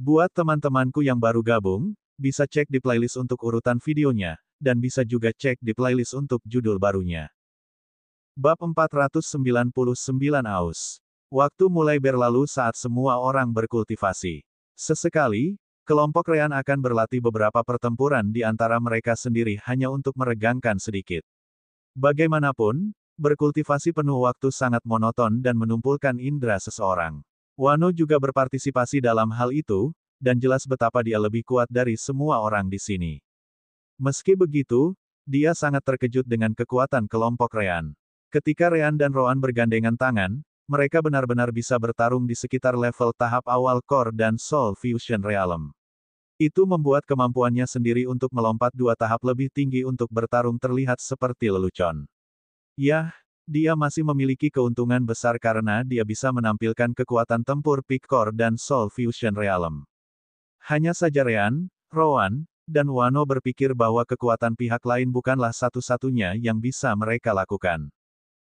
Buat teman-temanku yang baru gabung, bisa cek di playlist untuk urutan videonya, dan bisa juga cek di playlist untuk judul barunya. Bab 499 Aus. Waktu mulai berlalu saat semua orang berkultivasi. Sesekali, kelompok Rean akan berlatih beberapa pertempuran di antara mereka sendiri hanya untuk meregangkan sedikit. Bagaimanapun, berkultivasi penuh waktu sangat monoton dan menumpulkan indera seseorang. Wano juga berpartisipasi dalam hal itu, dan jelas betapa dia lebih kuat dari semua orang di sini. Meski begitu, dia sangat terkejut dengan kekuatan kelompok Rean. Ketika Rean dan Roan bergandengan tangan, mereka benar-benar bisa bertarung di sekitar level tahap awal Core dan Soul Fusion Realm. Itu membuat kemampuannya sendiri untuk melompat 2 tahap lebih tinggi untuk bertarung terlihat seperti lelucon. Yah, dia masih memiliki keuntungan besar karena dia bisa menampilkan kekuatan tempur Peak Core dan Soul Fusion Realm. Hanya saja Rean, Roan, dan Wano berpikir bahwa kekuatan pihak lain bukanlah satu-satunya yang bisa mereka lakukan.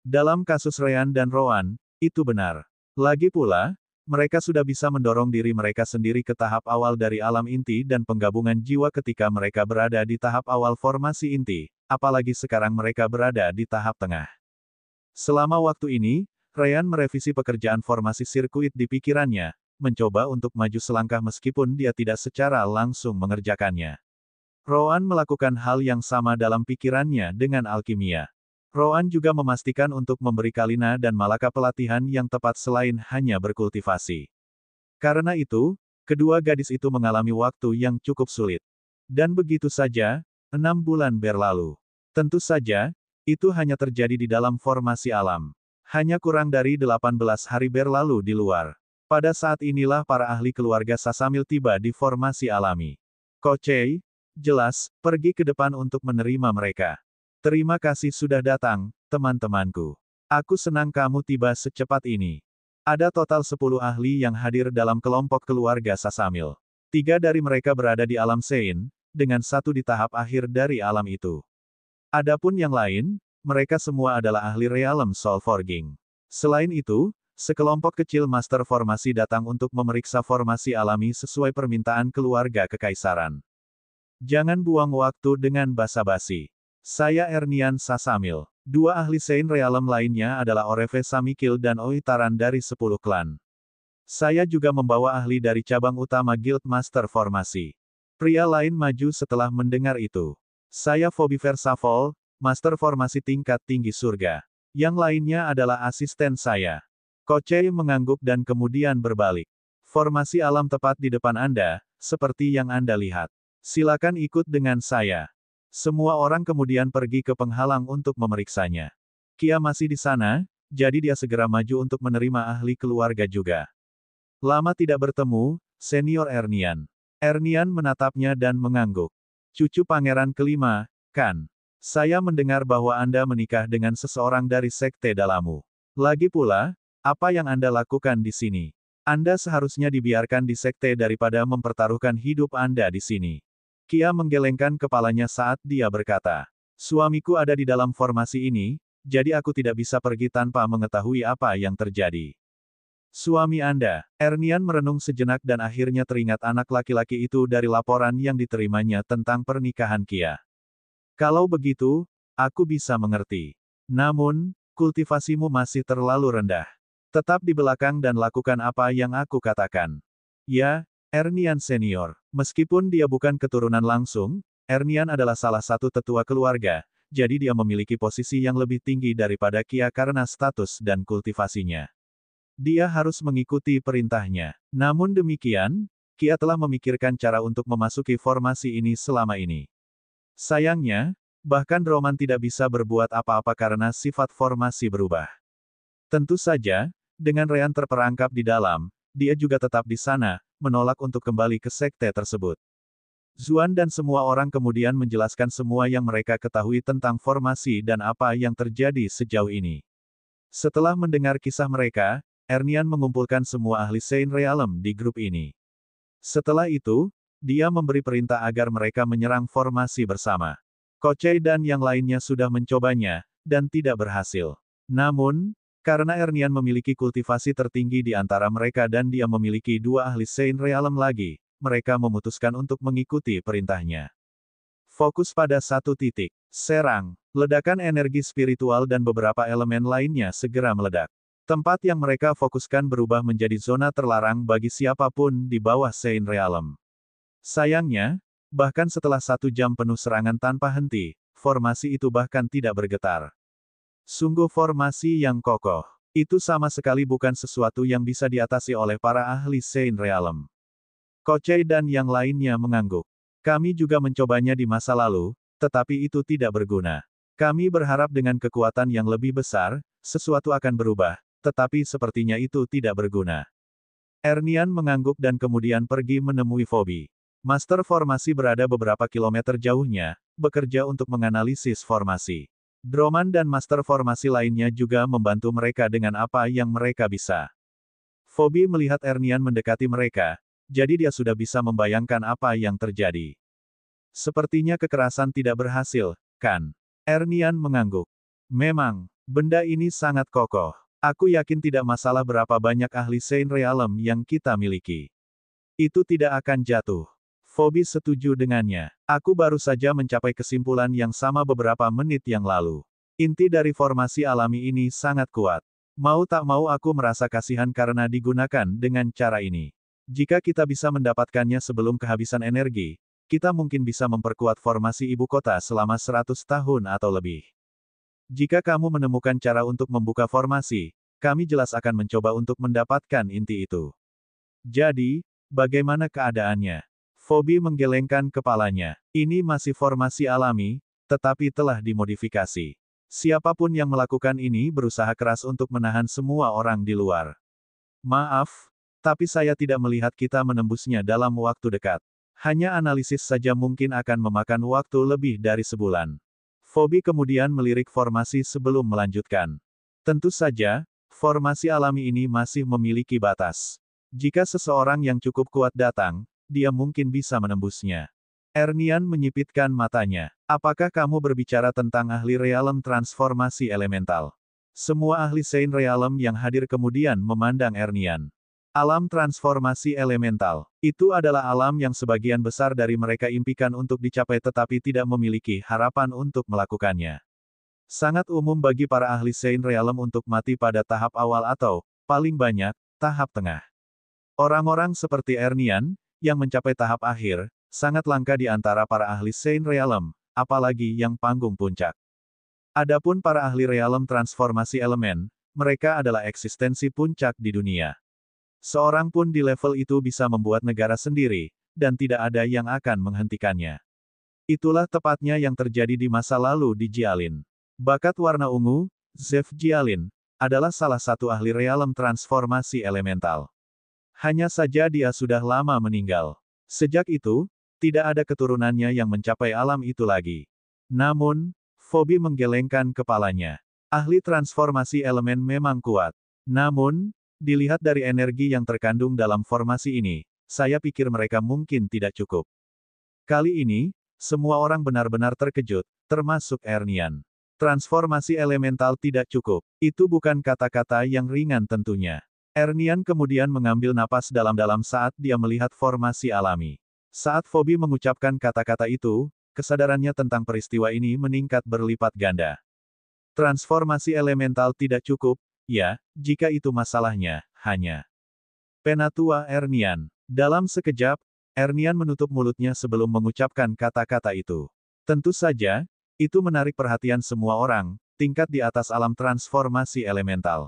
Dalam kasus Rean dan Roan, itu benar. Lagi pula, mereka sudah bisa mendorong diri mereka sendiri ke tahap awal dari alam inti dan penggabungan jiwa ketika mereka berada di tahap awal formasi inti, apalagi sekarang mereka berada di tahap tengah. Selama waktu ini, Rean merevisi pekerjaan formasi sirkuit di pikirannya, mencoba untuk maju selangkah meskipun dia tidak secara langsung mengerjakannya. Roan melakukan hal yang sama dalam pikirannya dengan alkimia. Roan juga memastikan untuk memberi Kalina dan Malaka pelatihan yang tepat selain hanya berkultivasi. Karena itu, kedua gadis itu mengalami waktu yang cukup sulit. Dan begitu saja, 6 bulan berlalu. Tentu saja, itu hanya terjadi di dalam formasi alam. Hanya kurang dari 18 hari berlalu di luar. Pada saat inilah para ahli keluarga Sasamil tiba di formasi alami. Kochei, jelas, pergi ke depan untuk menerima mereka. Terima kasih sudah datang, teman-temanku. Aku senang kamu tiba secepat ini. Ada total 10 ahli yang hadir dalam kelompok keluarga Sasamil. 3 dari mereka berada di alam Sein, dengan 1 di tahap akhir dari alam itu. Adapun yang lain, mereka semua adalah ahli Realm Soul Forging. Selain itu, sekelompok kecil Master Formasi datang untuk memeriksa formasi alami sesuai permintaan keluarga kekaisaran. Jangan buang waktu dengan basa-basi. Saya Ernian Sasamil. 2 ahli Sein Realm lainnya adalah Oreve Samikil dan Oitaran dari 10 klan. Saya juga membawa ahli dari cabang utama Guild Master Formasi. Pria lain maju setelah mendengar itu. Saya Fobiver Safol, Master Formasi tingkat tinggi surga. Yang lainnya adalah asisten saya. Kochei mengangguk dan kemudian berbalik. Formasi alam tepat di depan Anda, seperti yang Anda lihat. Silakan ikut dengan saya. Semua orang kemudian pergi ke penghalang untuk memeriksanya. Kia masih di sana, jadi dia segera maju untuk menerima ahli keluarga juga. Lama tidak bertemu, Senior Ernian. Ernian menatapnya dan mengangguk. Cucu pangeran kelima, kan? Saya mendengar bahwa Anda menikah dengan seseorang dari sekte Dalamu. Lagi pula, apa yang Anda lakukan di sini? Anda seharusnya dibiarkan di sekte daripada mempertaruhkan hidup Anda di sini. Kia menggelengkan kepalanya saat dia berkata, suamiku ada di dalam formasi ini, jadi aku tidak bisa pergi tanpa mengetahui apa yang terjadi. Suami Anda, Ernian merenung sejenak dan akhirnya teringat anak laki-laki itu dari laporan yang diterimanya tentang pernikahan Kia. Kalau begitu, aku bisa mengerti. Namun, kultivasimu masih terlalu rendah. Tetap di belakang dan lakukan apa yang aku katakan. Ya, Ernian Senior. Meskipun dia bukan keturunan langsung, Ernian adalah salah satu tetua keluarga, jadi dia memiliki posisi yang lebih tinggi daripada Kia karena status dan kultivasinya. Dia harus mengikuti perintahnya. Namun demikian, Kia telah memikirkan cara untuk memasuki formasi ini selama ini. Sayangnya, bahkan Roman tidak bisa berbuat apa-apa karena sifat formasi berubah. Tentu saja, dengan Rean terperangkap di dalam, dia juga tetap di sana, menolak untuk kembali ke sekte tersebut. Zuan dan semua orang kemudian menjelaskan semua yang mereka ketahui tentang formasi dan apa yang terjadi sejauh ini. Setelah mendengar kisah mereka, Ernian mengumpulkan semua ahli Sein Realm di grup ini. Setelah itu, dia memberi perintah agar mereka menyerang formasi bersama. Kochei dan yang lainnya sudah mencobanya, dan tidak berhasil. Namun, Karena Ernian memiliki kultivasi tertinggi di antara mereka dan dia memiliki dua ahli Saint Realm lagi, mereka memutuskan untuk mengikuti perintahnya. Fokus pada satu titik. Serang. Ledakan energi spiritual dan beberapa elemen lainnya segera meledak. Tempat yang mereka fokuskan berubah menjadi zona terlarang bagi siapapun di bawah Saint Realm. Sayangnya, bahkan setelah 1 jam penuh serangan tanpa henti, formasi itu bahkan tidak bergetar. Sungguh formasi yang kokoh. Itu sama sekali bukan sesuatu yang bisa diatasi oleh para ahli Saint Realm. Kochei dan yang lainnya mengangguk. Kami juga mencobanya di masa lalu, tetapi itu tidak berguna. Kami berharap dengan kekuatan yang lebih besar, sesuatu akan berubah, tetapi sepertinya itu tidak berguna. Ernian mengangguk dan kemudian pergi menemui Phoebe. Master formasi berada beberapa kilometer jauhnya, bekerja untuk menganalisis formasi. Droman dan master formasi lainnya juga membantu mereka dengan apa yang mereka bisa. Phoebe melihat Ernian mendekati mereka, jadi dia sudah bisa membayangkan apa yang terjadi. Sepertinya kekerasan tidak berhasil, kan? Ernian mengangguk. Memang, benda ini sangat kokoh. Aku yakin tidak masalah berapa banyak ahli Saint Realm yang kita miliki. Itu tidak akan jatuh. Phoebe setuju dengannya. Aku baru saja mencapai kesimpulan yang sama beberapa menit yang lalu. Inti dari formasi alami ini sangat kuat. Mau tak mau aku merasa kasihan karena digunakan dengan cara ini. Jika kita bisa mendapatkannya sebelum kehabisan energi, kita mungkin bisa memperkuat formasi ibu kota selama 100 tahun atau lebih. Jika kamu menemukan cara untuk membuka formasi, kami jelas akan mencoba untuk mendapatkan inti itu. Jadi, bagaimana keadaannya? Phoebe menggelengkan kepalanya. Ini masih formasi alami, tetapi telah dimodifikasi. Siapapun yang melakukan ini berusaha keras untuk menahan semua orang di luar. Maaf, tapi saya tidak melihat kita menembusnya dalam waktu dekat. Hanya analisis saja mungkin akan memakan waktu lebih dari sebulan. Phoebe kemudian melirik formasi sebelum melanjutkan. Tentu saja, formasi alami ini masih memiliki batas. Jika seseorang yang cukup kuat datang, dia mungkin bisa menembusnya. Ernian menyipitkan matanya. Apakah kamu berbicara tentang ahli realem transformasi elemental? Semua ahli Saint Realm yang hadir kemudian memandang Ernian. Alam transformasi elemental. Itu adalah alam yang sebagian besar dari mereka impikan untuk dicapai tetapi tidak memiliki harapan untuk melakukannya. Sangat umum bagi para ahli Saint Realm untuk mati pada tahap awal atau, paling banyak, tahap tengah. Orang-orang seperti Ernian, yang mencapai tahap akhir, sangat langka di antara para ahli Saint Realm, apalagi yang panggung puncak. Adapun para ahli Realm transformasi elemen, mereka adalah eksistensi puncak di dunia. Seorang pun di level itu bisa membuat negara sendiri, dan tidak ada yang akan menghentikannya. Itulah tepatnya yang terjadi di masa lalu di Jialin. Bakat warna ungu, Zev Jialin, adalah salah satu ahli Realm transformasi elemental. Hanya saja dia sudah lama meninggal. Sejak itu, tidak ada keturunannya yang mencapai alam itu lagi. Namun, Phoebe menggelengkan kepalanya. Ahli transformasi elemen memang kuat. Namun, dilihat dari energi yang terkandung dalam formasi ini, saya pikir mereka mungkin tidak cukup. Kali ini, semua orang benar-benar terkejut, termasuk Ernian. Transformasi elemental tidak cukup. Itu bukan kata-kata yang ringan tentunya. Ernian kemudian mengambil napas dalam-dalam saat dia melihat formasi alami. Saat Phoebe mengucapkan kata-kata itu, kesadarannya tentang peristiwa ini meningkat berlipat ganda. Transformasi elemental tidak cukup, ya, jika itu masalahnya, hanya. Penatua Ernian. Dalam sekejap, Ernian menutup mulutnya sebelum mengucapkan kata-kata itu. Tentu saja, itu menarik perhatian semua orang, tingkat di atas alam transformasi elemental.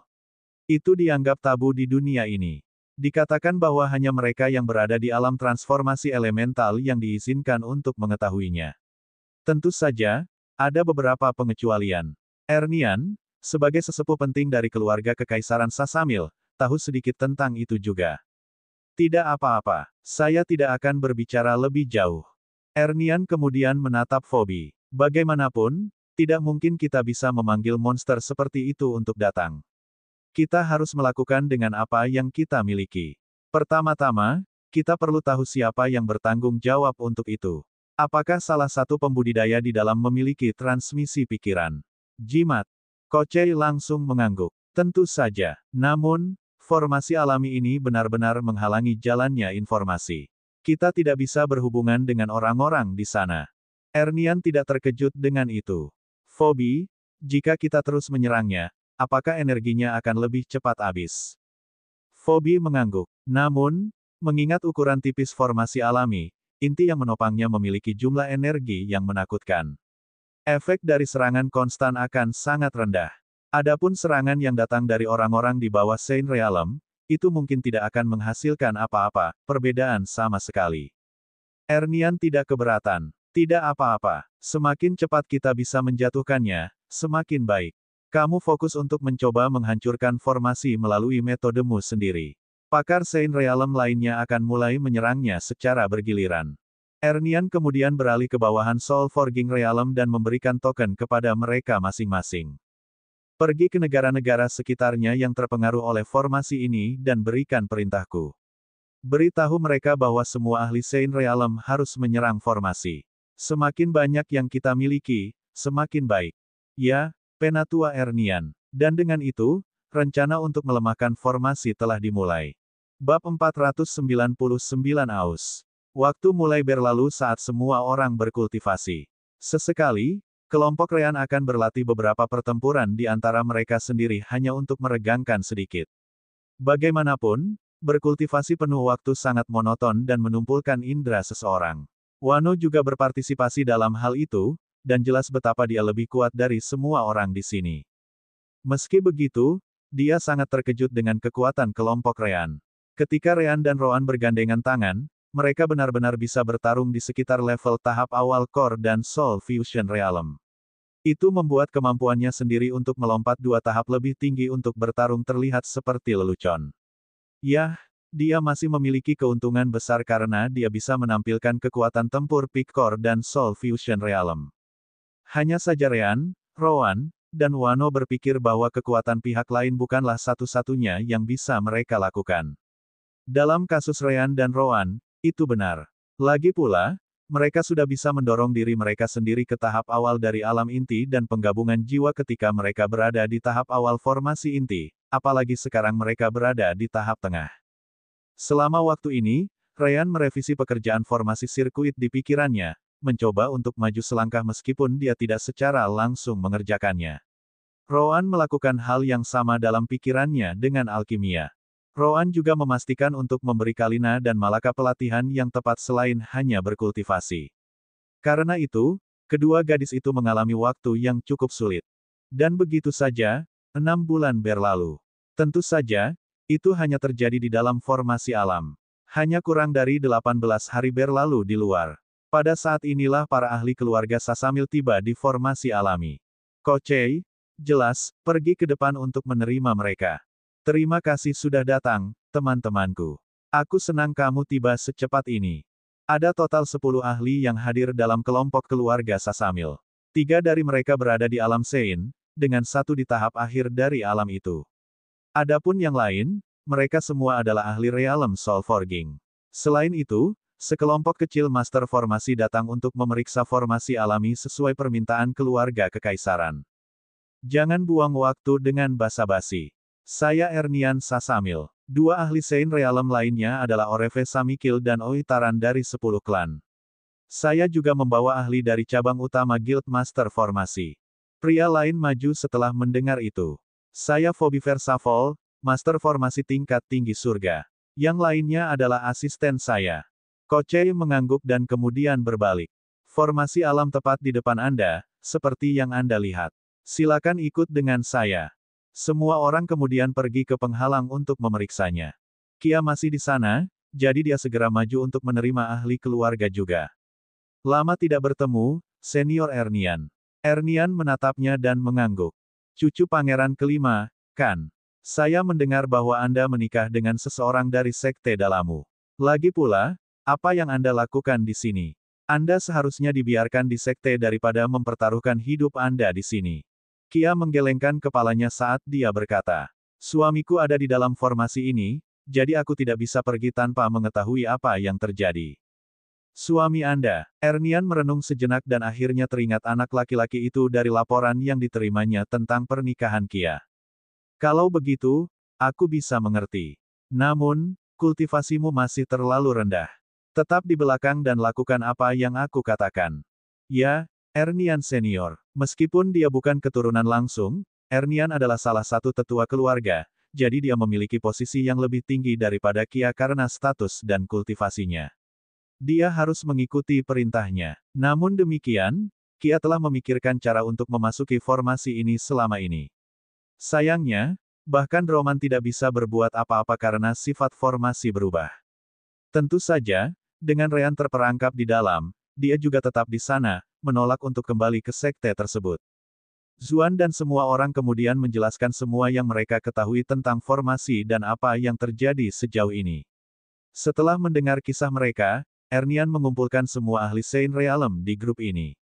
Itu dianggap tabu di dunia ini. Dikatakan bahwa hanya mereka yang berada di alam transformasi elemental yang diizinkan untuk mengetahuinya. Tentu saja, ada beberapa pengecualian. Ernian, sebagai sesepuh penting dari keluarga Kekaisaran Sasamil, tahu sedikit tentang itu juga. Tidak apa-apa, saya tidak akan berbicara lebih jauh. Ernian kemudian menatap Phoebe. Bagaimanapun, tidak mungkin kita bisa memanggil monster seperti itu untuk datang. Kita harus melakukan dengan apa yang kita miliki. Pertama-tama, kita perlu tahu siapa yang bertanggung jawab untuk itu. Apakah salah satu pembudidaya di dalam memiliki transmisi pikiran? Jimat. Kochei langsung mengangguk. Tentu saja. Namun, formasi alami ini benar-benar menghalangi jalannya informasi. Kita tidak bisa berhubungan dengan orang-orang di sana. Ernian tidak terkejut dengan itu. Phoebe, jika kita terus menyerangnya, apakah energinya akan lebih cepat habis? Phoebe mengangguk. Namun, mengingat ukuran tipis formasi alami, inti yang menopangnya memiliki jumlah energi yang menakutkan. Efek dari serangan konstan akan sangat rendah. Adapun serangan yang datang dari orang-orang di bawah Saint Realm, itu mungkin tidak akan menghasilkan apa-apa, perbedaan sama sekali. Ernian tidak keberatan. Tidak apa-apa. Semakin cepat kita bisa menjatuhkannya, semakin baik. Kamu fokus untuk mencoba menghancurkan formasi melalui metodemu sendiri. Pakar Saint Realm lainnya akan mulai menyerangnya secara bergiliran. Ernian kemudian beralih ke bawahan Soul Forging Realm dan memberikan token kepada mereka masing-masing. Pergi ke negara-negara sekitarnya yang terpengaruh oleh formasi ini dan berikan perintahku. Beritahu mereka bahwa semua ahli Saint Realm harus menyerang formasi. Semakin banyak yang kita miliki, semakin baik. Ya, Penatua Ernian. Dan dengan itu, rencana untuk melemahkan formasi telah dimulai. Bab 499 Aus. Waktu mulai berlalu saat semua orang berkultivasi. Sesekali, kelompok Rean akan berlatih beberapa pertempuran di antara mereka sendiri hanya untuk meregangkan sedikit. Bagaimanapun, berkultivasi penuh waktu sangat monoton dan menumpulkan indera seseorang. Wano juga berpartisipasi dalam hal itu, dan jelas betapa dia lebih kuat dari semua orang di sini. Meski begitu, dia sangat terkejut dengan kekuatan kelompok Rean. Ketika Rean dan Roan bergandengan tangan, mereka benar-benar bisa bertarung di sekitar level tahap awal Core dan Soul Fusion Realm. Itu membuat kemampuannya sendiri untuk melompat 2 tahap lebih tinggi untuk bertarung terlihat seperti lelucon. Yah, dia masih memiliki keuntungan besar karena dia bisa menampilkan kekuatan tempur Peak Core dan Soul Fusion Realm. Hanya saja Rean, Roan, dan Wano berpikir bahwa kekuatan pihak lain bukanlah satu-satunya yang bisa mereka lakukan. Dalam kasus Rean dan Roan, itu benar. Lagi pula, mereka sudah bisa mendorong diri mereka sendiri ke tahap awal dari alam inti dan penggabungan jiwa ketika mereka berada di tahap awal formasi inti, apalagi sekarang mereka berada di tahap tengah. Selama waktu ini, Rean merevisi pekerjaan formasi sirkuit di pikirannya, mencoba untuk maju selangkah meskipun dia tidak secara langsung mengerjakannya. Roan melakukan hal yang sama dalam pikirannya dengan alkimia. Roan juga memastikan untuk memberi Kalina dan Malaka pelatihan yang tepat selain hanya berkultivasi. Karena itu, kedua gadis itu mengalami waktu yang cukup sulit. Dan begitu saja, 6 bulan berlalu. Tentu saja, itu hanya terjadi di dalam formasi alam. Hanya kurang dari 18 hari berlalu di luar. Pada saat inilah para ahli keluarga Sasamil tiba di formasi alami. Kochei, jelas, pergi ke depan untuk menerima mereka. Terima kasih sudah datang, teman-temanku. Aku senang kamu tiba secepat ini. Ada total 10 ahli yang hadir dalam kelompok keluarga Sasamil. 3 dari mereka berada di alam Sein, dengan 1 di tahap akhir dari alam itu. Adapun yang lain, mereka semua adalah ahli Realm Soul Forging. Selain itu, sekelompok kecil Master Formasi datang untuk memeriksa formasi alami sesuai permintaan keluarga kekaisaran. Jangan buang waktu dengan basa-basi. Saya Ernian Sasamil. 2 ahli Saint Realm lainnya adalah Oreve Samikil dan Oitaran dari 10 klan. Saya juga membawa ahli dari cabang utama Guild Master Formasi. Pria lain maju setelah mendengar itu. Saya Phoebe Versafol, Master Formasi tingkat tinggi surga. Yang lainnya adalah asisten saya. Kochei mengangguk dan kemudian berbalik. Formasi alam tepat di depan Anda, seperti yang Anda lihat. Silakan ikut dengan saya. Semua orang kemudian pergi ke penghalang untuk memeriksanya. Kia masih di sana, jadi dia segera maju untuk menerima ahli keluarga juga. Lama tidak bertemu, Senior Ernian. Ernian menatapnya dan mengangguk. Cucu pangeran kelima, kan? Saya mendengar bahwa Anda menikah dengan seseorang dari sekte Dalamu. Lagi pula, apa yang Anda lakukan di sini? Anda seharusnya dibiarkan di sekte daripada mempertaruhkan hidup Anda di sini. Kia menggelengkan kepalanya saat dia berkata, suamiku ada di dalam formasi ini, jadi aku tidak bisa pergi tanpa mengetahui apa yang terjadi. Suami Anda, Ernian merenung sejenak dan akhirnya teringat anak laki-laki itu dari laporan yang diterimanya tentang pernikahan Kia. Kalau begitu, aku bisa mengerti. Namun, kultivasimu masih terlalu rendah. Tetap di belakang dan lakukan apa yang aku katakan. Ya, Ernian Senior. Meskipun dia bukan keturunan langsung, Ernian adalah salah satu tetua keluarga, jadi dia memiliki posisi yang lebih tinggi daripada Kia karena status dan kultivasinya. Dia harus mengikuti perintahnya. Namun demikian, Kia telah memikirkan cara untuk memasuki formasi ini selama ini. Sayangnya, bahkan Roman tidak bisa berbuat apa-apa karena sifat formasi berubah. Tentu saja, dengan Ryan terperangkap di dalam, dia juga tetap di sana, menolak untuk kembali ke sekte tersebut. Zuan dan semua orang kemudian menjelaskan semua yang mereka ketahui tentang formasi dan apa yang terjadi sejauh ini. Setelah mendengar kisah mereka, Ernian mengumpulkan semua ahli Saint Realm di grup ini.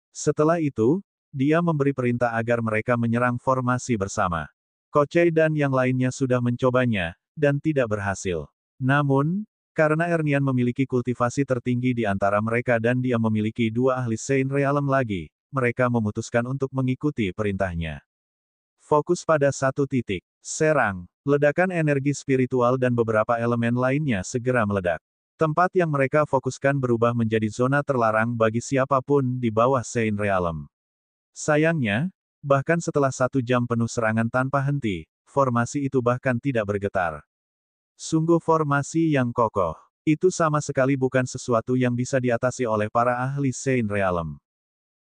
Setelah itu, dia memberi perintah agar mereka menyerang formasi bersama. Kochei dan yang lainnya sudah mencobanya, dan tidak berhasil. Namun, karena Ernian memiliki kultivasi tertinggi di antara mereka dan dia memiliki dua ahli Saint Realm lagi, mereka memutuskan untuk mengikuti perintahnya. Fokus pada satu titik. Serang. Ledakan energi spiritual dan beberapa elemen lainnya segera meledak. Tempat yang mereka fokuskan berubah menjadi zona terlarang bagi siapapun di bawah Saint Realm. Sayangnya, bahkan setelah 1 jam penuh serangan tanpa henti, formasi itu bahkan tidak bergetar. Sungguh formasi yang kokoh. Itu sama sekali bukan sesuatu yang bisa diatasi oleh para ahli Saint Realm.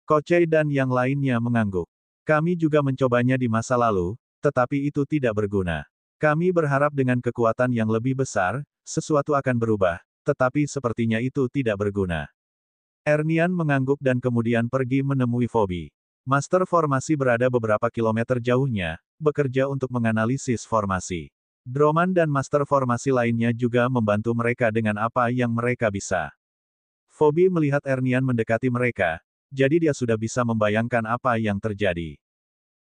Kochei dan yang lainnya mengangguk. Kami juga mencobanya di masa lalu, tetapi itu tidak berguna. Kami berharap dengan kekuatan yang lebih besar, sesuatu akan berubah, tetapi sepertinya itu tidak berguna. Ernian mengangguk dan kemudian pergi menemui Phoebe. Master formasi berada beberapa kilometer jauhnya, bekerja untuk menganalisis formasi. Droman dan master formasi lainnya juga membantu mereka dengan apa yang mereka bisa. Phoebe melihat Ernian mendekati mereka, jadi dia sudah bisa membayangkan apa yang terjadi.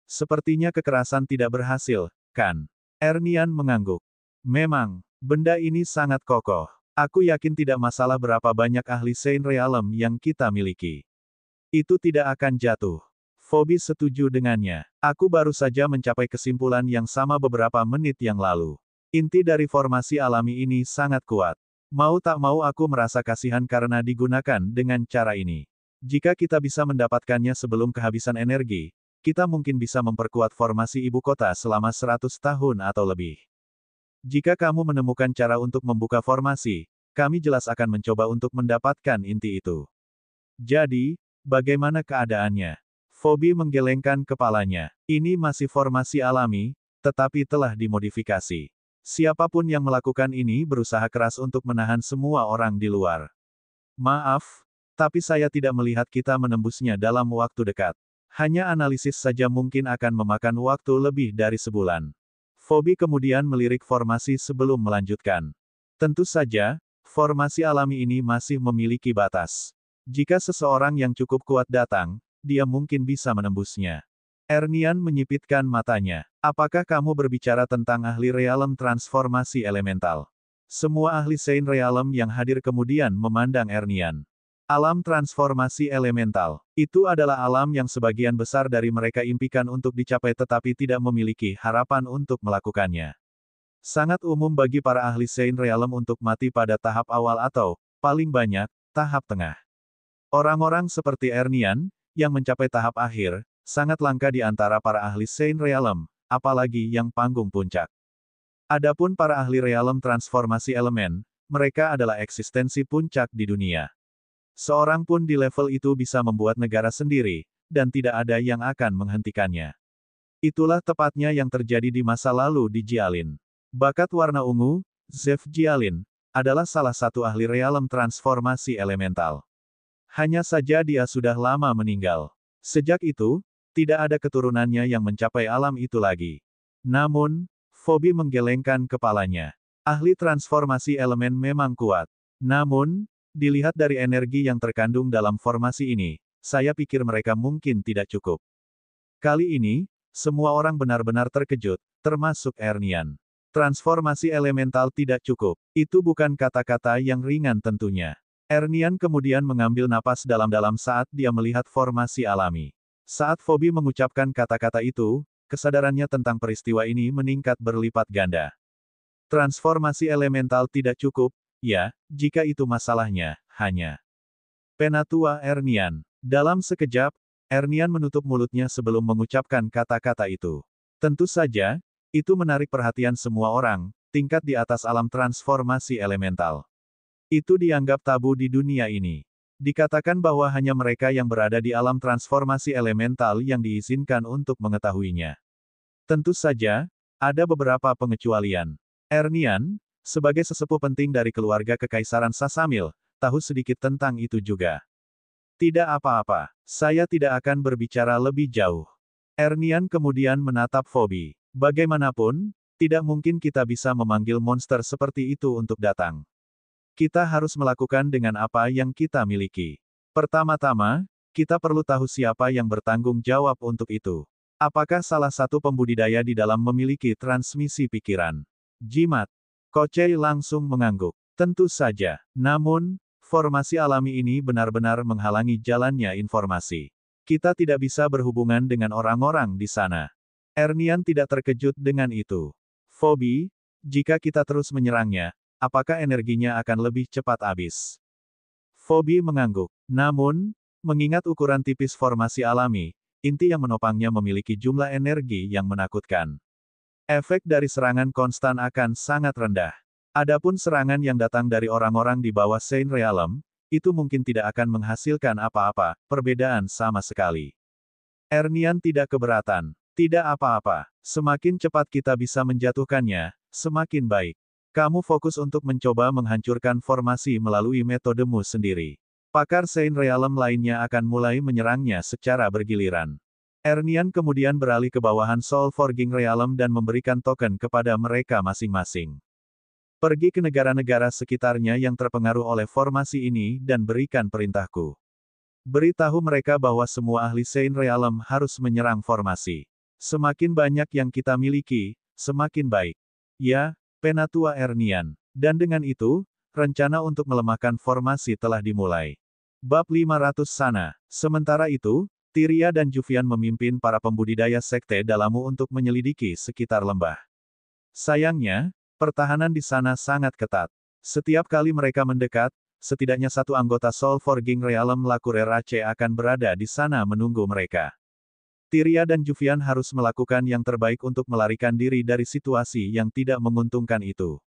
Sepertinya kekerasan tidak berhasil, kan? Ernian mengangguk. Memang, benda ini sangat kokoh. Aku yakin tidak masalah berapa banyak ahli Saint Realm yang kita miliki. Itu tidak akan jatuh. Phoebe setuju dengannya. Aku baru saja mencapai kesimpulan yang sama beberapa menit yang lalu. Inti dari formasi alami ini sangat kuat. Mau tak mau aku merasa kasihan karena digunakan dengan cara ini. Jika kita bisa mendapatkannya sebelum kehabisan energi, kita mungkin bisa memperkuat formasi ibu kota selama 100 tahun atau lebih. Jika kamu menemukan cara untuk membuka formasi, kami jelas akan mencoba untuk mendapatkan inti itu. Jadi, bagaimana keadaannya? Phoebe menggelengkan kepalanya. Ini masih formasi alami, tetapi telah dimodifikasi. Siapapun yang melakukan ini berusaha keras untuk menahan semua orang di luar. Maaf, tapi saya tidak melihat kita menembusnya dalam waktu dekat. Hanya analisis saja mungkin akan memakan waktu lebih dari sebulan. Phoebe kemudian melirik formasi sebelum melanjutkan. Tentu saja, formasi alami ini masih memiliki batas. Jika seseorang yang cukup kuat datang, dia mungkin bisa menembusnya. Ernian menyipitkan matanya. Apakah kamu berbicara tentang ahli realem transformasi elemental? Semua ahli Saint Realm yang hadir kemudian memandang Ernian. Alam transformasi elemental. Itu adalah alam yang sebagian besar dari mereka impikan untuk dicapai tetapi tidak memiliki harapan untuk melakukannya. Sangat umum bagi para ahli Saint Realm untuk mati pada tahap awal atau, paling banyak, tahap tengah. Orang-orang seperti Ernian, yang mencapai tahap akhir, sangat langka di antara para ahli Saint Realm, apalagi yang panggung puncak. Adapun para ahli realem transformasi elemen, mereka adalah eksistensi puncak di dunia. Seorang pun di level itu bisa membuat negara sendiri, dan tidak ada yang akan menghentikannya. Itulah tepatnya yang terjadi di masa lalu di Jialin. Bakat warna ungu, Zev Jialin, adalah salah satu ahli realem transformasi elemental. Hanya saja dia sudah lama meninggal. Sejak itu, tidak ada keturunannya yang mencapai alam itu lagi. Namun, Phoebe menggelengkan kepalanya. Ahli transformasi elemen memang kuat. Namun, dilihat dari energi yang terkandung dalam formasi ini, saya pikir mereka mungkin tidak cukup. Kali ini, semua orang benar-benar terkejut, termasuk Ernian. Transformasi elemental tidak cukup. Itu bukan kata-kata yang ringan tentunya. Ernian kemudian mengambil napas dalam-dalam saat dia melihat formasi alami. Saat Phoebe mengucapkan kata-kata itu, kesadarannya tentang peristiwa ini meningkat berlipat ganda. Transformasi elemental tidak cukup, ya, jika itu masalahnya, hanya. Penatua Ernian. Dalam sekejap, Ernian menutup mulutnya sebelum mengucapkan kata-kata itu. Tentu saja, itu menarik perhatian semua orang, tingkat di atas alam transformasi elemental. Itu dianggap tabu di dunia ini. Dikatakan bahwa hanya mereka yang berada di alam transformasi elemental yang diizinkan untuk mengetahuinya. Tentu saja, ada beberapa pengecualian. Ernian, sebagai sesepuh penting dari keluarga Kekaisaran Sasamil, tahu sedikit tentang itu juga. Tidak apa-apa, saya tidak akan berbicara lebih jauh. Ernian kemudian menatap Phoebe. Bagaimanapun, tidak mungkin kita bisa memanggil monster seperti itu untuk datang. Kita harus melakukan dengan apa yang kita miliki. Pertama-tama, kita perlu tahu siapa yang bertanggung jawab untuk itu. Apakah salah satu pembudidaya di dalam memiliki transmisi pikiran? Jimat. Kochei langsung mengangguk. Tentu saja. Namun, formasi alami ini benar-benar menghalangi jalannya informasi. Kita tidak bisa berhubungan dengan orang-orang di sana. Ernian tidak terkejut dengan itu. Phoebe, jika kita terus menyerangnya, apakah energinya akan lebih cepat habis? Phoebe mengangguk. Namun, mengingat ukuran tipis formasi alami, inti yang menopangnya memiliki jumlah energi yang menakutkan. Efek dari serangan konstan akan sangat rendah. Adapun serangan yang datang dari orang-orang di bawah Saint Realm, itu mungkin tidak akan menghasilkan apa-apa, perbedaan sama sekali. Ernian tidak keberatan. Tidak apa-apa. Semakin cepat kita bisa menjatuhkannya, semakin baik. Kamu fokus untuk mencoba menghancurkan formasi melalui metodemu sendiri. Pakar Saint Realm lainnya akan mulai menyerangnya secara bergiliran. Ernian kemudian beralih ke bawahan Soul Forging Realm dan memberikan token kepada mereka masing-masing. Pergi ke negara-negara sekitarnya yang terpengaruh oleh formasi ini dan berikan perintahku. Beritahu mereka bahwa semua ahli Saint Realm harus menyerang formasi. Semakin banyak yang kita miliki, semakin baik. Ya, Penatua Ernian. Dan dengan itu, rencana untuk melemahkan formasi telah dimulai. Bab 500 sana. Sementara itu, Tyria dan Juvian memimpin para pembudidaya sekte Dalamu untuk menyelidiki sekitar lembah. Sayangnya, pertahanan di sana sangat ketat. Setiap kali mereka mendekat, setidaknya satu anggota Soul Forging Realm Lakurer Aceh akan berada di sana menunggu mereka. Tyria dan Juvian harus melakukan yang terbaik untuk melarikan diri dari situasi yang tidak menguntungkan itu.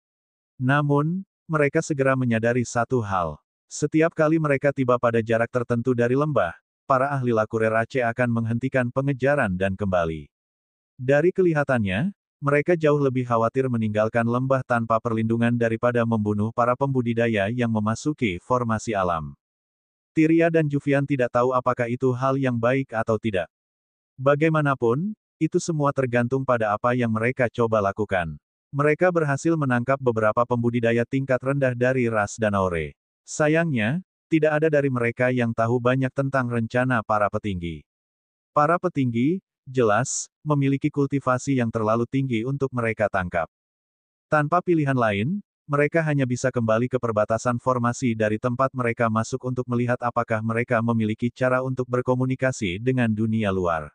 Namun, mereka segera menyadari satu hal. Setiap kali mereka tiba pada jarak tertentu dari lembah, para ahli Lakurer Aceh akan menghentikan pengejaran dan kembali. Dari kelihatannya, mereka jauh lebih khawatir meninggalkan lembah tanpa perlindungan daripada membunuh para pembudidaya yang memasuki formasi alam. Tyria dan Juvian tidak tahu apakah itu hal yang baik atau tidak. Bagaimanapun, itu semua tergantung pada apa yang mereka coba lakukan. Mereka berhasil menangkap beberapa pembudidaya tingkat rendah dari ras Danaore. Sayangnya, tidak ada dari mereka yang tahu banyak tentang rencana para petinggi. Para petinggi, jelas, memiliki kultivasi yang terlalu tinggi untuk mereka tangkap. Tanpa pilihan lain, mereka hanya bisa kembali ke perbatasan formasi dari tempat mereka masuk untuk melihat apakah mereka memiliki cara untuk berkomunikasi dengan dunia luar.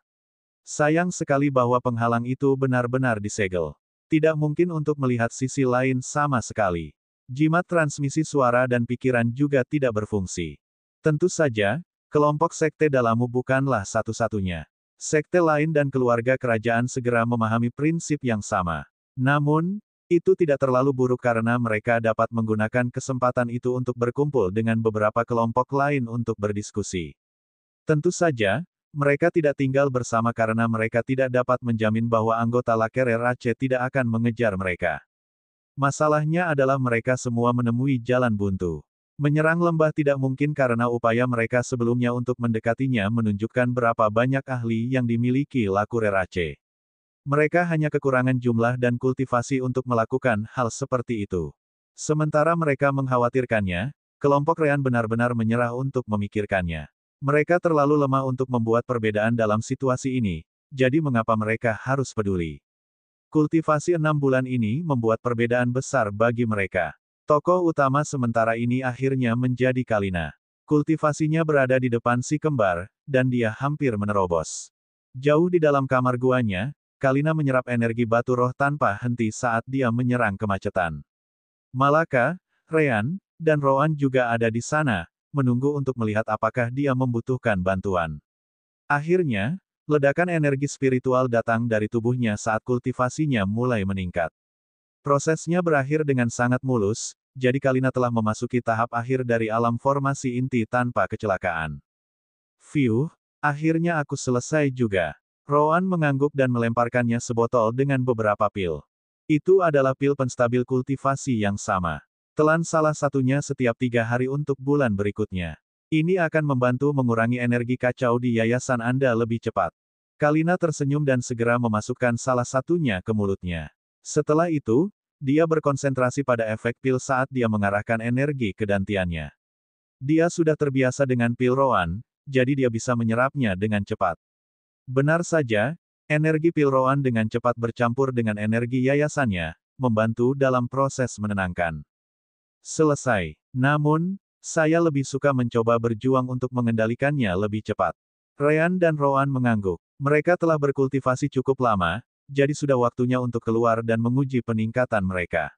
Sayang sekali bahwa penghalang itu benar-benar disegel. Tidak mungkin untuk melihat sisi lain sama sekali. Jimat transmisi suara dan pikiran juga tidak berfungsi. Tentu saja, kelompok sekte Dalamu bukanlah satu-satunya. Sekte lain dan keluarga kerajaan segera memahami prinsip yang sama. Namun, itu tidak terlalu buruk karena mereka dapat menggunakan kesempatan itu untuk berkumpul dengan beberapa kelompok lain untuk berdiskusi. Tentu saja, mereka tidak tinggal bersama karena mereka tidak dapat menjamin bahwa anggota Lakurer Aceh tidak akan mengejar mereka. Masalahnya adalah mereka semua menemui jalan buntu. Menyerang lembah tidak mungkin karena upaya mereka sebelumnya untuk mendekatinya menunjukkan berapa banyak ahli yang dimiliki Lakurer Aceh. Mereka hanya kekurangan jumlah dan kultivasi untuk melakukan hal seperti itu. Sementara mereka mengkhawatirkannya, kelompok Rean benar-benar menyerah untuk memikirkannya. Mereka terlalu lemah untuk membuat perbedaan dalam situasi ini, jadi mengapa mereka harus peduli? Kultivasi 6 bulan ini membuat perbedaan besar bagi mereka. Tokoh utama sementara ini akhirnya menjadi Kalina. Kultivasinya berada di depan si kembar, dan dia hampir menerobos. Jauh di dalam kamar guanya, Kalina menyerap energi batu roh tanpa henti saat dia menyerang kemacetan. Malaka, Ryan, dan Rowan juga ada di sana, menunggu untuk melihat apakah dia membutuhkan bantuan. Akhirnya, ledakan energi spiritual datang dari tubuhnya saat kultivasinya mulai meningkat. Prosesnya berakhir dengan sangat mulus, jadi Kalina telah memasuki tahap akhir dari alam formasi inti tanpa kecelakaan. Fiuh, akhirnya aku selesai juga. Rowan mengangguk dan melemparkannya sebotol dengan beberapa pil. Itu adalah pil penstabil kultivasi yang sama. Telan salah satunya setiap 3 hari untuk bulan berikutnya. Ini akan membantu mengurangi energi kacau di yayasan Anda lebih cepat. Kalina tersenyum dan segera memasukkan salah satunya ke mulutnya. Setelah itu, dia berkonsentrasi pada efek pil saat dia mengarahkan energi ke dantiannya. Dia sudah terbiasa dengan pil Rowan, jadi dia bisa menyerapnya dengan cepat. Benar saja, energi pil Rowan dengan cepat bercampur dengan energi yayasannya, membantu dalam proses menenangkan. Selesai. Namun, saya lebih suka mencoba berjuang untuk mengendalikannya lebih cepat. Ryan dan Rowan mengangguk. Mereka telah berkultivasi cukup lama, jadi sudah waktunya untuk keluar dan menguji peningkatan mereka.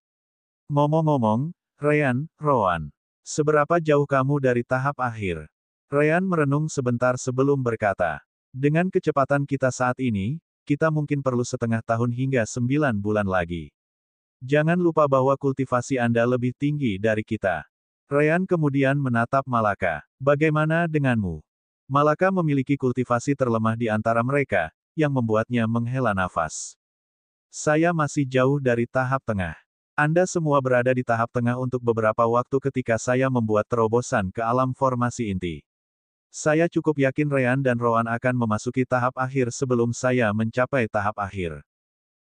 Ngomong-ngomong, Ryan, Rowan, seberapa jauh kamu dari tahap akhir? Ryan merenung sebentar sebelum berkata, dengan kecepatan kita saat ini, kita mungkin perlu setengah tahun hingga 9 bulan lagi. Jangan lupa bahwa kultivasi Anda lebih tinggi dari kita. Ryan kemudian menatap Malaka. Bagaimana denganmu? Malaka memiliki kultivasi terlemah di antara mereka, yang membuatnya menghela nafas. Saya masih jauh dari tahap tengah. Anda semua berada di tahap tengah untuk beberapa waktu ketika saya membuat terobosan ke alam formasi inti. Saya cukup yakin Ryan dan Rowan akan memasuki tahap akhir sebelum saya mencapai tahap akhir.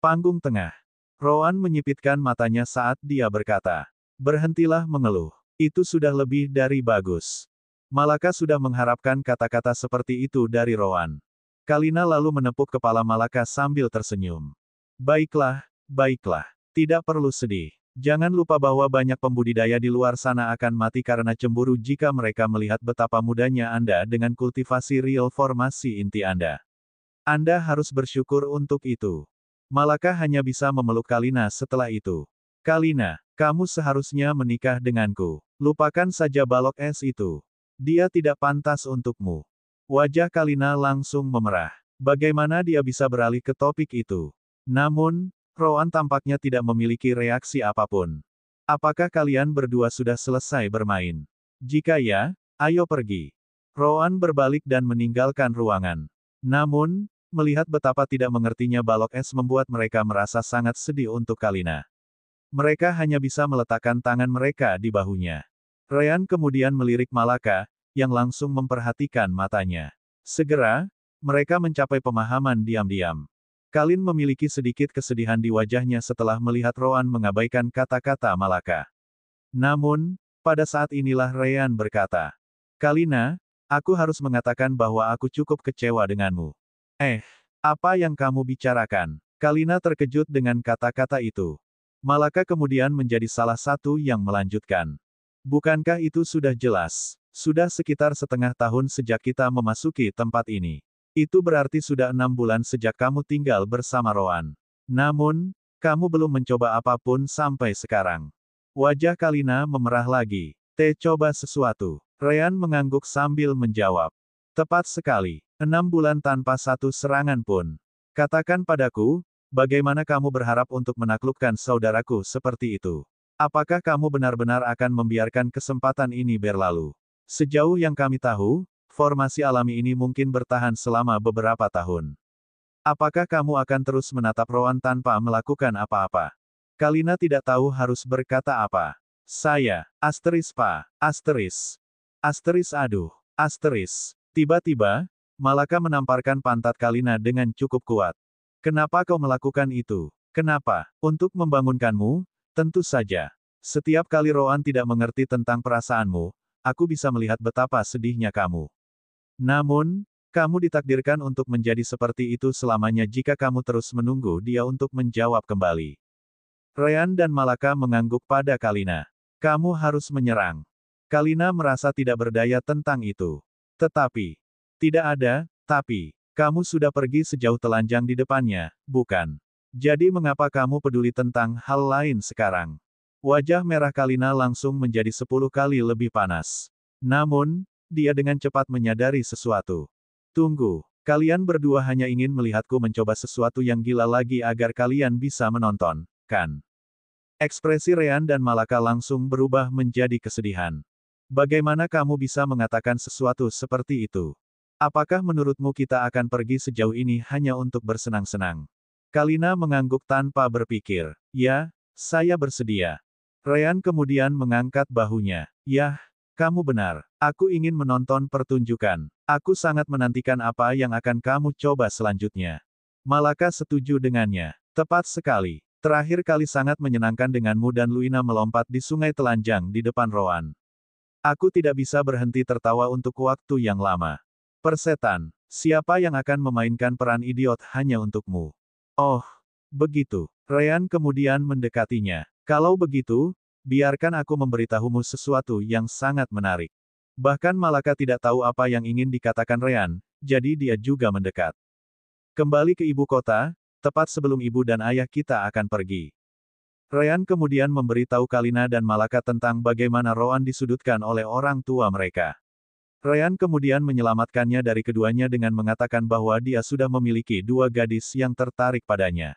Panggung tengah. Rowan menyipitkan matanya saat dia berkata, "Berhentilah mengeluh. Itu sudah lebih dari bagus." Malaka sudah mengharapkan kata-kata seperti itu dari Rowan. Kalina lalu menepuk kepala Malaka sambil tersenyum. Baiklah, baiklah. Tidak perlu sedih. Jangan lupa bahwa banyak pembudidaya di luar sana akan mati karena cemburu jika mereka melihat betapa mudanya Anda dengan kultivasi real formasi inti Anda. Anda harus bersyukur untuk itu. Malaka hanya bisa memeluk Kalina setelah itu. Kalina, kamu seharusnya menikah denganku. Lupakan saja balok es itu. Dia tidak pantas untukmu. Wajah Kalina langsung memerah. Bagaimana dia bisa beralih ke topik itu? Namun, Rowan tampaknya tidak memiliki reaksi apapun. Apakah kalian berdua sudah selesai bermain? Jika ya, ayo pergi. Rowan berbalik dan meninggalkan ruangan. Namun, melihat betapa tidak mengertinya balok es membuat mereka merasa sangat sedih untuk Kalina. Mereka hanya bisa meletakkan tangan mereka di bahunya. Ryan kemudian melirik Malaka, yang langsung memperhatikan matanya. Segera, mereka mencapai pemahaman diam-diam. Kalin memiliki sedikit kesedihan di wajahnya setelah melihat Rowan mengabaikan kata-kata Malaka. Namun, pada saat inilah Ryan berkata, "Kalina, aku harus mengatakan bahwa aku cukup kecewa denganmu." Apa yang kamu bicarakan? Kalina terkejut dengan kata-kata itu. Malaka kemudian menjadi salah satu yang melanjutkan. Bukankah itu sudah jelas? Sudah sekitar setengah tahun sejak kita memasuki tempat ini. Itu berarti sudah 6 bulan sejak kamu tinggal bersama Rowan. Namun, kamu belum mencoba apapun sampai sekarang. Wajah Kalina memerah lagi. Coba sesuatu. Ryan mengangguk sambil menjawab. Tepat sekali. 6 bulan tanpa satu serangan pun. Katakan padaku, bagaimana kamu berharap untuk menaklukkan saudaraku seperti itu? Apakah kamu benar-benar akan membiarkan kesempatan ini berlalu? Sejauh yang kami tahu, formasi alami ini mungkin bertahan selama beberapa tahun. Apakah kamu akan terus menatap Rowan tanpa melakukan apa-apa? Kalina tidak tahu harus berkata apa. Saya, aduh, Tiba-tiba, Malaka menamparkan pantat Kalina dengan cukup kuat. Kenapa kau melakukan itu? Kenapa? Untuk membangunkanmu? Tentu saja. Setiap kali Rowan tidak mengerti tentang perasaanmu, aku bisa melihat betapa sedihnya kamu. Namun, kamu ditakdirkan untuk menjadi seperti itu selamanya jika kamu terus menunggu dia untuk menjawab kembali. Ryan dan Malaka mengangguk pada Kalina. Kamu harus menyerang. Kalina merasa tidak berdaya tentang itu. Tetapi, tidak ada, tapi. Kamu sudah pergi sejauh telanjang di depannya, bukan? Jadi mengapa kamu peduli tentang hal lain sekarang? Wajah merah Kalina langsung menjadi 10 kali lebih panas. Namun, dia dengan cepat menyadari sesuatu. Tunggu, kalian berdua hanya ingin melihatku mencoba sesuatu yang gila lagi agar kalian bisa menonton, kan? Ekspresi Ryan dan Malaka langsung berubah menjadi kesedihan. Bagaimana kamu bisa mengatakan sesuatu seperti itu? Apakah menurutmu kita akan pergi sejauh ini hanya untuk bersenang-senang? Kalina mengangguk tanpa berpikir. Ya, saya bersedia. Ryan kemudian mengangkat bahunya. Yah, kamu benar. Aku ingin menonton pertunjukan. Aku sangat menantikan apa yang akan kamu coba selanjutnya. Malaka setuju dengannya. Tepat sekali. Terakhir kali sangat menyenangkan denganmu dan Luina melompat di sungai telanjang di depan Roan. Aku tidak bisa berhenti tertawa untuk waktu yang lama. Persetan, siapa yang akan memainkan peran idiot hanya untukmu? Oh, begitu. Ryan kemudian mendekatinya. Kalau begitu, biarkan aku memberitahumu sesuatu yang sangat menarik. Bahkan Malaka tidak tahu apa yang ingin dikatakan Ryan, jadi dia juga mendekat. Kembali ke ibu kota, tepat sebelum ibu dan ayah kita akan pergi. Ryan kemudian memberitahu Kalina dan Malaka tentang bagaimana Roan disudutkan oleh orang tua mereka. Ryan kemudian menyelamatkannya dari keduanya dengan mengatakan bahwa dia sudah memiliki dua gadis yang tertarik padanya.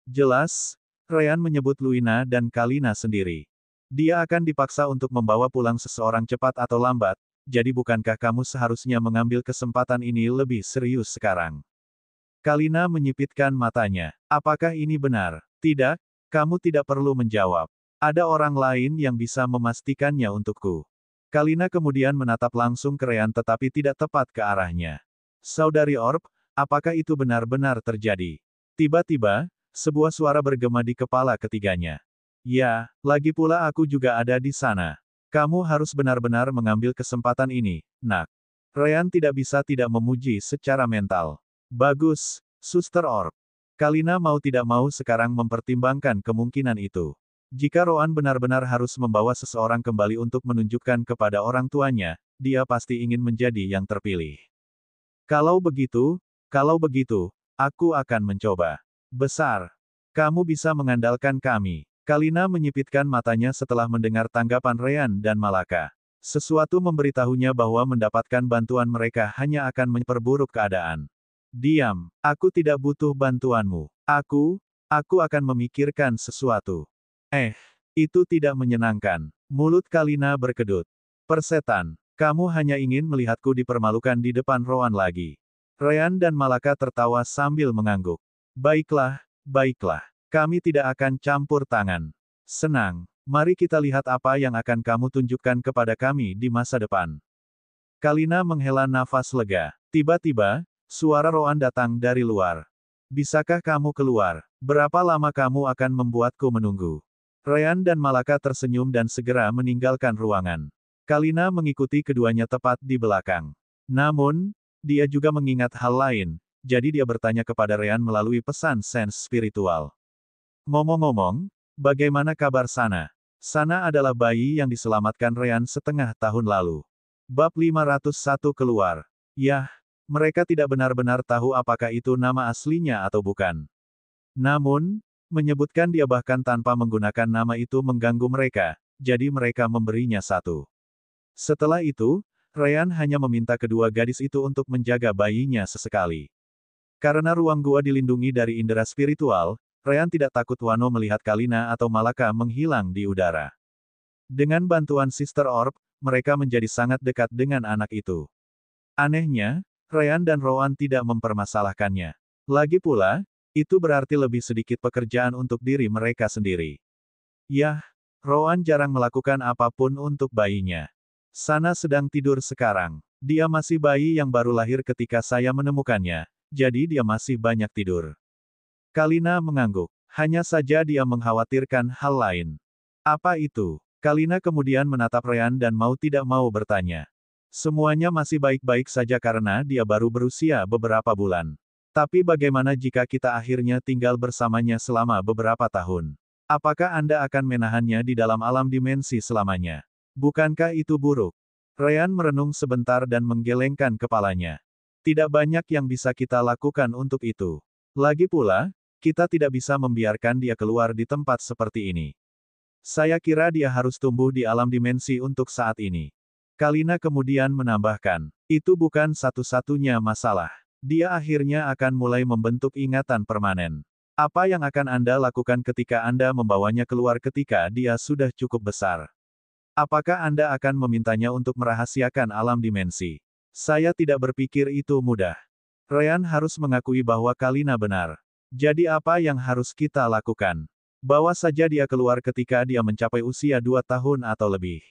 Jelas, Ryan menyebut Luina dan Kalina sendiri. Dia akan dipaksa untuk membawa pulang seseorang cepat atau lambat, jadi bukankah kamu seharusnya mengambil kesempatan ini lebih serius sekarang? Kalina menyipitkan matanya. Apakah ini benar? Tidak, kamu tidak perlu menjawab. Ada orang lain yang bisa memastikannya untukku. Kalina kemudian menatap langsung ke Ryan tetapi tidak tepat ke arahnya. Saudari Orb, apakah itu benar-benar terjadi? Tiba-tiba, sebuah suara bergema di kepala ketiganya. Ya, lagi pula aku juga ada di sana. Kamu harus benar-benar mengambil kesempatan ini, nak. Ryan tidak bisa tidak memuji secara mental. Bagus, Suster Orb. Kalina mau tidak mau sekarang mempertimbangkan kemungkinan itu. Jika Roan benar-benar harus membawa seseorang kembali untuk menunjukkan kepada orang tuanya, dia pasti ingin menjadi yang terpilih. Kalau begitu, aku akan mencoba. Besar. Kamu bisa mengandalkan kami. Kalina menyipitkan matanya setelah mendengar tanggapan Ryan dan Malaka. Sesuatu memberitahunya bahwa mendapatkan bantuan mereka hanya akan memperburuk keadaan. Diam, aku tidak butuh bantuanmu. Aku akan memikirkan sesuatu. Itu tidak menyenangkan. Mulut Kalina berkedut. Persetan, kamu hanya ingin melihatku dipermalukan di depan Roan lagi. Ryan dan Malaka tertawa sambil mengangguk. Baiklah, kami tidak akan campur tangan. Senang, mari kita lihat apa yang akan kamu tunjukkan kepada kami di masa depan. Kalina menghela nafas lega. Tiba-tiba, suara Roan datang dari luar. Bisakah kamu keluar? Berapa lama kamu akan membuatku menunggu? Ryan dan Malaka tersenyum dan segera meninggalkan ruangan. Kalina mengikuti keduanya tepat di belakang. Namun, dia juga mengingat hal lain, jadi dia bertanya kepada Ryan melalui pesan sense spiritual. Ngomong-ngomong, bagaimana kabar Sana? Sana adalah bayi yang diselamatkan Ryan setengah tahun lalu. Bab 501 keluar. Yah, mereka tidak benar-benar tahu apakah itu nama aslinya atau bukan. Namun, menyebutkan dia bahkan tanpa menggunakan nama itu mengganggu mereka, jadi mereka memberinya satu. Setelah itu, Ryan hanya meminta kedua gadis itu untuk menjaga bayinya sesekali. Karena ruang gua dilindungi dari indera spiritual, Ryan tidak takut Wano melihat Kalina atau Malaka menghilang di udara. Dengan bantuan Sister Orb, mereka menjadi sangat dekat dengan anak itu. Anehnya, Ryan dan Rowan tidak mempermasalahkannya. Lagi pula, itu berarti lebih sedikit pekerjaan untuk diri mereka sendiri. Yah, Rowan jarang melakukan apapun untuk bayinya. Sana sedang tidur sekarang. Dia masih bayi yang baru lahir ketika saya menemukannya, jadi dia masih banyak tidur. Kalina mengangguk. Hanya saja dia mengkhawatirkan hal lain. Apa itu? Kalina kemudian menatap Ryan dan mau tidak mau bertanya. Semuanya masih baik-baik saja karena dia baru berusia beberapa bulan. Tapi bagaimana jika kita akhirnya tinggal bersamanya selama beberapa tahun? Apakah Anda akan menahannya di dalam alam dimensi selamanya? Bukankah itu buruk? Ryan merenung sebentar dan menggelengkan kepalanya. Tidak banyak yang bisa kita lakukan untuk itu. Lagi pula, kita tidak bisa membiarkan dia keluar di tempat seperti ini. Saya kira dia harus tumbuh di alam dimensi untuk saat ini. Kalina kemudian menambahkan, itu bukan satu-satunya masalah. Dia akhirnya akan mulai membentuk ingatan permanen. Apa yang akan Anda lakukan ketika Anda membawanya keluar ketika dia sudah cukup besar? Apakah Anda akan memintanya untuk merahasiakan alam dimensi? Saya tidak berpikir itu mudah. Ryan harus mengakui bahwa Kalina benar. Jadi apa yang harus kita lakukan? Bawa saja dia keluar ketika dia mencapai usia 2 tahun atau lebih.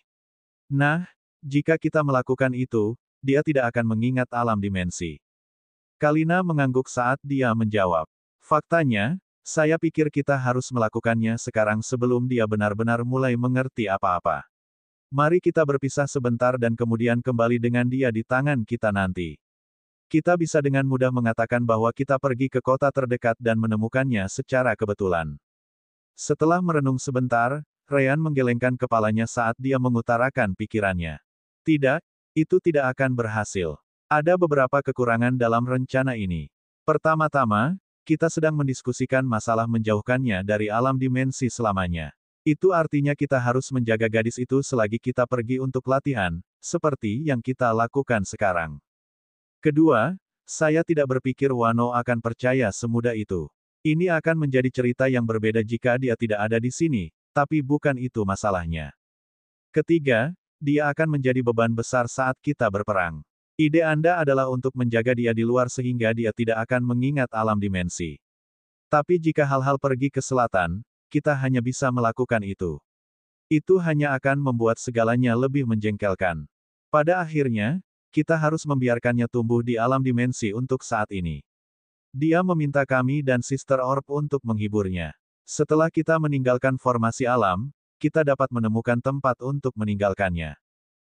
Nah, jika kita melakukan itu, dia tidak akan mengingat alam dimensi. Kalina mengangguk saat dia menjawab. Faktanya, saya pikir kita harus melakukannya sekarang sebelum dia benar-benar mulai mengerti apa-apa. Mari kita berpisah sebentar dan kemudian kembali dengan dia di tangan kita nanti. Kita bisa dengan mudah mengatakan bahwa kita pergi ke kota terdekat dan menemukannya secara kebetulan. Setelah merenung sebentar, Ryan menggelengkan kepalanya saat dia mengutarakan pikirannya. Tidak, itu tidak akan berhasil. Ada beberapa kekurangan dalam rencana ini. Pertama-tama, kita sedang mendiskusikan masalah menjauhkannya dari alam dimensi selamanya. Itu artinya kita harus menjaga gadis itu selagi kita pergi untuk latihan, seperti yang kita lakukan sekarang. Kedua, saya tidak berpikir Wano akan percaya semudah itu. Ini akan menjadi cerita yang berbeda jika dia tidak ada di sini, tapi bukan itu masalahnya. Ketiga, dia akan menjadi beban besar saat kita berperang. Ide Anda adalah untuk menjaga dia di luar sehingga dia tidak akan mengingat alam dimensi. Tapi jika hal-hal pergi ke selatan, kita hanya bisa melakukan itu. Itu hanya akan membuat segalanya lebih menjengkelkan. Pada akhirnya, kita harus membiarkannya tumbuh di alam dimensi untuk saat ini. Dia meminta kami dan Sister Orb untuk menghiburnya. Setelah kita meninggalkan formasi alam, kita dapat menemukan tempat untuk meninggalkannya.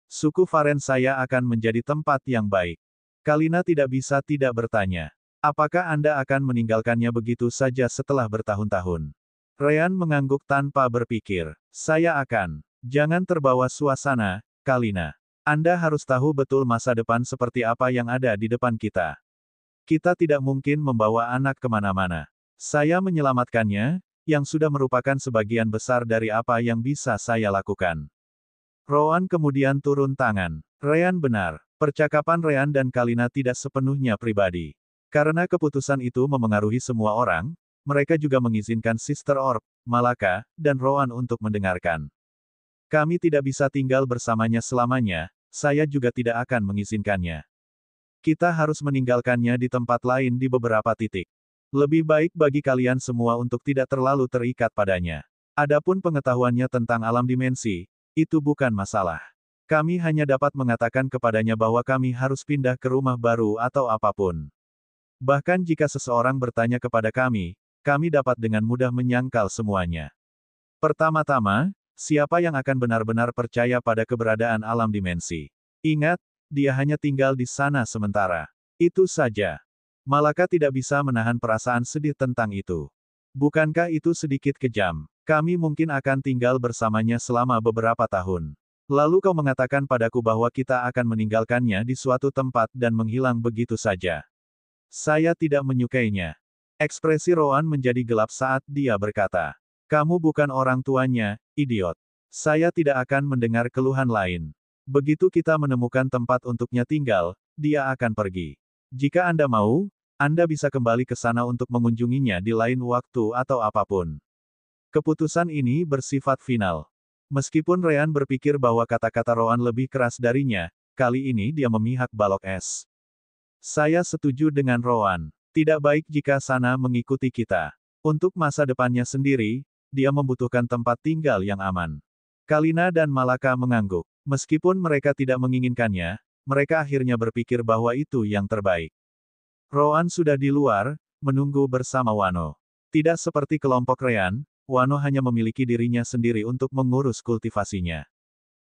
Suku Faren saya akan menjadi tempat yang baik. Kalina tidak bisa tidak bertanya. Apakah Anda akan meninggalkannya begitu saja setelah bertahun-tahun? Ryan mengangguk tanpa berpikir. Saya akan. Jangan terbawa suasana, Kalina. Anda harus tahu betul masa depan seperti apa yang ada di depan kita. Kita tidak mungkin membawa anak kemana-mana. Saya menyelamatkannya, yang sudah merupakan sebagian besar dari apa yang bisa saya lakukan. Rowan kemudian turun tangan. Ryan benar. Percakapan Ryan dan Kalina tidak sepenuhnya pribadi. Karena keputusan itu memengaruhi semua orang, mereka juga mengizinkan Sister Orb, Malaka, dan Rowan untuk mendengarkan. Kami tidak bisa tinggal bersamanya selamanya, saya juga tidak akan mengizinkannya. Kita harus meninggalkannya di tempat lain di beberapa titik. Lebih baik bagi kalian semua untuk tidak terlalu terikat padanya. Adapun pengetahuannya tentang alam dimensi, itu bukan masalah. Kami hanya dapat mengatakan kepadanya bahwa kami harus pindah ke rumah baru atau apapun. Bahkan jika seseorang bertanya kepada kami dapat dengan mudah menyangkal semuanya. Pertama-tama, siapa yang akan benar-benar percaya pada keberadaan alam dimensi? Ingat, dia hanya tinggal di sana sementara. Itu saja. Malaka tidak bisa menahan perasaan sedih tentang itu. Bukankah itu sedikit kejam? Kami mungkin akan tinggal bersamanya selama beberapa tahun. Lalu kau mengatakan padaku bahwa kita akan meninggalkannya di suatu tempat dan menghilang begitu saja. Saya tidak menyukainya. Ekspresi Rowan menjadi gelap saat dia berkata, "Kamu bukan orang tuanya, idiot. Saya tidak akan mendengar keluhan lain. Begitu kita menemukan tempat untuknya tinggal, dia akan pergi. Jika Anda mau, Anda bisa kembali ke sana untuk mengunjunginya di lain waktu atau apapun." Keputusan ini bersifat final. Meskipun Ryan berpikir bahwa kata-kata Rowan lebih keras darinya, kali ini dia memihak balok es. Saya setuju dengan Rowan. Tidak baik jika sana mengikuti kita. Untuk masa depannya sendiri, dia membutuhkan tempat tinggal yang aman. Kalina dan Malaka mengangguk. Meskipun mereka tidak menginginkannya, mereka akhirnya berpikir bahwa itu yang terbaik. Rowan sudah di luar, menunggu bersama Wano. Tidak seperti kelompok Ryan, Wano hanya memiliki dirinya sendiri untuk mengurus kultivasinya.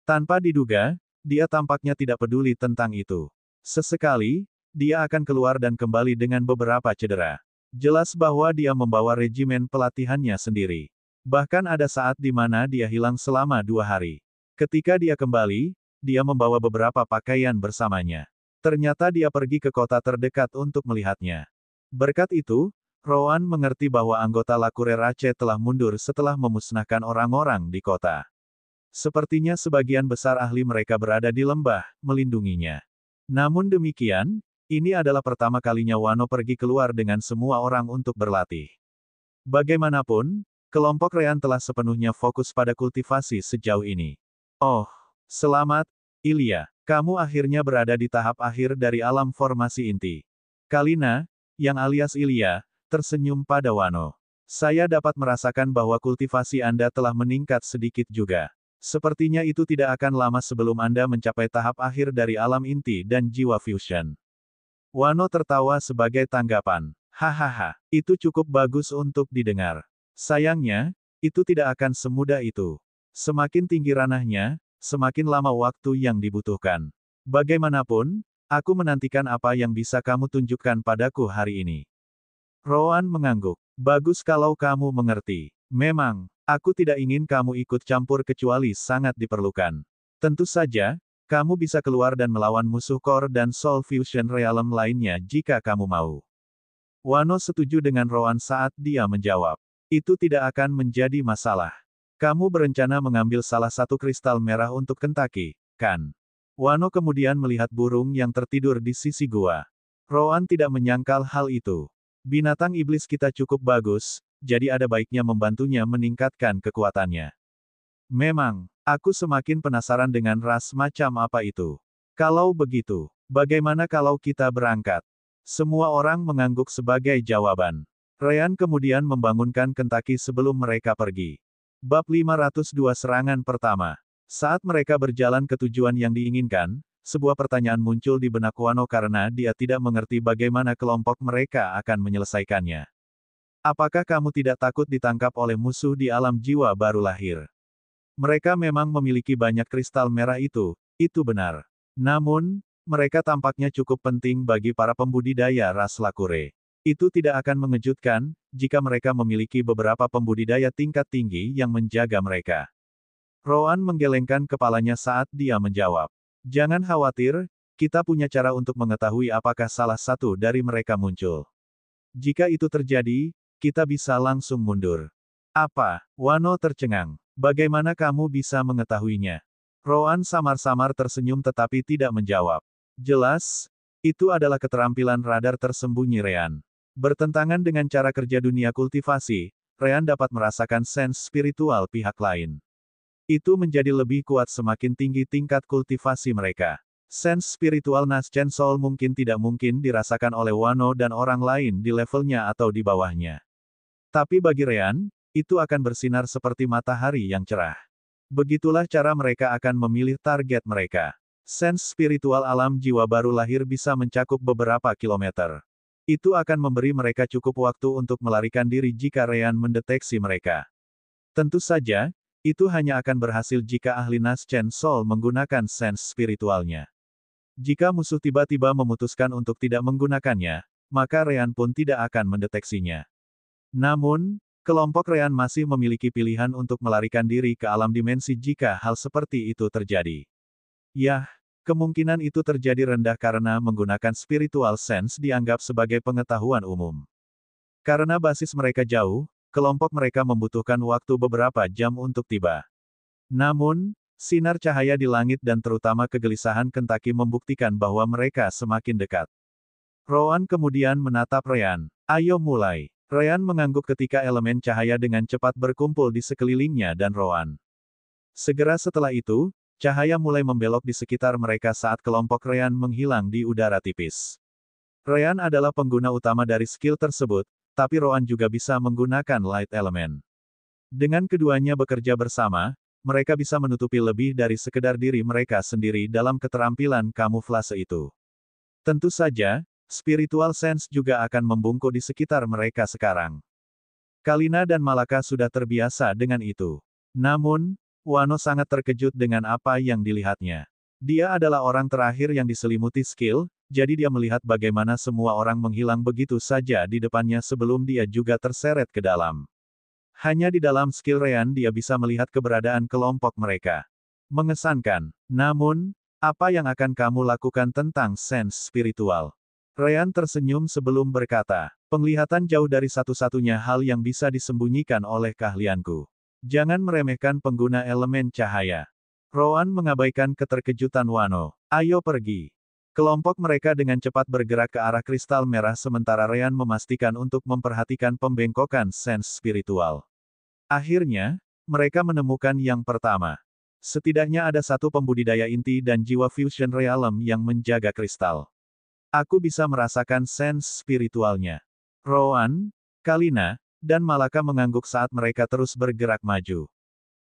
Tanpa diduga, dia tampaknya tidak peduli tentang itu. Sesekali, dia akan keluar dan kembali dengan beberapa cedera. Jelas bahwa dia membawa regimen pelatihannya sendiri. Bahkan ada saat di mana dia hilang selama 2 hari. Ketika dia kembali, dia membawa beberapa pakaian bersamanya. Ternyata dia pergi ke kota terdekat untuk melihatnya. Berkat itu, Rowan mengerti bahwa anggota Lakure Rache telah mundur setelah memusnahkan orang-orang di kota. Sepertinya sebagian besar ahli mereka berada di lembah, melindunginya. Namun demikian, ini adalah pertama kalinya Wano pergi keluar dengan semua orang untuk berlatih. Bagaimanapun, kelompok Rean telah sepenuhnya fokus pada kultivasi sejauh ini. Oh, selamat, Ilya. Kamu akhirnya berada di tahap akhir dari alam formasi inti. Kalina, yang alias Ilya, tersenyum pada Wano. Saya dapat merasakan bahwa kultivasi Anda telah meningkat sedikit juga. Sepertinya itu tidak akan lama sebelum Anda mencapai tahap akhir dari alam inti dan jiwa fusion. Wano tertawa sebagai tanggapan. Hahaha, itu cukup bagus untuk didengar. Sayangnya, itu tidak akan semudah itu. Semakin tinggi ranahnya, semakin lama waktu yang dibutuhkan. Bagaimanapun, aku menantikan apa yang bisa kamu tunjukkan padaku hari ini. Rowan mengangguk. Bagus kalau kamu mengerti. Memang, aku tidak ingin kamu ikut campur kecuali sangat diperlukan. Tentu saja, kamu bisa keluar dan melawan musuh Core dan Soul Fusion Realm lainnya jika kamu mau. Wano setuju dengan Rowan saat dia menjawab. Itu tidak akan menjadi masalah. Kamu berencana mengambil salah satu kristal merah untuk Kentucky, kan? Wano kemudian melihat burung yang tertidur di sisi gua. Rowan tidak menyangkal hal itu. Binatang iblis kita cukup bagus, jadi ada baiknya membantunya meningkatkan kekuatannya. Memang, aku semakin penasaran dengan ras macam apa itu. Kalau begitu, bagaimana kalau kita berangkat? Semua orang mengangguk sebagai jawaban. Ryan kemudian membangunkan Kentucky sebelum mereka pergi. Bab 502 Serangan Pertama. Saat mereka berjalan ke tujuan yang diinginkan, sebuah pertanyaan muncul di benak Wano karena dia tidak mengerti bagaimana kelompok mereka akan menyelesaikannya. Apakah kamu tidak takut ditangkap oleh musuh di alam jiwa baru lahir? Mereka memang memiliki banyak kristal merah itu benar. Namun, mereka tampaknya cukup penting bagi para pembudidaya ras Lakure. Itu tidak akan mengejutkan, jika mereka memiliki beberapa pembudidaya tingkat tinggi yang menjaga mereka. Rowan menggelengkan kepalanya saat dia menjawab. Jangan khawatir, kita punya cara untuk mengetahui apakah salah satu dari mereka muncul. Jika itu terjadi, kita bisa langsung mundur. Apa? Wano tercengang. Bagaimana kamu bisa mengetahuinya? Rowan samar-samar tersenyum tetapi tidak menjawab. Jelas, itu adalah keterampilan radar tersembunyi Rean. Bertentangan dengan cara kerja dunia kultivasi, Rean dapat merasakan sense spiritual pihak lain. Itu menjadi lebih kuat semakin tinggi tingkat kultivasi mereka. Sense spiritual Naschen Soul mungkin tidak mungkin dirasakan oleh Wano dan orang lain di levelnya atau di bawahnya. Tapi bagi Rean, itu akan bersinar seperti matahari yang cerah. Begitulah cara mereka akan memilih target mereka. Sense spiritual alam jiwa baru lahir bisa mencakup beberapa kilometer. Itu akan memberi mereka cukup waktu untuk melarikan diri jika Rean mendeteksi mereka. Tentu saja, itu hanya akan berhasil jika ahli Naschen Soul menggunakan sense spiritualnya. Jika musuh tiba-tiba memutuskan untuk tidak menggunakannya, maka Rean pun tidak akan mendeteksinya. Namun, kelompok Rean masih memiliki pilihan untuk melarikan diri ke alam dimensi jika hal seperti itu terjadi. Yah, kemungkinan itu terjadi rendah karena menggunakan spiritual sense dianggap sebagai pengetahuan umum. Karena basis mereka jauh, kelompok mereka membutuhkan waktu beberapa jam untuk tiba. Namun, sinar cahaya di langit dan terutama kegelisahan Kentucky membuktikan bahwa mereka semakin dekat. Rowan kemudian menatap Rean. Ayo mulai. Rean mengangguk ketika elemen cahaya dengan cepat berkumpul di sekelilingnya dan Rowan. Segera setelah itu, cahaya mulai membelok di sekitar mereka saat kelompok Rean menghilang di udara tipis. Rean adalah pengguna utama dari skill tersebut, tapi Rowan juga bisa menggunakan light element. Dengan keduanya bekerja bersama, mereka bisa menutupi lebih dari sekedar diri mereka sendiri dalam keterampilan kamuflase itu. Tentu saja, spiritual sense juga akan membungkuk di sekitar mereka sekarang. Kalina dan Malaka sudah terbiasa dengan itu. Namun, Wano sangat terkejut dengan apa yang dilihatnya. Dia adalah orang terakhir yang diselimuti skill, jadi dia melihat bagaimana semua orang menghilang begitu saja di depannya sebelum dia juga terseret ke dalam. Hanya di dalam skill Rean dia bisa melihat keberadaan kelompok mereka. Mengesankan. Namun, Apa yang akan kamu lakukan tentang sense spiritual? Ryan tersenyum sebelum berkata, penglihatan jauh dari satu-satunya hal yang bisa disembunyikan oleh keahlianku. Jangan meremehkan pengguna elemen cahaya. Rowan mengabaikan keterkejutan Wano. Ayo pergi. Kelompok mereka dengan cepat bergerak ke arah kristal merah sementara Ryan memastikan untuk memperhatikan pembengkokan sense spiritual. Akhirnya, mereka menemukan yang pertama. Setidaknya ada satu pembudidaya inti dan jiwa fusion realm yang menjaga kristal. Aku bisa merasakan sense spiritualnya. Rowan, Kalina, dan Malaka mengangguk saat mereka terus bergerak maju.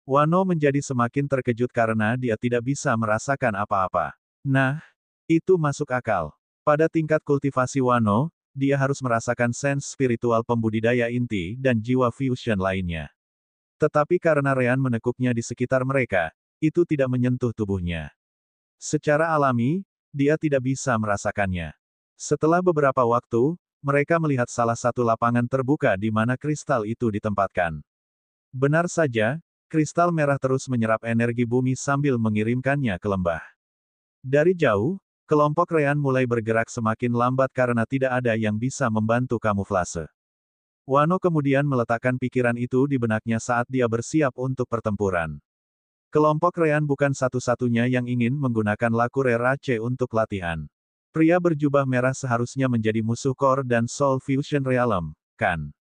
Wano menjadi semakin terkejut karena dia tidak bisa merasakan apa-apa. Nah, itu masuk akal. Pada tingkat kultivasi Wano, dia harus merasakan sense spiritual pembudidaya inti dan jiwa fusion lainnya. Tetapi karena Ryan menekuknya di sekitar mereka, itu tidak menyentuh tubuhnya. Secara alami, dia tidak bisa merasakannya. Setelah beberapa waktu, mereka melihat salah satu lapangan terbuka di mana kristal itu ditempatkan. Benar saja, kristal merah terus menyerap energi bumi sambil mengirimkannya ke lembah. Dari jauh, kelompok Ryan mulai bergerak semakin lambat karena tidak ada yang bisa membantu kamuflase. Wano kemudian meletakkan pikiran itu di benaknya saat dia bersiap untuk pertempuran. Kelompok Ryan bukan satu-satunya yang ingin menggunakan Lakure Rache untuk latihan. Pria berjubah merah seharusnya menjadi musuh Core dan Soul Fusion Realm, kan?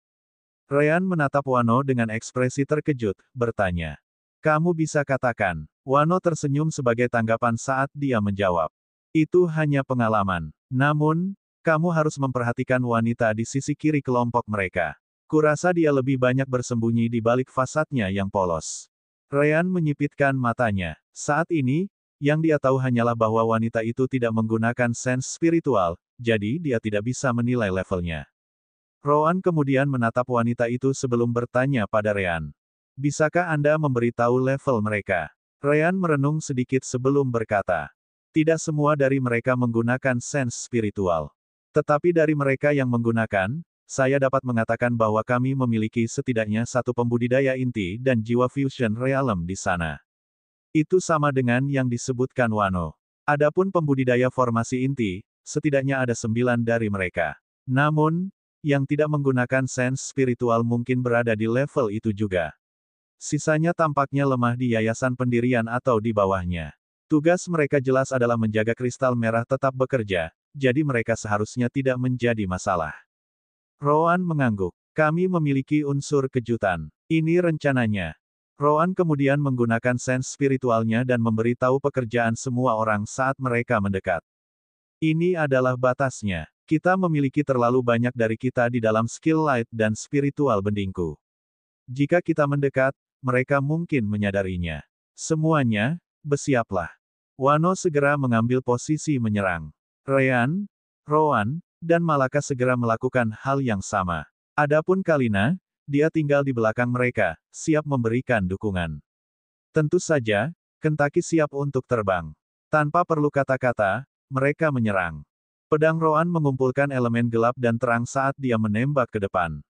Ryan menatap Wano dengan ekspresi terkejut, bertanya. Kamu bisa katakan. Wano tersenyum sebagai tanggapan saat dia menjawab. Itu hanya pengalaman. Namun, kamu harus memperhatikan wanita di sisi kiri kelompok mereka. Kurasa dia lebih banyak bersembunyi di balik fasadnya yang polos. Ryan menyipitkan matanya. Saat ini, yang dia tahu hanyalah bahwa wanita itu tidak menggunakan sense spiritual, jadi dia tidak bisa menilai levelnya. Rowan kemudian menatap wanita itu sebelum bertanya pada Ryan. Bisakah Anda memberitahu level mereka? Ryan merenung sedikit sebelum berkata. Tidak semua dari mereka menggunakan sense spiritual. Tetapi dari mereka yang menggunakan, saya dapat mengatakan bahwa kami memiliki setidaknya satu pembudidaya inti dan jiwa fusion realm di sana. Itu sama dengan yang disebutkan Wano. Adapun pembudidaya formasi inti, setidaknya ada 9 dari mereka. Namun, yang tidak menggunakan sense spiritual mungkin berada di level itu juga. Sisanya tampaknya lemah di yayasan pendirian atau di bawahnya. Tugas mereka jelas adalah menjaga kristal merah tetap bekerja, jadi mereka seharusnya tidak menjadi masalah. Rowan mengangguk. Kami memiliki unsur kejutan. Ini rencananya. Rowan kemudian menggunakan sense spiritualnya dan memberitahu pekerjaan semua orang saat mereka mendekat. Ini adalah batasnya. Kita memiliki terlalu banyak dari kita di dalam skill light dan spiritual bendingku. Jika kita mendekat, mereka mungkin menyadarinya. Semuanya, bersiaplah. Wano segera mengambil posisi menyerang. Ryan, Rowan, dan Malaka segera melakukan hal yang sama. Adapun Kalina, dia tinggal di belakang mereka, siap memberikan dukungan. Tentu saja, Kentaki siap untuk terbang. Tanpa perlu kata-kata, mereka menyerang. Pedang Rowan mengumpulkan elemen gelap dan terang saat dia menembak ke depan.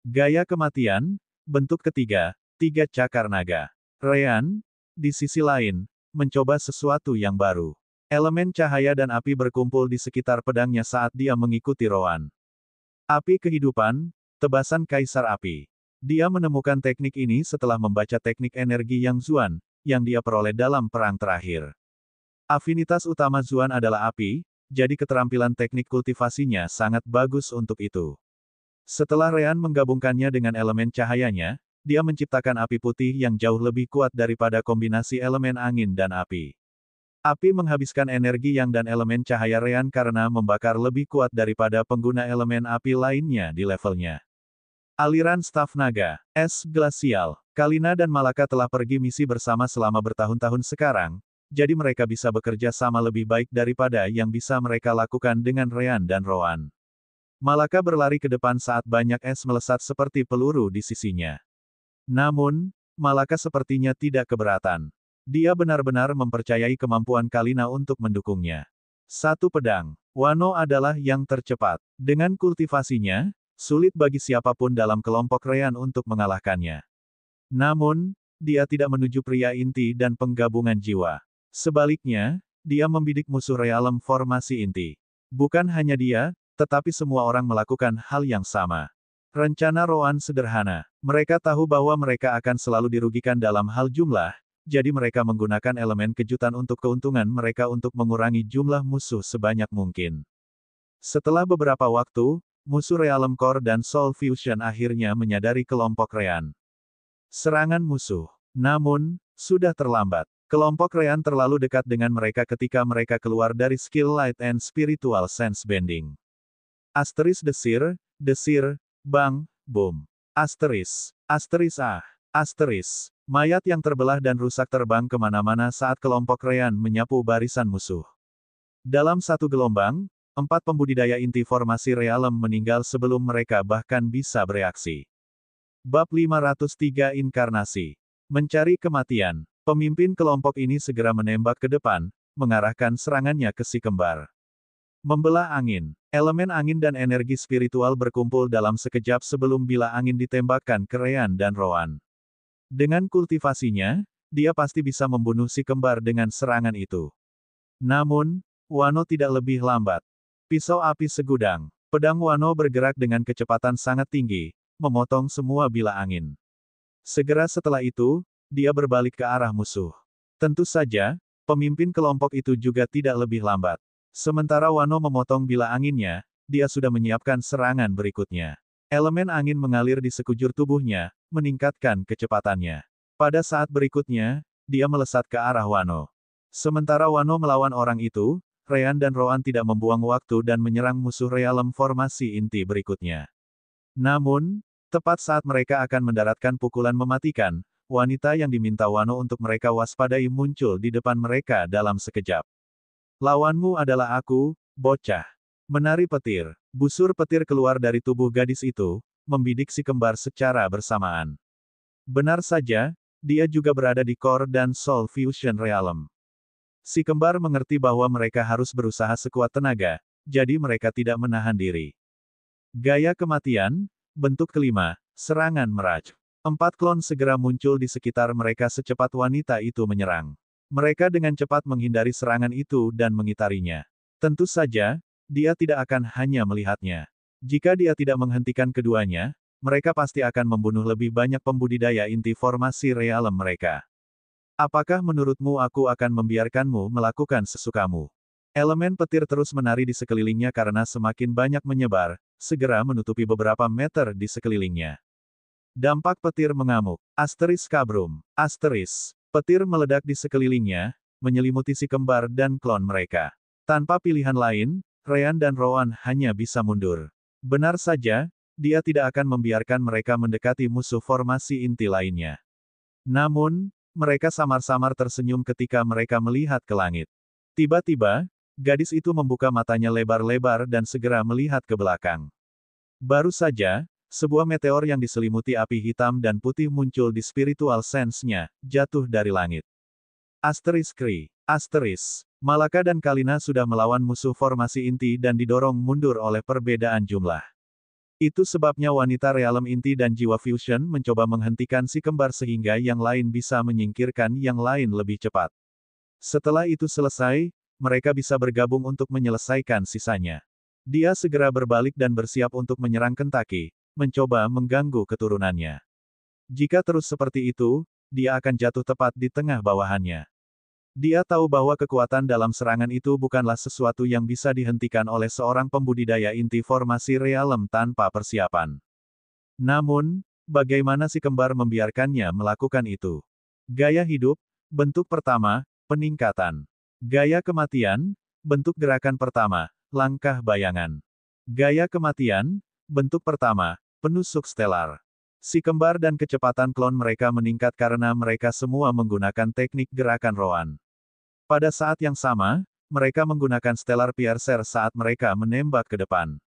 Gaya kematian, bentuk ketiga, 3 cakar naga. Ryan, di sisi lain, mencoba sesuatu yang baru. Elemen cahaya dan api berkumpul di sekitar pedangnya saat dia mengikuti Rowan. Api kehidupan, tebasan kaisar api. Dia menemukan teknik ini setelah membaca teknik energi yang Zuan, yang dia peroleh dalam perang terakhir. Afinitas utama Zuan adalah api, jadi keterampilan teknik kultivasinya sangat bagus untuk itu. Setelah Ryan menggabungkannya dengan elemen cahayanya, dia menciptakan api putih yang jauh lebih kuat daripada kombinasi elemen angin dan api. Api menghabiskan energi yang dan elemen cahaya Ryan karena membakar lebih kuat daripada pengguna elemen api lainnya di levelnya. Aliran staf naga, es glasial. Kalina dan Malaka telah pergi misi bersama selama bertahun-tahun sekarang, jadi mereka bisa bekerja sama lebih baik daripada yang bisa mereka lakukan dengan Ryan dan Rowan. Malaka berlari ke depan saat banyak es melesat seperti peluru di sisinya. Namun, Malaka sepertinya tidak keberatan. Dia benar-benar mempercayai kemampuan Kalina untuk mendukungnya. Satu pedang. Wano adalah yang tercepat. Dengan kultivasinya, sulit bagi siapapun dalam kelompok Ryan untuk mengalahkannya. Namun, dia tidak menuju pria inti dan penggabungan jiwa. Sebaliknya, dia membidik musuh realem formasi inti. Bukan hanya dia, tetapi semua orang melakukan hal yang sama. Rencana Roan sederhana. Mereka tahu bahwa mereka akan selalu dirugikan dalam hal jumlah, jadi mereka menggunakan elemen kejutan untuk keuntungan mereka untuk mengurangi jumlah musuh sebanyak mungkin. Setelah beberapa waktu, musuh Realem Core dan Soul Fusion akhirnya menyadari kelompok Rean. Serangan musuh. Namun, sudah terlambat. Kelompok Rean terlalu dekat dengan mereka ketika mereka keluar dari skill Light and Spiritual Sense Bending. Asteris desir, bang, boom. Asteris Asteris. Mayat yang terbelah dan rusak terbang kemana-mana saat kelompok Rean menyapu barisan musuh. Dalam satu gelombang, 4 pembudidaya inti formasi Realem meninggal sebelum mereka bahkan bisa bereaksi. Bab 503 Inkarnasi. Mencari kematian. Pemimpin kelompok ini segera menembak ke depan, mengarahkan serangannya ke si kembar. Membelah angin. Elemen angin dan energi spiritual berkumpul dalam sekejap sebelum bila angin ditembakkan ke Rean dan Roan. Dengan kultivasinya, dia pasti bisa membunuh si kembar dengan serangan itu. Namun, Wano tidak lebih lambat. Pisau api segudang. Pedang Wano bergerak dengan kecepatan sangat tinggi, memotong semua bila angin. Segera setelah itu, dia berbalik ke arah musuh. Tentu saja, pemimpin kelompok itu juga tidak lebih lambat. Sementara Wano memotong bila anginnya, dia sudah menyiapkan serangan berikutnya. Elemen angin mengalir di sekujur tubuhnya, meningkatkan kecepatannya. Pada saat berikutnya, dia melesat ke arah Wano. Sementara Wano melawan orang itu, Rean dan Roan tidak membuang waktu dan menyerang musuh Realem formasi inti berikutnya. Namun, tepat saat mereka akan mendaratkan pukulan mematikan, wanita yang diminta Wano untuk mereka waspadai muncul di depan mereka dalam sekejap. Lawanmu adalah aku, bocah. Menari petir. Busur petir keluar dari tubuh gadis itu, membidik si kembar secara bersamaan. Benar saja, dia juga berada di Core dan Soul Fusion Realm. Si kembar mengerti bahwa mereka harus berusaha sekuat tenaga, jadi mereka tidak menahan diri. Gaya kematian, bentuk kelima, serangan meraj. 4 klon segera muncul di sekitar mereka secepat wanita itu menyerang. Mereka dengan cepat menghindari serangan itu dan mengitarinya. Tentu saja, dia tidak akan hanya melihatnya. Jika dia tidak menghentikan keduanya, mereka pasti akan membunuh lebih banyak pembudidaya inti formasi Realem mereka. Apakah menurutmu aku akan membiarkanmu melakukan sesukamu? Elemen petir terus menari di sekelilingnya karena semakin banyak menyebar, segera menutupi beberapa meter di sekelilingnya. Dampak petir mengamuk. Asteris kabrum. Asteris. Petir meledak di sekelilingnya, menyelimuti si kembar dan klon mereka. Tanpa pilihan lain, Rean dan Roan hanya bisa mundur. Benar saja, dia tidak akan membiarkan mereka mendekati musuh formasi inti lainnya. Namun, mereka samar-samar tersenyum ketika mereka melihat ke langit. Tiba-tiba, gadis itu membuka matanya lebar-lebar dan segera melihat ke belakang. Baru saja, sebuah meteor yang diselimuti api hitam dan putih muncul di spiritual sense-nya, jatuh dari langit. Asteris Kri. Asteris. Malaka dan Kalina sudah melawan musuh formasi inti dan didorong mundur oleh perbedaan jumlah. Itu sebabnya wanita Realem inti dan jiwa fusion mencoba menghentikan si kembar sehingga yang lain bisa menyingkirkan yang lain lebih cepat. Setelah itu selesai, mereka bisa bergabung untuk menyelesaikan sisanya. Dia segera berbalik dan bersiap untuk menyerang Kentucky, mencoba mengganggu keturunannya. Jika terus seperti itu, dia akan jatuh tepat di tengah bawahannya. Dia tahu bahwa kekuatan dalam serangan itu bukanlah sesuatu yang bisa dihentikan oleh seorang pembudidaya inti formasi Realem tanpa persiapan. Namun, bagaimana si kembar membiarkannya melakukan itu? Gaya hidup, bentuk pertama, peningkatan. Gaya kematian, bentuk gerakan pertama, langkah bayangan. Gaya kematian, bentuk pertama, penusuk stelar. Si kembar dan kecepatan klon mereka meningkat karena mereka semua menggunakan teknik gerakan Roan. Pada saat yang sama, mereka menggunakan Stellar Piercer saat mereka menembak ke depan.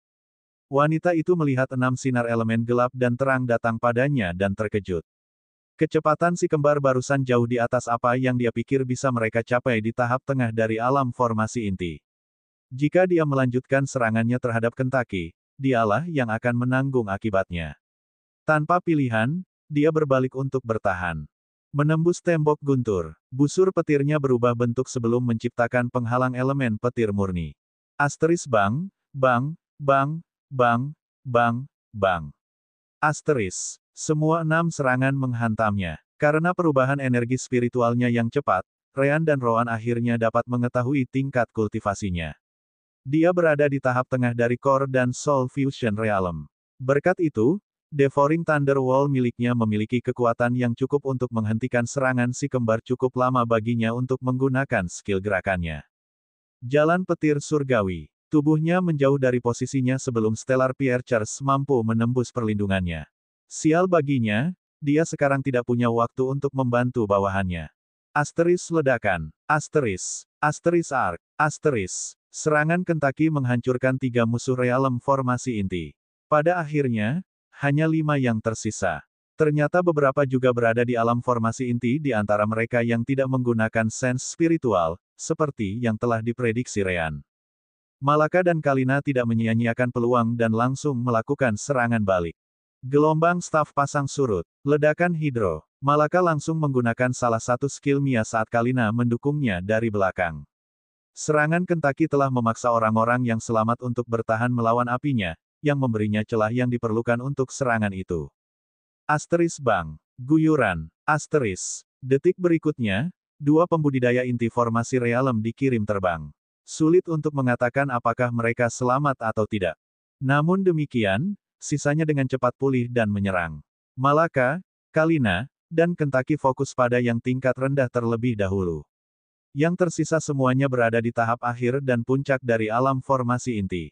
Wanita itu melihat 6 sinar elemen gelap dan terang datang padanya dan terkejut. Kecepatan si kembar barusan jauh di atas apa yang dia pikir bisa mereka capai di tahap tengah dari alam formasi inti. Jika dia melanjutkan serangannya terhadap Kentucky, dialah yang akan menanggung akibatnya. Tanpa pilihan, dia berbalik untuk bertahan. Menembus tembok guntur, busur petirnya berubah bentuk sebelum menciptakan penghalang elemen petir murni. Asteris bang, bang, bang, bang, bang, bang. Asteris. Semua 6 serangan menghantamnya. Karena perubahan energi spiritualnya yang cepat, Ryan dan Rowan akhirnya dapat mengetahui tingkat kultivasinya. Dia berada di tahap tengah dari Core dan Soul Fusion Realm. Berkat itu, Devouring Thunder Wall miliknya memiliki kekuatan yang cukup untuk menghentikan serangan si kembar cukup lama baginya untuk menggunakan skill gerakannya. Jalan petir surgawi. Tubuhnya menjauh dari posisinya sebelum Stellar Piercers mampu menembus perlindungannya. Sial baginya, dia sekarang tidak punya waktu untuk membantu bawahannya. Asteris ledakan. Asteris. Asteris arc. Asteris. Serangan Kentucky menghancurkan 3 musuh realem formasi inti. Pada akhirnya, hanya 5 yang tersisa. Ternyata beberapa juga berada di alam formasi inti di antara mereka yang tidak menggunakan sense spiritual, seperti yang telah diprediksi Ryan. Malaka dan Kalina tidak menyia-nyiakan peluang dan langsung melakukan serangan balik. Gelombang staf pasang surut. Ledakan hidro. Malaka langsung menggunakan salah satu skill Mia saat Kalina mendukungnya dari belakang. Serangan Kentucky telah memaksa orang-orang yang selamat untuk bertahan melawan apinya, yang memberinya celah yang diperlukan untuk serangan itu. Asteris bang. Guyuran. Asteris. Detik berikutnya, 2 pembudidaya inti formasi realem dikirim terbang. Sulit untuk mengatakan apakah mereka selamat atau tidak. Namun demikian, sisanya dengan cepat pulih dan menyerang. Malaka, Kalina, dan Kentucky fokus pada yang tingkat rendah terlebih dahulu. Yang tersisa semuanya berada di tahap akhir dan puncak dari alam formasi inti.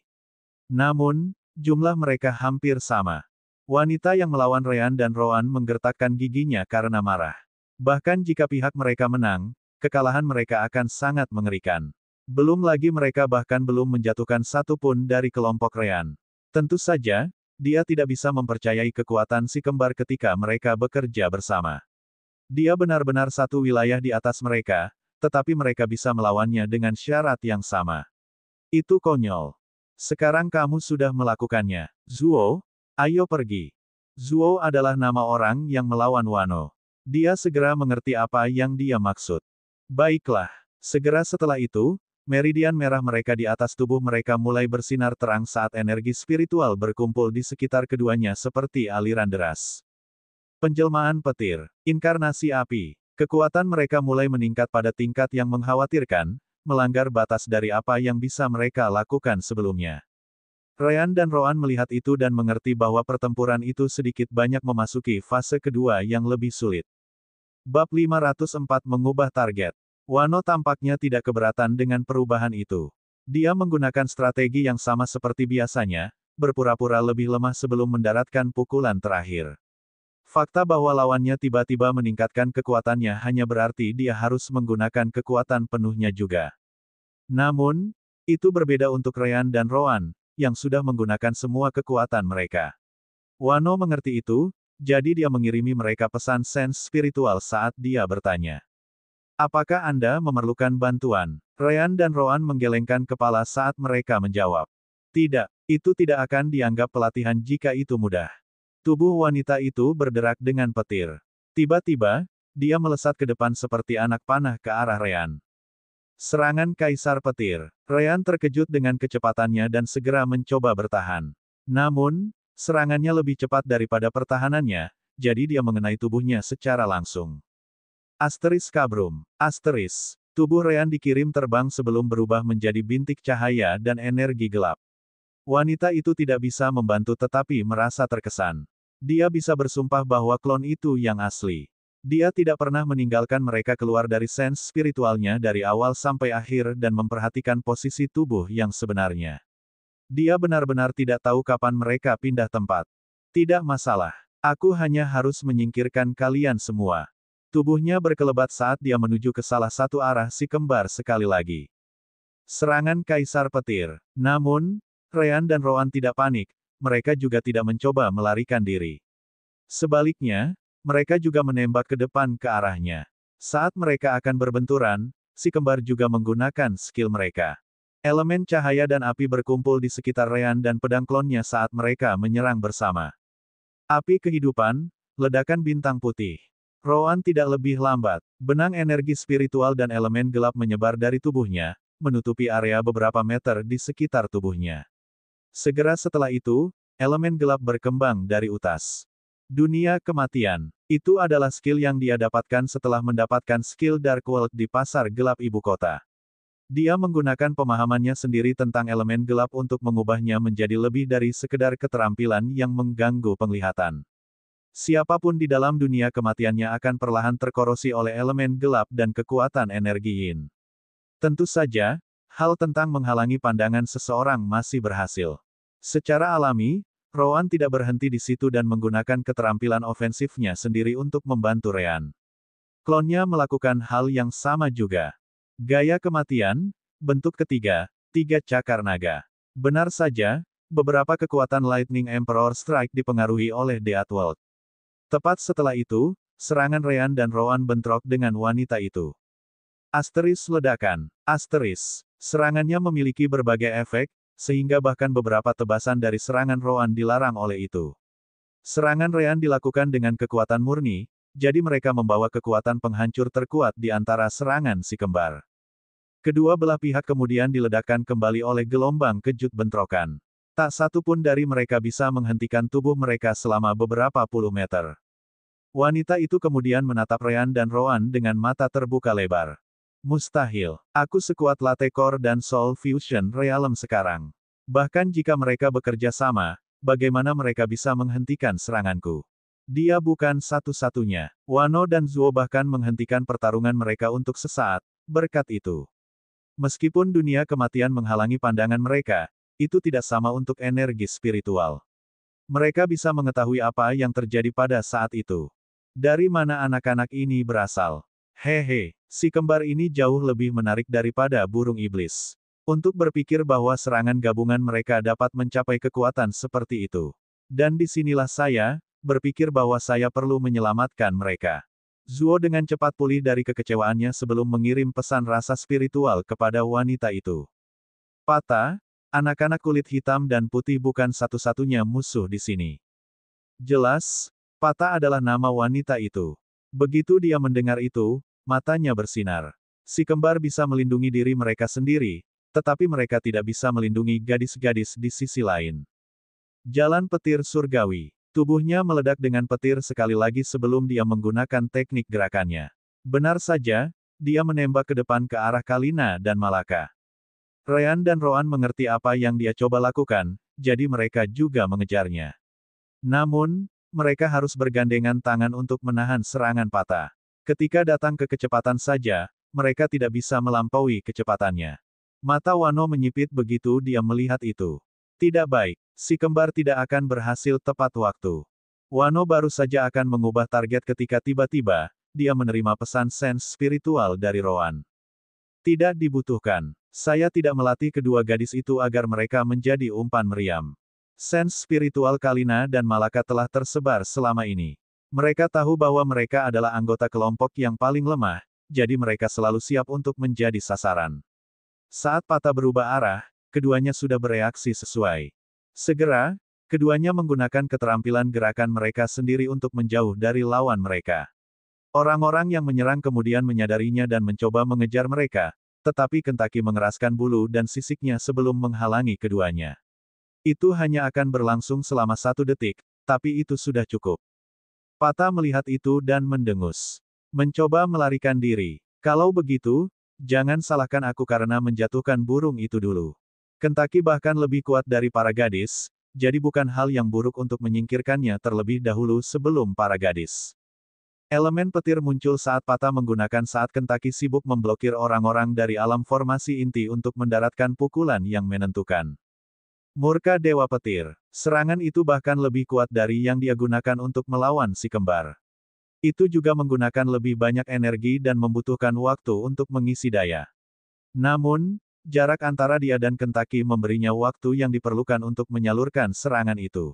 Namun, jumlah mereka hampir sama. Wanita yang melawan Ryan dan Rowan menggertakkan giginya karena marah. Bahkan jika pihak mereka menang, kekalahan mereka akan sangat mengerikan. Belum lagi mereka bahkan belum menjatuhkan satu pun dari kelompok Ryan. Tentu saja, dia tidak bisa mempercayai kekuatan si kembar ketika mereka bekerja bersama. Dia benar-benar satu wilayah di atas mereka, tetapi mereka bisa melawannya dengan syarat yang sama. Itu konyol. Sekarang kamu sudah melakukannya. Zuo, ayo pergi. Zuo adalah nama orang yang melawan Wano. Dia segera mengerti apa yang dia maksud. Baiklah. Segera setelah itu, meridian merah mereka di atas tubuh mereka mulai bersinar terang saat energi spiritual berkumpul di sekitar keduanya seperti aliran deras. Penjelmaan petir. Inkarnasi api. Kekuatan mereka mulai meningkat pada tingkat yang mengkhawatirkan, melanggar batas dari apa yang bisa mereka lakukan sebelumnya. Ryan dan Rowan melihat itu dan mengerti bahwa pertempuran itu sedikit banyak memasuki fase kedua yang lebih sulit. Bab 504 mengubah target. Wano tampaknya tidak keberatan dengan perubahan itu. Dia menggunakan strategi yang sama seperti biasanya, berpura-pura lebih lemah sebelum mendaratkan pukulan terakhir. Fakta bahwa lawannya tiba-tiba meningkatkan kekuatannya hanya berarti dia harus menggunakan kekuatan penuhnya juga. Namun, itu berbeda untuk Ryan dan Rowan, yang sudah menggunakan semua kekuatan mereka. Wano mengerti itu, jadi dia mengirimi mereka pesan sense spiritual saat dia bertanya. Apakah Anda memerlukan bantuan? Ryan dan Rowan menggelengkan kepala saat mereka menjawab. Tidak, itu tidak akan dianggap pelatihan jika itu mudah. Tubuh wanita itu berderak dengan petir. Tiba-tiba, dia melesat ke depan seperti anak panah ke arah Ryan. Serangan Kaisar Petir. Ryan terkejut dengan kecepatannya dan segera mencoba bertahan. Namun, serangannya lebih cepat daripada pertahanannya, jadi dia mengenai tubuhnya secara langsung. Asteris kabrum. Asteris. Tubuh Ryan dikirim terbang sebelum berubah menjadi bintik cahaya dan energi gelap. Wanita itu tidak bisa membantu tetapi merasa terkesan. Dia bisa bersumpah bahwa klon itu yang asli. Dia tidak pernah meninggalkan mereka keluar dari sense spiritualnya dari awal sampai akhir dan memperhatikan posisi tubuh yang sebenarnya. Dia benar-benar tidak tahu kapan mereka pindah tempat. Tidak masalah. Aku hanya harus menyingkirkan kalian semua. Tubuhnya berkelebat saat dia menuju ke salah satu arah si kembar sekali lagi. Serangan Kaisar Petir. Namun, Ryan dan Rowan tidak panik, mereka juga tidak mencoba melarikan diri. Sebaliknya, mereka juga menembak ke depan ke arahnya. Saat mereka akan berbenturan, si kembar juga menggunakan skill mereka. Elemen cahaya dan api berkumpul di sekitar Ryan dan pedang klonnya saat mereka menyerang bersama. Api kehidupan, ledakan bintang putih. Rowan tidak lebih lambat. Benang energi spiritual dan elemen gelap menyebar dari tubuhnya, menutupi area beberapa meter di sekitar tubuhnya. Segera setelah itu, elemen gelap berkembang dari utas. Dunia kematian. Itu adalah skill yang dia dapatkan setelah mendapatkan skill Dark World di pasar gelap ibu kota. Dia menggunakan pemahamannya sendiri tentang elemen gelap untuk mengubahnya menjadi lebih dari sekedar keterampilan yang mengganggu penglihatan. Siapapun di dalam dunia kematiannya akan perlahan terkorosi oleh elemen gelap dan kekuatan energi yin. Tentu saja, hal tentang menghalangi pandangan seseorang masih berhasil. Secara alami, Rowan tidak berhenti di situ dan menggunakan keterampilan ofensifnya sendiri untuk membantu Rean. Klonnya melakukan hal yang sama juga. Gaya kematian, bentuk ketiga, 3 cakar naga. Benar saja, beberapa kekuatan Lightning Emperor Strike dipengaruhi oleh The Outworld. Tepat setelah itu, serangan Rean dan Rowan bentrok dengan wanita itu. Asteris ledakan. Asteris. Serangannya memiliki berbagai efek, sehingga bahkan beberapa tebasan dari serangan Rowan dilarang oleh itu. Serangan Rean dilakukan dengan kekuatan murni, jadi mereka membawa kekuatan penghancur terkuat di antara serangan si kembar. Kedua belah pihak kemudian diledakkan kembali oleh gelombang kejut bentrokan. Tak satu pun dari mereka bisa menghentikan tubuh mereka selama beberapa puluh meter. Wanita itu kemudian menatap Rean dan Rowan dengan mata terbuka lebar. Mustahil. Aku sekuat Latte Core dan Soul Fusion Realm sekarang. Bahkan jika mereka bekerja sama, bagaimana mereka bisa menghentikan seranganku? Dia bukan satu-satunya. Wano dan Zuo bahkan menghentikan pertarungan mereka untuk sesaat, berkat itu. Meskipun dunia kematian menghalangi pandangan mereka, itu tidak sama untuk energi spiritual. Mereka bisa mengetahui apa yang terjadi pada saat itu. Dari mana anak-anak ini berasal? Hehe, si kembar ini jauh lebih menarik daripada burung iblis. Untuk berpikir bahwa serangan gabungan mereka dapat mencapai kekuatan seperti itu. Dan disinilah saya, berpikir bahwa saya perlu menyelamatkan mereka. Zuo dengan cepat pulih dari kekecewaannya sebelum mengirim pesan rasa spiritual kepada wanita itu. Pata, anak-anak kulit hitam dan putih bukan satu-satunya musuh di sini. Jelas, Pata adalah nama wanita itu. Begitu dia mendengar itu, matanya bersinar. Si kembar bisa melindungi diri mereka sendiri, tetapi mereka tidak bisa melindungi gadis-gadis di sisi lain. Jalan petir surgawi. Tubuhnya meledak dengan petir sekali lagi sebelum dia menggunakan teknik gerakannya. Benar saja, dia menembak ke depan ke arah Kalina dan Malaka. Rean dan Rowan mengerti apa yang dia coba lakukan, jadi mereka juga mengejarnya. Namun, mereka harus bergandengan tangan untuk menahan serangan Pata. Ketika datang ke kecepatan saja, mereka tidak bisa melampaui kecepatannya. Mata Wano menyipit begitu dia melihat itu. Tidak baik, si kembar tidak akan berhasil tepat waktu. Wano baru saja akan mengubah target ketika tiba-tiba, dia menerima pesan sense spiritual dari Rowan. Tidak dibutuhkan. Saya tidak melatih kedua gadis itu agar mereka menjadi umpan meriam. Sense spiritual Kalina dan Malaka telah tersebar selama ini. Mereka tahu bahwa mereka adalah anggota kelompok yang paling lemah, jadi mereka selalu siap untuk menjadi sasaran. Saat Pata berubah arah, keduanya sudah bereaksi sesuai. Segera, keduanya menggunakan keterampilan gerakan mereka sendiri untuk menjauh dari lawan mereka. Orang-orang yang menyerang kemudian menyadarinya dan mencoba mengejar mereka, tetapi Kentaki mengeraskan bulu dan sisiknya sebelum menghalangi keduanya. Itu hanya akan berlangsung selama 1 detik, tapi itu sudah cukup. Pata melihat itu dan mendengus. Mencoba melarikan diri. Kalau begitu, jangan salahkan aku karena menjatuhkan burung itu dulu. Kentaki bahkan lebih kuat dari para gadis, jadi bukan hal yang buruk untuk menyingkirkannya terlebih dahulu sebelum para gadis. Elemen petir muncul saat Pata menggunakan saat Kentaki sibuk memblokir orang-orang dari alam formasi inti untuk mendaratkan pukulan yang menentukan. Murka Dewa Petir. Serangan itu bahkan lebih kuat dari yang dia gunakan untuk melawan si kembar. Itu juga menggunakan lebih banyak energi dan membutuhkan waktu untuk mengisi daya. Namun, jarak antara dia dan Kentaki memberinya waktu yang diperlukan untuk menyalurkan serangan itu.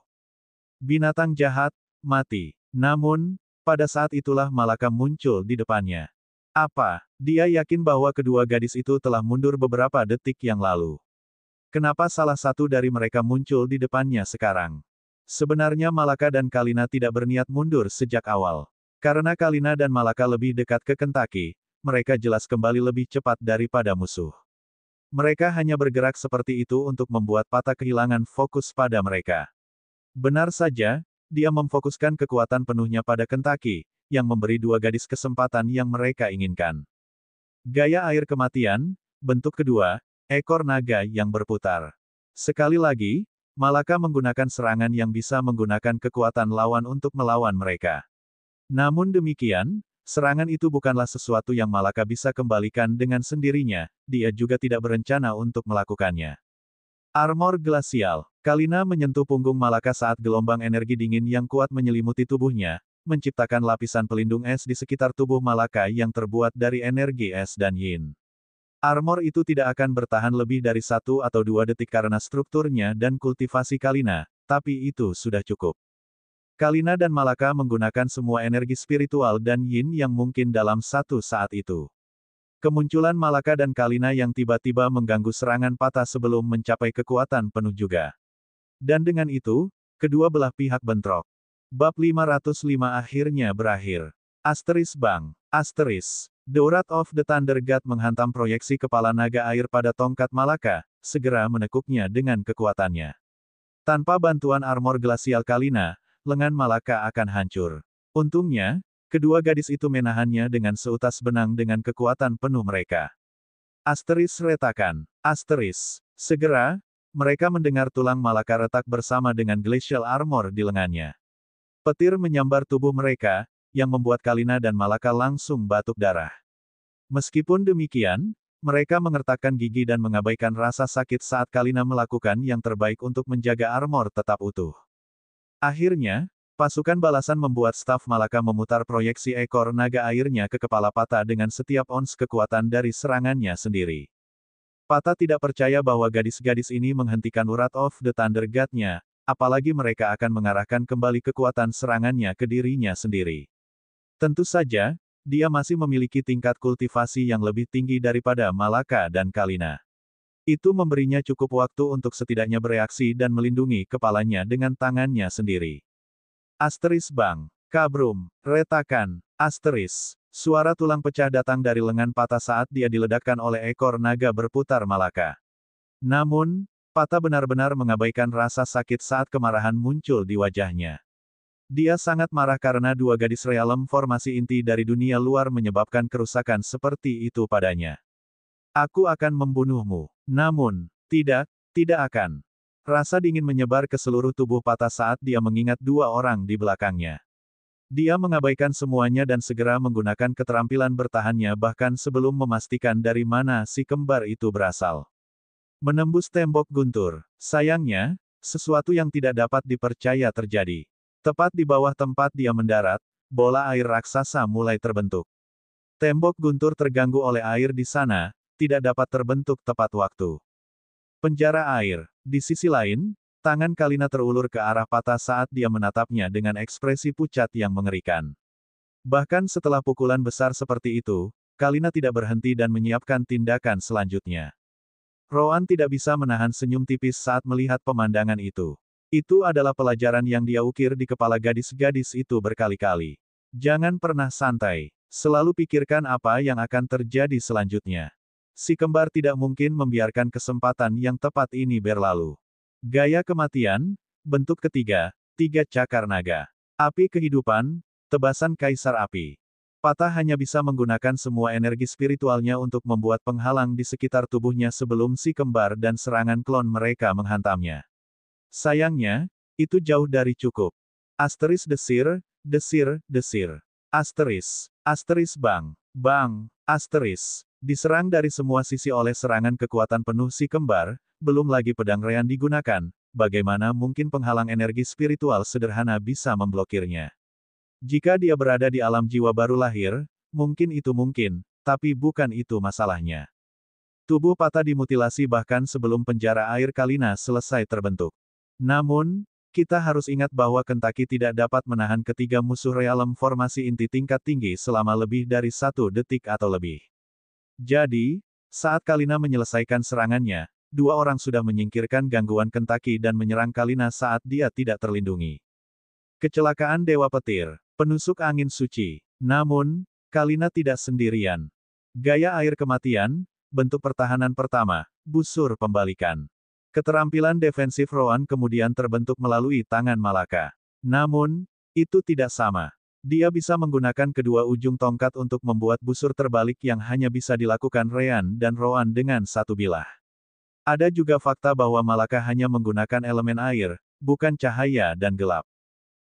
Binatang jahat, mati. Namun, pada saat itulah Malaka muncul di depannya. Apa? Dia yakin bahwa kedua gadis itu telah mundur beberapa detik yang lalu. Kenapa salah satu dari mereka muncul di depannya sekarang? Sebenarnya Malaka dan Kalina tidak berniat mundur sejak awal. Karena Kalina dan Malaka lebih dekat ke Kentucky, mereka jelas kembali lebih cepat daripada musuh. Mereka hanya bergerak seperti itu untuk membuat Patah kehilangan fokus pada mereka. Benar saja, dia memfokuskan kekuatan penuhnya pada Kentucky, yang memberi dua gadis kesempatan yang mereka inginkan. Gaya air kematian, bentuk kedua, ekor naga yang berputar. Sekali lagi, Malaka menggunakan serangan yang bisa menggunakan kekuatan lawan untuk melawan mereka. Namun demikian, serangan itu bukanlah sesuatu yang Malaka bisa kembalikan dengan sendirinya, dia juga tidak berencana untuk melakukannya. Armor glasial. Kalina menyentuh punggung Malaka saat gelombang energi dingin yang kuat menyelimuti tubuhnya, menciptakan lapisan pelindung es di sekitar tubuh Malaka yang terbuat dari energi es dan yin. Armor itu tidak akan bertahan lebih dari 1 atau 2 detik karena strukturnya dan kultivasi Kalina, tapi itu sudah cukup. Kalina dan Malaka menggunakan semua energi spiritual dan yin yang mungkin dalam satu saat itu. Kemunculan Malaka dan Kalina yang tiba-tiba mengganggu serangan Patah sebelum mencapai kekuatan penuh juga. Dan dengan itu, kedua belah pihak bentrok. Bab 505 akhirnya berakhir. Bang. The Wrath of the Thunder God menghantam proyeksi kepala naga air pada tongkat Malaka, segera menekuknya dengan kekuatannya. Tanpa bantuan armor glasial Kalina, lengan Malaka akan hancur. Untungnya, kedua gadis itu menahannya dengan seutas benang dengan kekuatan penuh mereka. Retakan. Segera, mereka mendengar tulang Malaka retak bersama dengan glacial armor di lengannya. Petir menyambar tubuh mereka, yang membuat Kalina dan Malaka langsung batuk darah. Meskipun demikian, mereka mengertakkan gigi dan mengabaikan rasa sakit saat Kalina melakukan yang terbaik untuk menjaga armor tetap utuh. Akhirnya, pasukan balasan membuat staf Malaka memutar proyeksi ekor naga airnya ke kepala Patah dengan setiap ons kekuatan dari serangannya sendiri. Patah tidak percaya bahwa gadis-gadis ini menghentikan Wrath of the Thunder God-nya, apalagi mereka akan mengarahkan kembali kekuatan serangannya ke dirinya sendiri. Tentu saja, dia masih memiliki tingkat kultivasi yang lebih tinggi daripada Malaka dan Kalina. Itu memberinya cukup waktu untuk setidaknya bereaksi dan melindungi kepalanya dengan tangannya sendiri. Bang. Kabrum. Retakan. Suara tulang pecah datang dari lengan Patah saat dia diledakkan oleh ekor naga berputar Malaka. Namun, Patah benar-benar mengabaikan rasa sakit saat kemarahan muncul di wajahnya. Dia sangat marah karena dua gadis realem formasi inti dari dunia luar menyebabkan kerusakan seperti itu padanya. Aku akan membunuhmu. Namun, tidak akan. Rasa dingin menyebar ke seluruh tubuh Patah saat dia mengingat dua orang di belakangnya. Dia mengabaikan semuanya dan segera menggunakan keterampilan bertahannya bahkan sebelum memastikan dari mana si kembar itu berasal. Menembus tembok guntur. Sayangnya, sesuatu yang tidak dapat dipercaya terjadi. Tepat di bawah tempat dia mendarat, bola air raksasa mulai terbentuk. Tembok guntur terganggu oleh air di sana, tidak dapat terbentuk tepat waktu. Penjara air. Di sisi lain, tangan Kalina terulur ke arah Patah saat dia menatapnya dengan ekspresi pucat yang mengerikan. Bahkan setelah pukulan besar seperti itu, Kalina tidak berhenti dan menyiapkan tindakan selanjutnya. Roan tidak bisa menahan senyum tipis saat melihat pemandangan itu. Itu adalah pelajaran yang dia ukir di kepala gadis-gadis itu berkali-kali. Jangan pernah santai. Selalu pikirkan apa yang akan terjadi selanjutnya. Si kembar tidak mungkin membiarkan kesempatan yang tepat ini berlalu. Gaya kematian, bentuk ketiga, 3 cakar naga. Api kehidupan, tebasan kaisar api. Patah hanya bisa menggunakan semua energi spiritualnya untuk membuat penghalang di sekitar tubuhnya sebelum si kembar dan serangan klon mereka menghantamnya. Sayangnya, itu jauh dari cukup. Desir. Bang. Diserang dari semua sisi oleh serangan kekuatan penuh si kembar, belum lagi pedang Rean digunakan, bagaimana mungkin penghalang energi spiritual sederhana bisa memblokirnya? Jika dia berada di alam jiwa baru lahir, mungkin itu mungkin, tapi bukan itu masalahnya. Tubuh Patah dimutilasi bahkan sebelum penjara air Kalina selesai terbentuk. Namun, kita harus ingat bahwa Kentucky tidak dapat menahan ketiga musuh realem formasi inti tingkat tinggi selama lebih dari 1 detik atau lebih. Jadi, saat Kalina menyelesaikan serangannya, dua orang sudah menyingkirkan gangguan Kentucky dan menyerang Kalina saat dia tidak terlindungi. Kecelakaan Dewa Petir. Penusuk angin suci. Namun, Kalina tidak sendirian. Gaya air kematian, bentuk pertahanan pertama, busur pembalikan. Keterampilan defensif Roan kemudian terbentuk melalui tangan Malaka. Namun, itu tidak sama. Dia bisa menggunakan kedua ujung tongkat untuk membuat busur terbalik yang hanya bisa dilakukan Ryan dan Roan dengan satu bilah. Ada juga fakta bahwa Malaka hanya menggunakan elemen air, bukan cahaya dan gelap.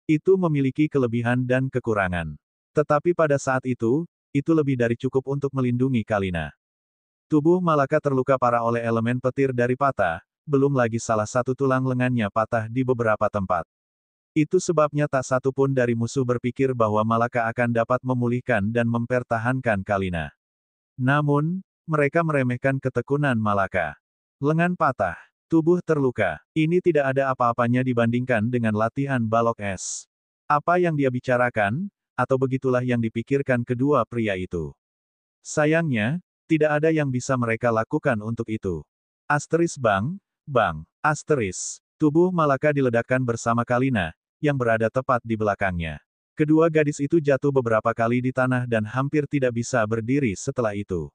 Itu memiliki kelebihan dan kekurangan. Tetapi pada saat itu lebih dari cukup untuk melindungi Kalina. Tubuh Malaka terluka parah oleh elemen petir dari patah, belum lagi salah satu tulang lengannya patah di beberapa tempat. Itu sebabnya tak satu pun dari musuh berpikir bahwa Malaka akan dapat memulihkan dan mempertahankan Kalina. Namun, mereka meremehkan ketekunan Malaka. Lengan patah, tubuh terluka. Ini tidak ada apa-apanya dibandingkan dengan latihan balok es. Apa yang dia bicarakan, atau begitulah yang dipikirkan kedua pria itu. Sayangnya, tidak ada yang bisa mereka lakukan untuk itu. Asteris bang, asteris. Tubuh Malaka diledakkan bersama Kalina, yang berada tepat di belakangnya. Kedua gadis itu jatuh beberapa kali di tanah dan hampir tidak bisa berdiri setelah itu.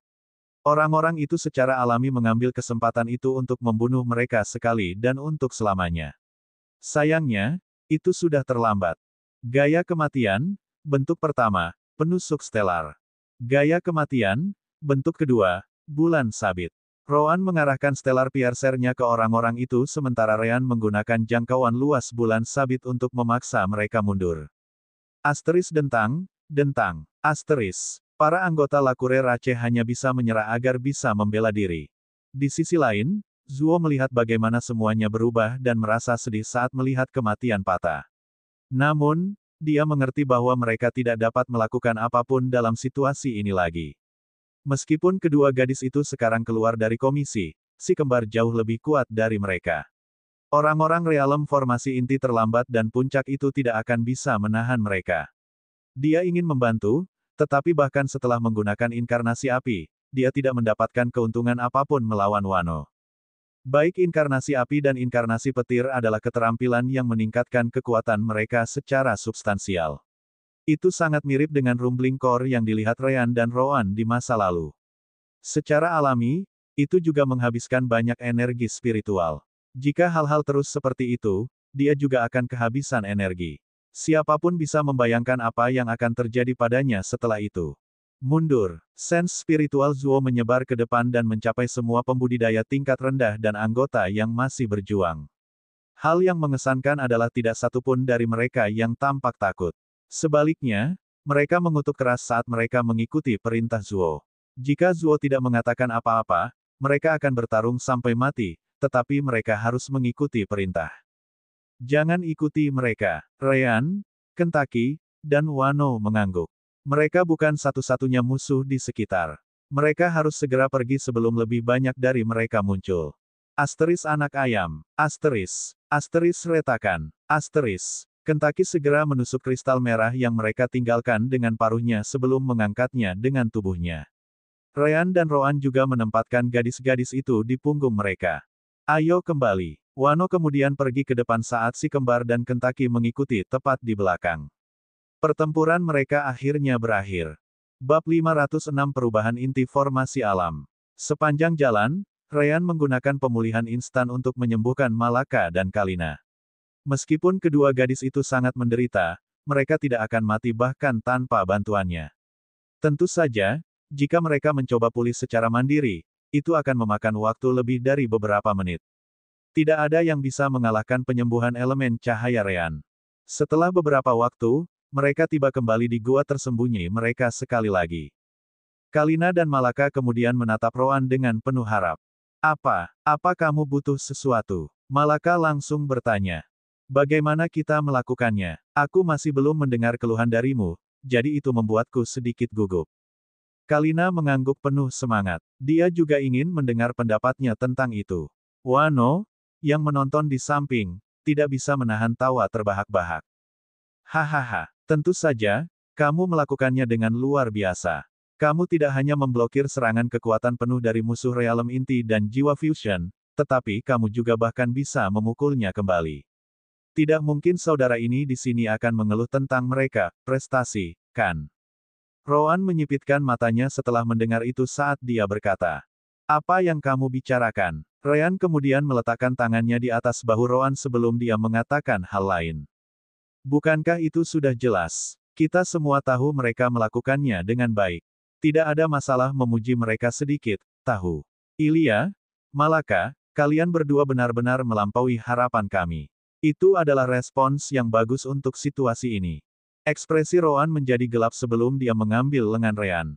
Orang-orang itu secara alami mengambil kesempatan itu untuk membunuh mereka sekali dan untuk selamanya. Sayangnya, itu sudah terlambat. Gaya kematian, bentuk pertama, penusuk stelar. Gaya kematian, bentuk kedua, bulan sabit. Roan mengarahkan stellar piercer-nya ke orang-orang itu sementara Ryan menggunakan jangkauan luas bulan sabit untuk memaksa mereka mundur. Asteris dentang, asteris. Para anggota Lakure Rache hanya bisa menyerah agar bisa membela diri. Di sisi lain, Zuo melihat bagaimana semuanya berubah dan merasa sedih saat melihat kematian patah. Namun, dia mengerti bahwa mereka tidak dapat melakukan apapun dalam situasi ini lagi. Meskipun kedua gadis itu sekarang keluar dari komisi, si kembar jauh lebih kuat dari mereka. Orang-orang Realem formasi inti terlambat dan puncak itu tidak akan bisa menahan mereka. Dia ingin membantu, tetapi bahkan setelah menggunakan inkarnasi api, dia tidak mendapatkan keuntungan apapun melawan Wano. Baik inkarnasi api dan inkarnasi petir adalah keterampilan yang meningkatkan kekuatan mereka secara substansial. Itu sangat mirip dengan rumbling core yang dilihat Ryan dan Roan di masa lalu. Secara alami, itu juga menghabiskan banyak energi spiritual. Jika hal-hal terus seperti itu, dia juga akan kehabisan energi. Siapapun bisa membayangkan apa yang akan terjadi padanya setelah itu. Mundur. Sense spiritual Zuo menyebar ke depan dan mencapai semua pembudidaya tingkat rendah dan anggota yang masih berjuang. Hal yang mengesankan adalah tidak satupun dari mereka yang tampak takut. Sebaliknya, mereka mengutuk keras saat mereka mengikuti perintah Zuo. Jika Zuo tidak mengatakan apa-apa, mereka akan bertarung sampai mati, tetapi mereka harus mengikuti perintah. Jangan ikuti mereka. Ryan, Kentucky, dan Wano mengangguk. Mereka bukan satu-satunya musuh di sekitar. Mereka harus segera pergi sebelum lebih banyak dari mereka muncul. Asteris anak ayam. Asteris. Asteris retakan. Asteris. Kentucky segera menusuk kristal merah yang mereka tinggalkan dengan paruhnya sebelum mengangkatnya dengan tubuhnya. Ryan dan Roan juga menempatkan gadis-gadis itu di punggung mereka. Ayo kembali. Wano kemudian pergi ke depan saat si kembar dan Kentucky mengikuti tepat di belakang. Pertempuran mereka akhirnya berakhir. Bab 506 Perubahan Inti Formasi Alam. Sepanjang jalan, Ryan menggunakan pemulihan instan untuk menyembuhkan Malaka dan Kalina. Meskipun kedua gadis itu sangat menderita, mereka tidak akan mati bahkan tanpa bantuannya. Tentu saja, jika mereka mencoba pulih secara mandiri, itu akan memakan waktu lebih dari beberapa menit. Tidak ada yang bisa mengalahkan penyembuhan elemen cahaya Ryan. Setelah beberapa waktu, mereka tiba kembali di gua tersembunyi mereka sekali lagi. Kalina dan Malaka kemudian menatap Roan dengan penuh harap. Apa kamu butuh sesuatu? Malaka langsung bertanya. Bagaimana kita melakukannya? Aku masih belum mendengar keluhan darimu, jadi itu membuatku sedikit gugup. Kalina mengangguk penuh semangat. Dia juga ingin mendengar pendapatnya tentang itu. Wano, yang menonton di samping, tidak bisa menahan tawa terbahak-bahak. Hahaha, tentu saja, kamu melakukannya dengan luar biasa. Kamu tidak hanya memblokir serangan kekuatan penuh dari musuh realem inti dan jiwa fusion, tetapi kamu juga bahkan bisa memukulnya kembali. Tidak mungkin saudara ini di sini akan mengeluh tentang mereka, prestasi, kan? Rowan menyipitkan matanya setelah mendengar itu saat dia berkata, "Apa yang kamu bicarakan?" Ryan kemudian meletakkan tangannya di atas bahu Rowan sebelum dia mengatakan hal lain. "Bukankah itu sudah jelas? Kita semua tahu mereka melakukannya dengan baik. Tidak ada masalah memuji mereka sedikit, tahu. Ilya, Malaka, kalian berdua benar-benar melampaui harapan kami. Itu adalah respons yang bagus untuk situasi ini." Ekspresi Rowan menjadi gelap sebelum dia mengambil lengan Ryan.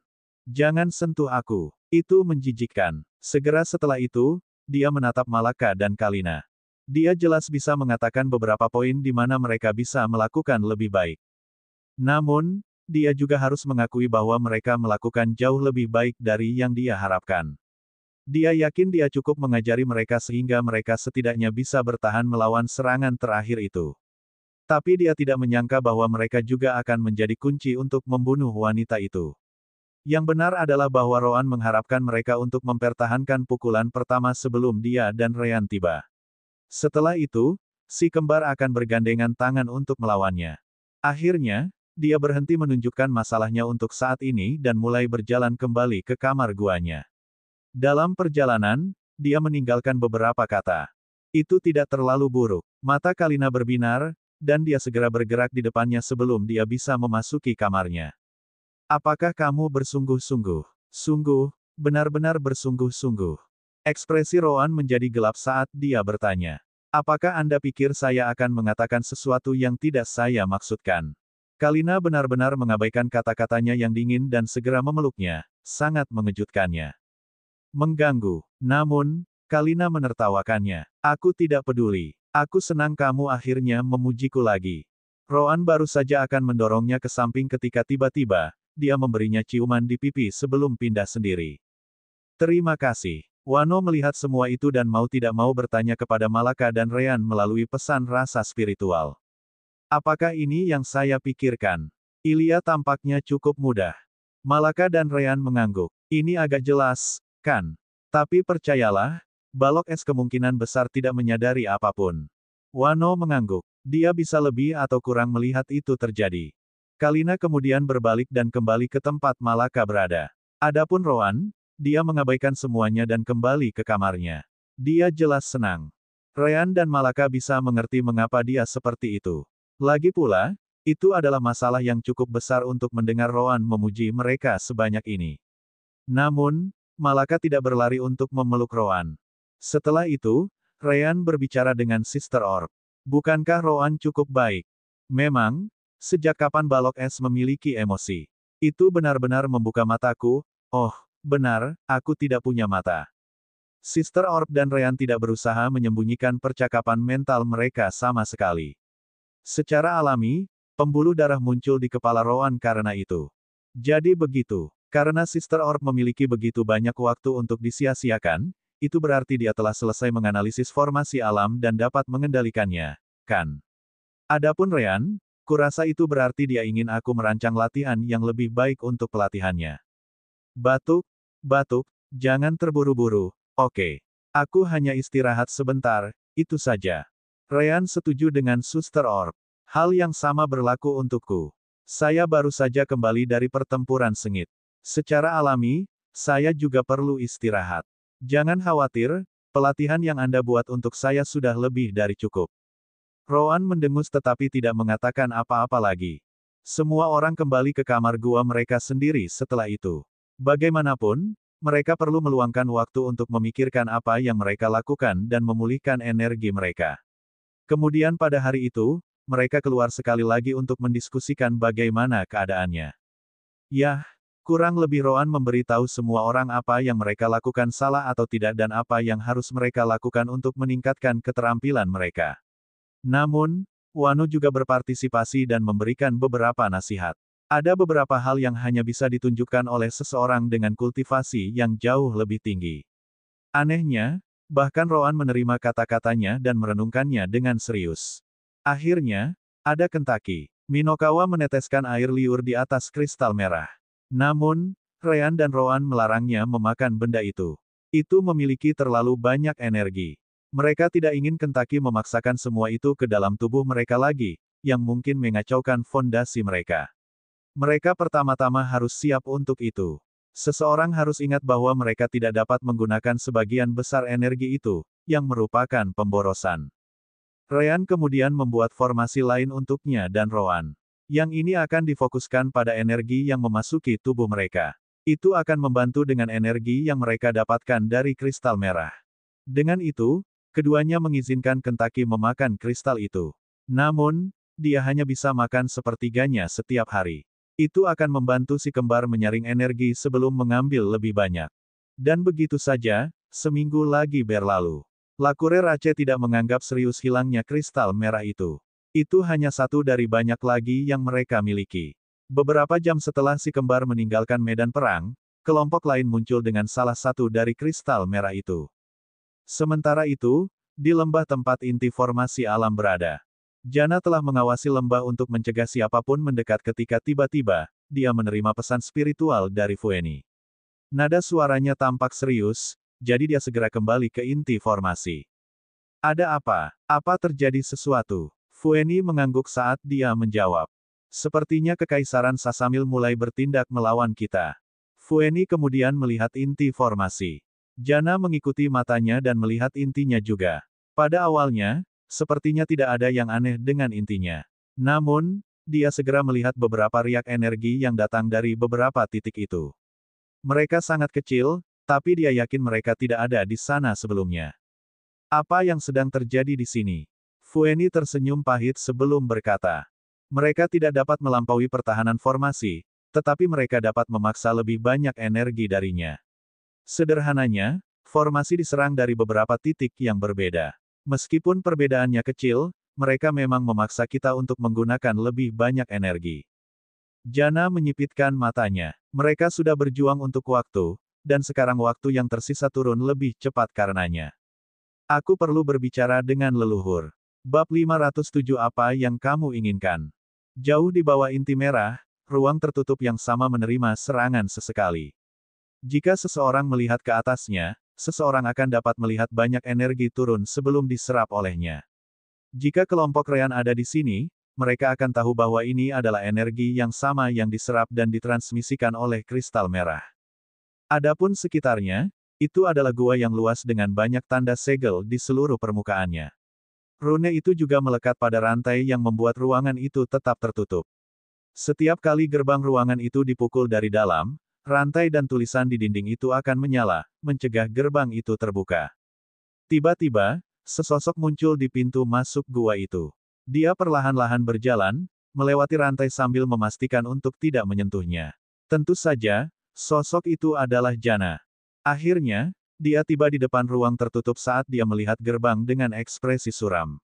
"Jangan sentuh aku. Itu menjijikkan." Segera setelah itu, dia menatap Malaka dan Kalina. Dia jelas bisa mengatakan beberapa poin di mana mereka bisa melakukan lebih baik. Namun, dia juga harus mengakui bahwa mereka melakukan jauh lebih baik dari yang dia harapkan. Dia yakin dia cukup mengajari mereka sehingga mereka setidaknya bisa bertahan melawan serangan terakhir itu. Tapi dia tidak menyangka bahwa mereka juga akan menjadi kunci untuk membunuh wanita itu. Yang benar adalah bahwa Rowan mengharapkan mereka untuk mempertahankan pukulan pertama sebelum dia dan Ryan tiba. Setelah itu, si kembar akan bergandengan tangan untuk melawannya. Akhirnya, dia berhenti menunjukkan masalahnya untuk saat ini dan mulai berjalan kembali ke kamar guanya. Dalam perjalanan, dia meninggalkan beberapa kata. "Itu tidak terlalu buruk." Mata Kalina berbinar, dan dia segera bergerak di depannya sebelum dia bisa memasuki kamarnya. "Apakah kamu bersungguh-sungguh? Sungguh, benar-benar bersungguh-sungguh?" Ekspresi Rowan menjadi gelap saat dia bertanya. "Apakah Anda pikir saya akan mengatakan sesuatu yang tidak saya maksudkan?" Kalina benar-benar mengabaikan kata-katanya yang dingin dan segera memeluknya, sangat mengejutkannya. Mengganggu. Namun, Kalina menertawakannya. "Aku tidak peduli. Aku senang kamu akhirnya memujiku lagi." Rowan baru saja akan mendorongnya ke samping ketika tiba-tiba, dia memberinya ciuman di pipi sebelum pindah sendiri. "Terima kasih." Wano melihat semua itu dan mau tidak mau bertanya kepada Malaka dan Ryan melalui pesan rasa spiritual. "Apakah ini yang saya pikirkan?" Ilya tampaknya cukup mudah. Malaka dan Ryan mengangguk. "Ini agak jelas, kan? Tapi percayalah, balok es kemungkinan besar tidak menyadari apapun." Wano mengangguk. Dia bisa lebih atau kurang melihat itu terjadi. Kalina kemudian berbalik dan kembali ke tempat Malaka berada. Adapun Rowan, dia mengabaikan semuanya dan kembali ke kamarnya. Dia jelas senang. Ryan dan Malaka bisa mengerti mengapa dia seperti itu. Lagi pula, itu adalah masalah yang cukup besar untuk mendengar Rowan memuji mereka sebanyak ini. Namun, Malaka tidak berlari untuk memeluk Rowan. Setelah itu, Ryan berbicara dengan Sister Orb. "Bukankah Rowan cukup baik? Memang, sejak kapan balok es memiliki emosi? Itu benar-benar membuka mataku." "Oh, benar, aku tidak punya mata." Sister Orb dan Ryan tidak berusaha menyembunyikan percakapan mental mereka sama sekali. Secara alami, pembuluh darah muncul di kepala Rowan karena itu. Jadi begitu. Karena Sister Orb memiliki begitu banyak waktu untuk disia-siakan, itu berarti dia telah selesai menganalisis formasi alam dan dapat mengendalikannya, kan? Adapun Ryan, kurasa itu berarti dia ingin aku merancang latihan yang lebih baik untuk pelatihannya. Batuk, batuk, jangan terburu-buru, oke. Aku hanya istirahat sebentar, itu saja. Ryan setuju dengan Suster Orb. Hal yang sama berlaku untukku. Saya baru saja kembali dari pertempuran sengit. Secara alami, saya juga perlu istirahat. Jangan khawatir, pelatihan yang Anda buat untuk saya sudah lebih dari cukup. Rowan mendengus tetapi tidak mengatakan apa-apa lagi. Semua orang kembali ke kamar gua mereka sendiri setelah itu. Bagaimanapun, mereka perlu meluangkan waktu untuk memikirkan apa yang mereka lakukan dan memulihkan energi mereka. Kemudian pada hari itu, mereka keluar sekali lagi untuk mendiskusikan bagaimana keadaannya. Yah, kurang lebih Rowan memberitahu semua orang apa yang mereka lakukan salah atau tidak dan apa yang harus mereka lakukan untuk meningkatkan keterampilan mereka. Namun, Wano juga berpartisipasi dan memberikan beberapa nasihat. Ada beberapa hal yang hanya bisa ditunjukkan oleh seseorang dengan kultivasi yang jauh lebih tinggi. Anehnya, bahkan Rowan menerima kata-katanya dan merenungkannya dengan serius. Akhirnya, ada Kentucky. Minokawa meneteskan air liur di atas kristal merah. Namun, Ryan dan Rowan melarangnya memakan benda itu. Itu memiliki terlalu banyak energi. Mereka tidak ingin Kentucky memaksakan semua itu ke dalam tubuh mereka lagi, yang mungkin mengacaukan fondasi mereka. Mereka pertama-tama harus siap untuk itu. Seseorang harus ingat bahwa mereka tidak dapat menggunakan sebagian besar energi itu, yang merupakan pemborosan. Ryan kemudian membuat formasi lain untuknya dan Rowan. Yang ini akan difokuskan pada energi yang memasuki tubuh mereka. Itu akan membantu dengan energi yang mereka dapatkan dari kristal merah. Dengan itu, keduanya mengizinkan Kentucky memakan kristal itu. Namun, dia hanya bisa makan sepertiganya setiap hari. Itu akan membantu si kembar menyaring energi sebelum mengambil lebih banyak. Dan begitu saja, seminggu lagi berlalu. Lakure Rache tidak menganggap serius hilangnya kristal merah itu. Itu hanya satu dari banyak lagi yang mereka miliki. Beberapa jam setelah si kembar meninggalkan medan perang, kelompok lain muncul dengan salah satu dari kristal merah itu. Sementara itu, di lembah tempat inti formasi alam berada, Jana telah mengawasi lembah untuk mencegah siapapun mendekat ketika tiba-tiba, dia menerima pesan spiritual dari Fueni. Nada suaranya tampak serius, jadi dia segera kembali ke inti formasi. Ada apa? Apa terjadi sesuatu? Fueni mengangguk saat dia menjawab. Sepertinya Kekaisaran Sasamil mulai bertindak melawan kita. Fueni kemudian melihat inti formasi. Jana mengikuti matanya dan melihat intinya juga. Pada awalnya, sepertinya tidak ada yang aneh dengan intinya. Namun, dia segera melihat beberapa riak energi yang datang dari beberapa titik itu. Mereka sangat kecil, tapi dia yakin mereka tidak ada di sana sebelumnya. Apa yang sedang terjadi di sini? Fueni tersenyum pahit sebelum berkata. Mereka tidak dapat melampaui pertahanan formasi, tetapi mereka dapat memaksa lebih banyak energi darinya. Sederhananya, formasi diserang dari beberapa titik yang berbeda. Meskipun perbedaannya kecil, mereka memang memaksa kita untuk menggunakan lebih banyak energi. Jana menyipitkan matanya. Mereka sudah berjuang untuk waktu, dan sekarang waktu yang tersisa turun lebih cepat karenanya. Aku perlu berbicara dengan leluhur. Bab 507 Apa yang kamu inginkan? Jauh di bawah inti merah, ruang tertutup yang sama menerima serangan sesekali. Jika seseorang melihat ke atasnya, seseorang akan dapat melihat banyak energi turun sebelum diserap olehnya. Jika kelompok Ryan ada di sini, mereka akan tahu bahwa ini adalah energi yang sama yang diserap dan ditransmisikan oleh kristal merah. Adapun sekitarnya, itu adalah gua yang luas dengan banyak tanda segel di seluruh permukaannya. Rune itu juga melekat pada rantai yang membuat ruangan itu tetap tertutup. Setiap kali gerbang ruangan itu dipukul dari dalam, rantai dan tulisan di dinding itu akan menyala, mencegah gerbang itu terbuka. Tiba-tiba, sesosok muncul di pintu masuk gua itu. Dia perlahan-lahan berjalan, melewati rantai sambil memastikan untuk tidak menyentuhnya. Tentu saja, sosok itu adalah Jana. Akhirnya, dia tiba di depan ruang tertutup saat dia melihat gerbang dengan ekspresi suram.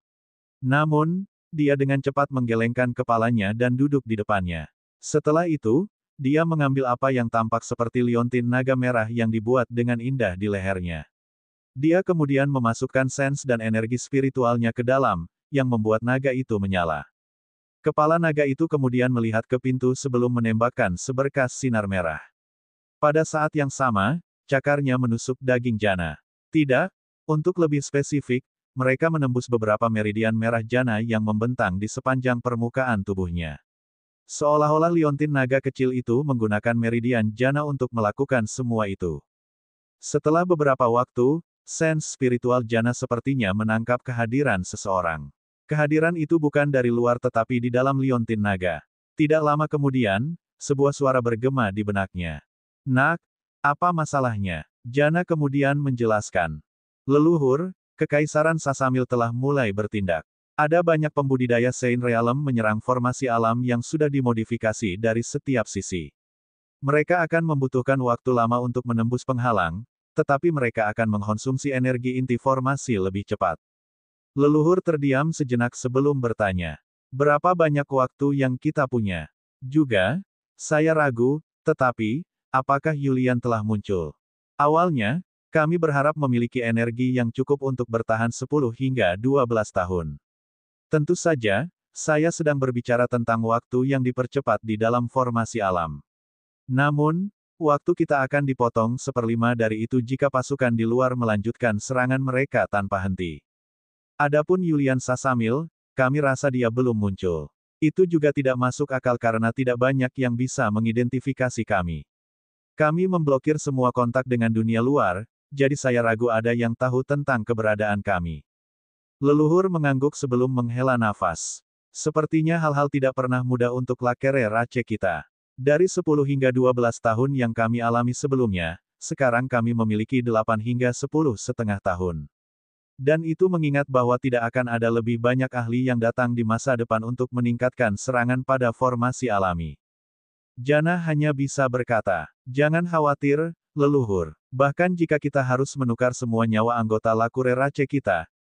Namun, dia dengan cepat menggelengkan kepalanya dan duduk di depannya. Setelah itu, dia mengambil apa yang tampak seperti liontin naga merah yang dibuat dengan indah di lehernya. Dia kemudian memasukkan sens dan energi spiritualnya ke dalam, yang membuat naga itu menyala. Kepala naga itu kemudian melihat ke pintu sebelum menembakkan seberkas sinar merah. Pada saat yang sama, cakarnya menusuk daging Jana. Tidak, untuk lebih spesifik, mereka menembus beberapa meridian merah Jana yang membentang di sepanjang permukaan tubuhnya. Seolah-olah liontin naga kecil itu menggunakan meridian Jana untuk melakukan semua itu. Setelah beberapa waktu, sens spiritual Jana sepertinya menangkap kehadiran seseorang. Kehadiran itu bukan dari luar tetapi di dalam liontin naga. Tidak lama kemudian, sebuah suara bergema di benaknya. Nak, apa masalahnya? Jana kemudian menjelaskan. Leluhur, Kekaisaran Sasamil telah mulai bertindak. Ada banyak pembudidaya Saint Realm menyerang formasi alam yang sudah dimodifikasi dari setiap sisi. Mereka akan membutuhkan waktu lama untuk menembus penghalang, tetapi mereka akan mengkonsumsi energi inti formasi lebih cepat. Leluhur terdiam sejenak sebelum bertanya. Berapa banyak waktu yang kita punya? Juga, saya ragu, tetapi, apakah Yulian telah muncul? Awalnya, kami berharap memiliki energi yang cukup untuk bertahan 10 hingga 12 tahun. Tentu saja, saya sedang berbicara tentang waktu yang dipercepat di dalam formasi alam. Namun, Waktu kita akan dipotong seperlima dari itu jika pasukan di luar melanjutkan serangan mereka tanpa henti. Adapun Yulian Sasamil, kami rasa dia belum muncul. Itu juga tidak masuk akal karena tidak banyak yang bisa mengidentifikasi kami. Kami memblokir semua kontak dengan dunia luar, jadi saya ragu ada yang tahu tentang keberadaan kami. Leluhur mengangguk sebelum menghela nafas. Sepertinya hal-hal tidak pernah mudah untuk Lakere Race kita. Dari 10 hingga 12 tahun yang kami alami sebelumnya, sekarang kami memiliki 8 hingga 10,5 tahun. Dan itu mengingat bahwa tidak akan ada lebih banyak ahli yang datang di masa depan untuk meningkatkan serangan pada formasi alami. Jana hanya bisa berkata, "Jangan khawatir, leluhur. Bahkan jika kita harus menukar semua nyawa anggota Lakure Race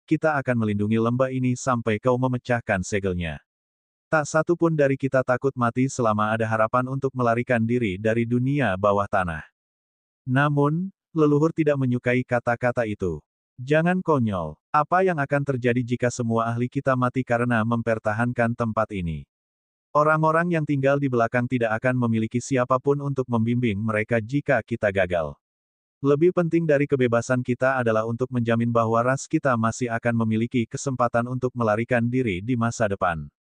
kita akan melindungi lembah ini sampai kau memecahkan segelnya. Tak satu pun dari kita takut mati selama ada harapan untuk melarikan diri dari dunia bawah tanah." Namun, leluhur tidak menyukai kata-kata itu. Jangan konyol. Apa yang akan terjadi jika semua ahli kita mati karena mempertahankan tempat ini? Orang-orang yang tinggal di belakang tidak akan memiliki siapapun untuk membimbing mereka jika kita gagal. Lebih penting dari kebebasan kita adalah untuk menjamin bahwa ras kita masih akan memiliki kesempatan untuk melarikan diri di masa depan.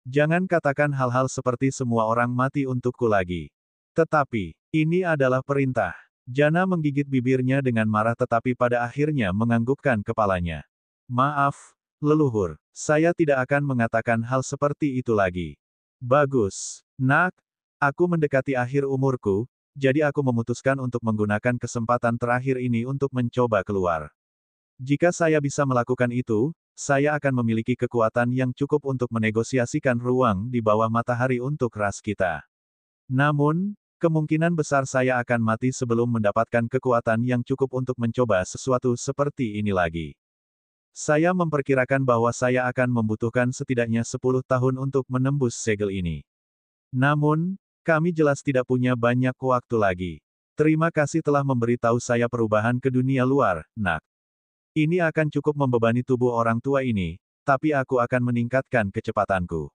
Jangan katakan hal-hal seperti semua orang mati untukku lagi. Tetapi, ini adalah perintah. Jana menggigit bibirnya dengan marah tetapi pada akhirnya menganggukkan kepalanya. Maaf, leluhur. Saya tidak akan mengatakan hal seperti itu lagi. Bagus. Nak, aku mendekati akhir umurku, jadi aku memutuskan untuk menggunakan kesempatan terakhir ini untuk mencoba keluar. Jika saya bisa melakukan itu, saya akan memiliki kekuatan yang cukup untuk menegosiasikan ruang di bawah matahari untuk ras kita. Namun, kemungkinan besar saya akan mati sebelum mendapatkan kekuatan yang cukup untuk mencoba sesuatu seperti ini lagi. Saya memperkirakan bahwa saya akan membutuhkan setidaknya 10 tahun untuk menembus segel ini. Namun, kami jelas tidak punya banyak waktu lagi. Terima kasih telah memberitahu saya perubahan ke dunia luar, Nak. Ini akan cukup membebani tubuh orang tua ini, tapi aku akan meningkatkan kecepatanku.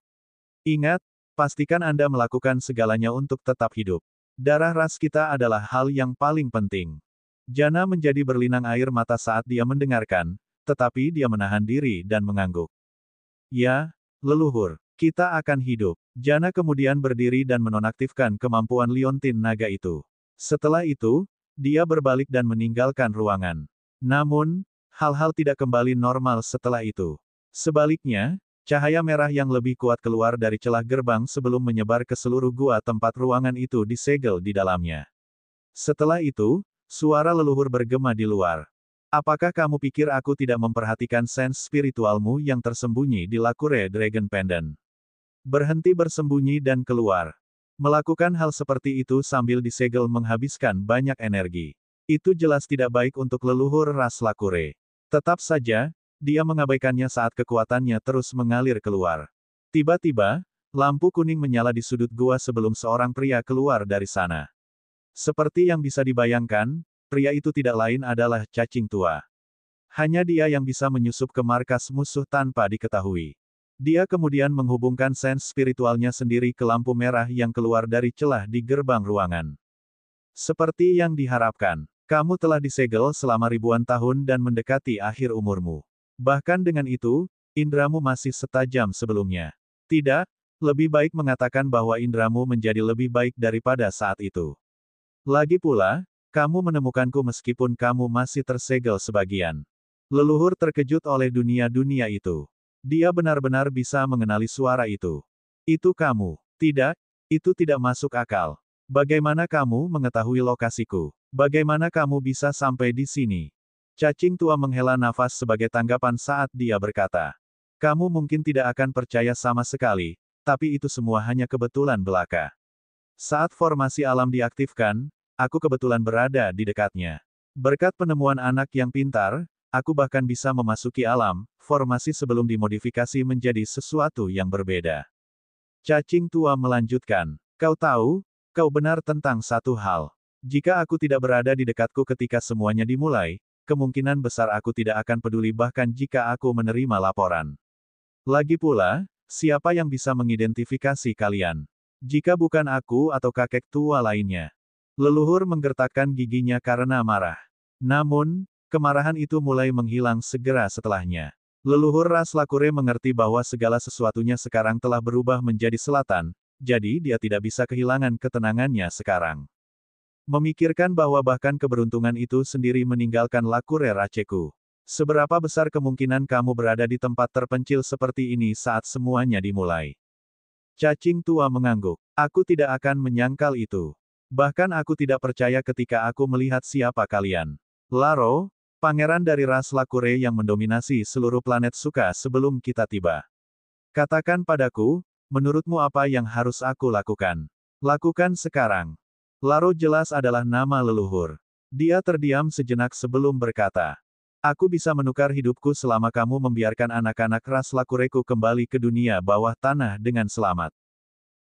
Ingat, pastikan Anda melakukan segalanya untuk tetap hidup. Darah ras kita adalah hal yang paling penting. Jana menjadi berlinang air mata saat dia mendengarkan, tetapi dia menahan diri dan mengangguk. Ya, leluhur, kita akan hidup. Jana kemudian berdiri dan menonaktifkan kemampuan liontin naga itu. Setelah itu, dia berbalik dan meninggalkan ruangan. Namun, hal-hal tidak kembali normal setelah itu. Sebaliknya, cahaya merah yang lebih kuat keluar dari celah gerbang sebelum menyebar ke seluruh gua tempat ruangan itu disegel di dalamnya. Setelah itu, suara leluhur bergema di luar. Apakah kamu pikir aku tidak memperhatikan sense spiritualmu yang tersembunyi di Lakure Dragon Pendant? Berhenti bersembunyi dan keluar. Melakukan hal seperti itu sambil disegel menghabiskan banyak energi. Itu jelas tidak baik untuk leluhur ras Lakure. Tetap saja, dia mengabaikannya saat kekuatannya terus mengalir keluar. Tiba-tiba, lampu kuning menyala di sudut gua sebelum seorang pria keluar dari sana. Seperti yang bisa dibayangkan, pria itu tidak lain adalah cacing tua. Hanya dia yang bisa menyusup ke markas musuh tanpa diketahui. Dia kemudian menghubungkan sense spiritualnya sendiri ke lampu merah yang keluar dari celah di gerbang ruangan. Seperti yang diharapkan. Kamu telah disegel selama ribuan tahun dan mendekati akhir umurmu. Bahkan dengan itu, indramu masih setajam sebelumnya. Tidak, lebih baik mengatakan bahwa indramu menjadi lebih baik daripada saat itu. Lagi pula, kamu menemukanku meskipun kamu masih tersegel sebagian. Leluhur terkejut oleh dunia-dunia itu. Dia benar-benar bisa mengenali suara itu. Itu kamu. Tidak, itu tidak masuk akal. Bagaimana kamu mengetahui lokasiku? Bagaimana kamu bisa sampai di sini? Cacing tua menghela nafas sebagai tanggapan saat dia berkata. Kamu mungkin tidak akan percaya sama sekali, tapi itu semua hanya kebetulan belaka. Saat formasi alam diaktifkan, aku kebetulan berada di dekatnya. Berkat penemuan anak yang pintar, aku bahkan bisa memasuki alam, formasi sebelum dimodifikasi menjadi sesuatu yang berbeda. Cacing tua melanjutkan. Kau tahu, kau benar tentang satu hal. Jika aku tidak berada di dekatku ketika semuanya dimulai, kemungkinan besar aku tidak akan peduli bahkan jika aku menerima laporan. Lagi pula, siapa yang bisa mengidentifikasi kalian? Jika bukan aku atau kakek tua lainnya. Leluhur menggertakkan giginya karena marah. Namun, kemarahan itu mulai menghilang segera setelahnya. Leluhur ras Lakure mengerti bahwa segala sesuatunya sekarang telah berubah menjadi selatan, jadi dia tidak bisa kehilangan ketenangannya sekarang. Memikirkan bahwa bahkan keberuntungan itu sendiri meninggalkan Lakure Raceku. Seberapa besar kemungkinan kamu berada di tempat terpencil seperti ini saat semuanya dimulai? Cacing tua mengangguk. Aku tidak akan menyangkal itu. Bahkan aku tidak percaya ketika aku melihat siapa kalian. Laro, pangeran dari ras Lakure yang mendominasi seluruh planet Suka sebelum kita tiba. Katakan padaku, menurutmu apa yang harus aku lakukan? Lakukan sekarang. Laro jelas adalah nama leluhur. Dia terdiam sejenak sebelum berkata. Aku bisa menukar hidupku selama kamu membiarkan anak-anak ras Lakureku kembali ke dunia bawah tanah dengan selamat.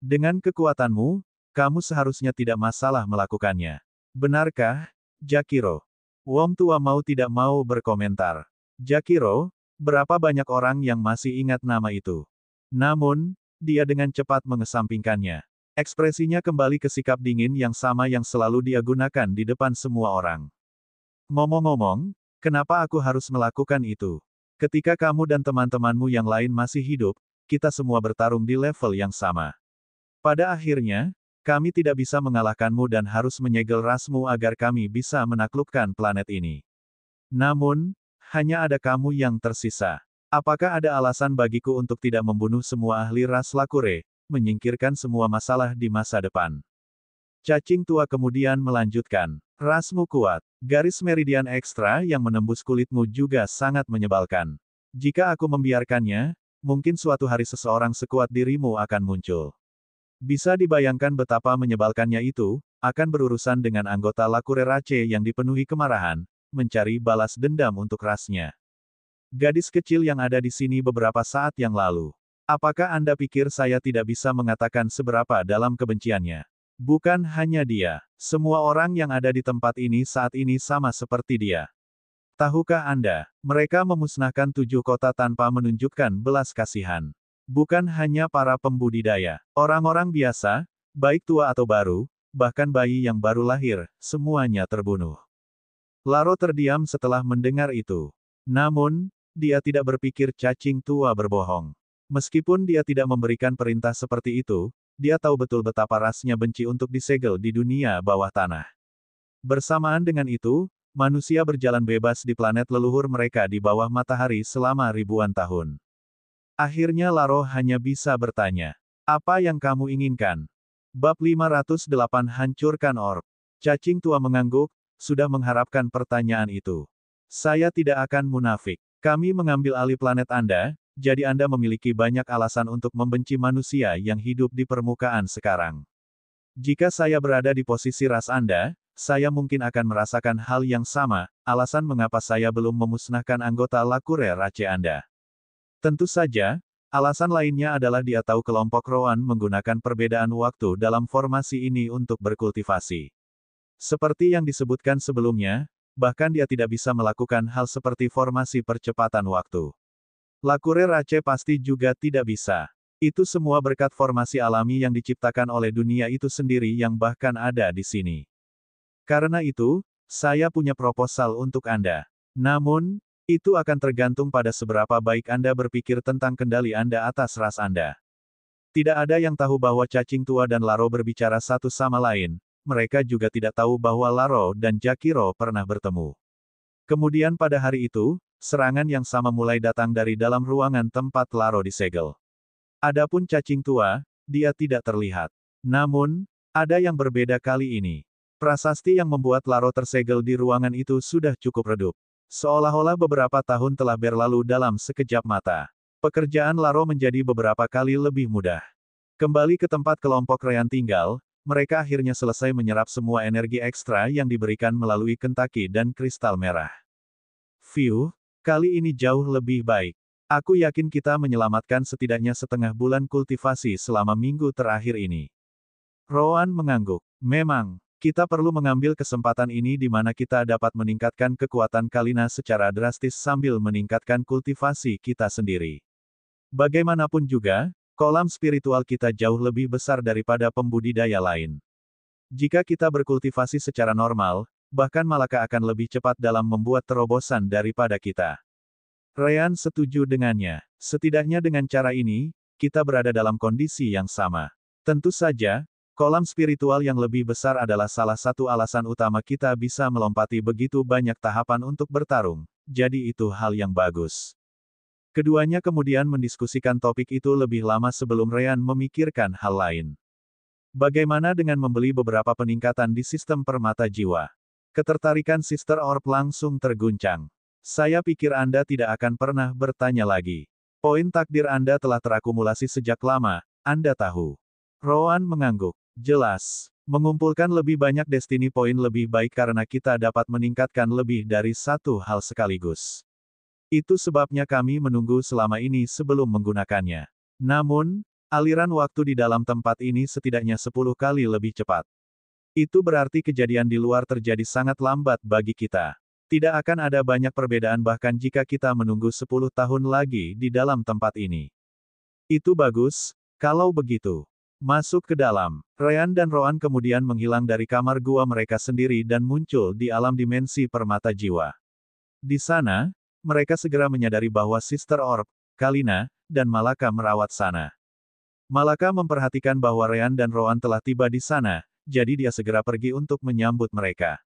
Dengan kekuatanmu, kamu seharusnya tidak masalah melakukannya. Benarkah, Jakiro? Wong tua mau tidak mau berkomentar. Jakiro, berapa banyak orang yang masih ingat nama itu? Namun, dia dengan cepat mengesampingkannya. Ekspresinya kembali ke sikap dingin yang sama yang selalu dia gunakan di depan semua orang. Ngomong-ngomong, kenapa aku harus melakukan itu? Ketika kamu dan teman-temanmu yang lain masih hidup, kita semua bertarung di level yang sama. Pada akhirnya, kami tidak bisa mengalahkanmu dan harus menyegel rasmu agar kami bisa menaklukkan planet ini. Namun, hanya ada kamu yang tersisa. Apakah ada alasan bagiku untuk tidak membunuh semua ahli ras Lakure, menyingkirkan semua masalah di masa depan? Cacing tua kemudian melanjutkan. Rasmu kuat. Garis meridian ekstra yang menembus kulitmu juga sangat menyebalkan. Jika aku membiarkannya, mungkin suatu hari seseorang sekuat dirimu akan muncul. Bisa dibayangkan betapa menyebalkannya itu, akan berurusan dengan anggota Lakure Race yang dipenuhi kemarahan, mencari balas dendam untuk rasnya. Gadis kecil yang ada di sini beberapa saat yang lalu. Apakah Anda pikir saya tidak bisa mengatakan seberapa dalam kebenciannya? Bukan hanya dia, semua orang yang ada di tempat ini saat ini sama seperti dia. Tahukah Anda, mereka memusnahkan 7 kota tanpa menunjukkan belas kasihan. Bukan hanya para pembudidaya, orang-orang biasa, baik tua atau baru, bahkan bayi yang baru lahir, semuanya terbunuh. Laro terdiam setelah mendengar itu. Namun, dia tidak berpikir cacing tua berbohong. Meskipun dia tidak memberikan perintah seperti itu, dia tahu betul betapa rasnya benci untuk disegel di dunia bawah tanah. Bersamaan dengan itu, manusia berjalan bebas di planet leluhur mereka di bawah matahari selama ribuan tahun. Akhirnya Laro hanya bisa bertanya, apa yang kamu inginkan? Bab 508 Hancurkan Orb. Cacing tua mengangguk, sudah mengharapkan pertanyaan itu. Saya tidak akan munafik. Kami mengambil alih planet Anda, jadi Anda memiliki banyak alasan untuk membenci manusia yang hidup di permukaan sekarang. Jika saya berada di posisi ras Anda, saya mungkin akan merasakan hal yang sama, alasan mengapa saya belum memusnahkan anggota Lakure Race Anda. Tentu saja, alasan lainnya adalah dia tahu kelompok Roan menggunakan perbedaan waktu dalam formasi ini untuk berkultivasi. Seperti yang disebutkan sebelumnya, bahkan dia tidak bisa melakukan hal seperti formasi percepatan waktu. Lakure Race pasti juga tidak bisa. Itu semua berkat formasi alami yang diciptakan oleh dunia itu sendiri yang bahkan ada di sini. Karena itu, saya punya proposal untuk Anda. Namun, itu akan tergantung pada seberapa baik Anda berpikir tentang kendali Anda atas ras Anda. Tidak ada yang tahu bahwa cacing tua dan Laro berbicara satu sama lain, mereka juga tidak tahu bahwa Laro dan Jakiro pernah bertemu. Kemudian pada hari itu, serangan yang sama mulai datang dari dalam ruangan tempat Laro disegel. Adapun cacing tua, dia tidak terlihat. Namun, ada yang berbeda kali ini. Prasasti yang membuat Laro tersegel di ruangan itu sudah cukup redup. Seolah-olah beberapa tahun telah berlalu dalam sekejap mata. Pekerjaan Laro menjadi beberapa kali lebih mudah. Kembali ke tempat kelompok Ryan tinggal, mereka akhirnya selesai menyerap semua energi ekstra yang diberikan melalui Kentaki dan kristal merah. Phew, kali ini jauh lebih baik. Aku yakin kita menyelamatkan setidaknya setengah bulan kultivasi selama minggu terakhir ini. Roan mengangguk. Memang, kita perlu mengambil kesempatan ini di mana kita dapat meningkatkan kekuatan Kalina secara drastis sambil meningkatkan kultivasi kita sendiri. Bagaimanapun juga, kolam spiritual kita jauh lebih besar daripada pembudidaya lain. Jika kita berkultivasi secara normal, bahkan Malaka akan lebih cepat dalam membuat terobosan daripada kita. Ryan setuju dengannya. Setidaknya dengan cara ini, kita berada dalam kondisi yang sama. Tentu saja, kolam spiritual yang lebih besar adalah salah satu alasan utama kita bisa melompati begitu banyak tahapan untuk bertarung, jadi itu hal yang bagus. Keduanya kemudian mendiskusikan topik itu lebih lama sebelum Ryan memikirkan hal lain. Bagaimana dengan membeli beberapa peningkatan di sistem permata jiwa? Ketertarikan Sister Orb langsung terguncang. Saya pikir Anda tidak akan pernah bertanya lagi. Poin takdir Anda telah terakumulasi sejak lama, Anda tahu. Rowan mengangguk. Jelas. Mengumpulkan lebih banyak destiny point lebih baik karena kita dapat meningkatkan lebih dari satu hal sekaligus. Itu sebabnya kami menunggu selama ini sebelum menggunakannya. Namun, aliran waktu di dalam tempat ini setidaknya 10 kali lebih cepat. Itu berarti kejadian di luar terjadi sangat lambat bagi kita. Tidak akan ada banyak perbedaan bahkan jika kita menunggu 10 tahun lagi di dalam tempat ini. Itu bagus, kalau begitu. Masuk ke dalam. Ryan dan Rowan kemudian menghilang dari kamar gua mereka sendiri dan muncul di alam dimensi permata jiwa. Di sana, mereka segera menyadari bahwa Sister Orb, Kalina, dan Malaka merawat sana. Malaka memperhatikan bahwa Ryan dan Rowan telah tiba di sana, jadi dia segera pergi untuk menyambut mereka.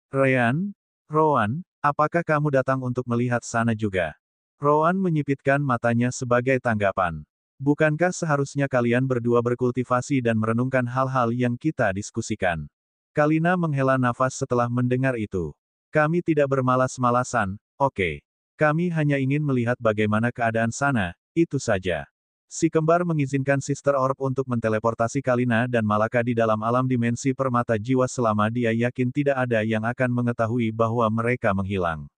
Ryan, Rowan, apakah kamu datang untuk melihat sana juga? Rowan menyipitkan matanya sebagai tanggapan. Bukankah seharusnya kalian berdua berkultivasi dan merenungkan hal-hal yang kita diskusikan? Kalina menghela nafas setelah mendengar itu. Kami tidak bermalas-malasan, oke. Kami hanya ingin melihat bagaimana keadaan sana, itu saja. Si kembar mengizinkan Sister Orb untuk menteleportasi Kalina dan Malaka di dalam alam dimensi permata jiwa selama dia yakin tidak ada yang akan mengetahui bahwa mereka menghilang.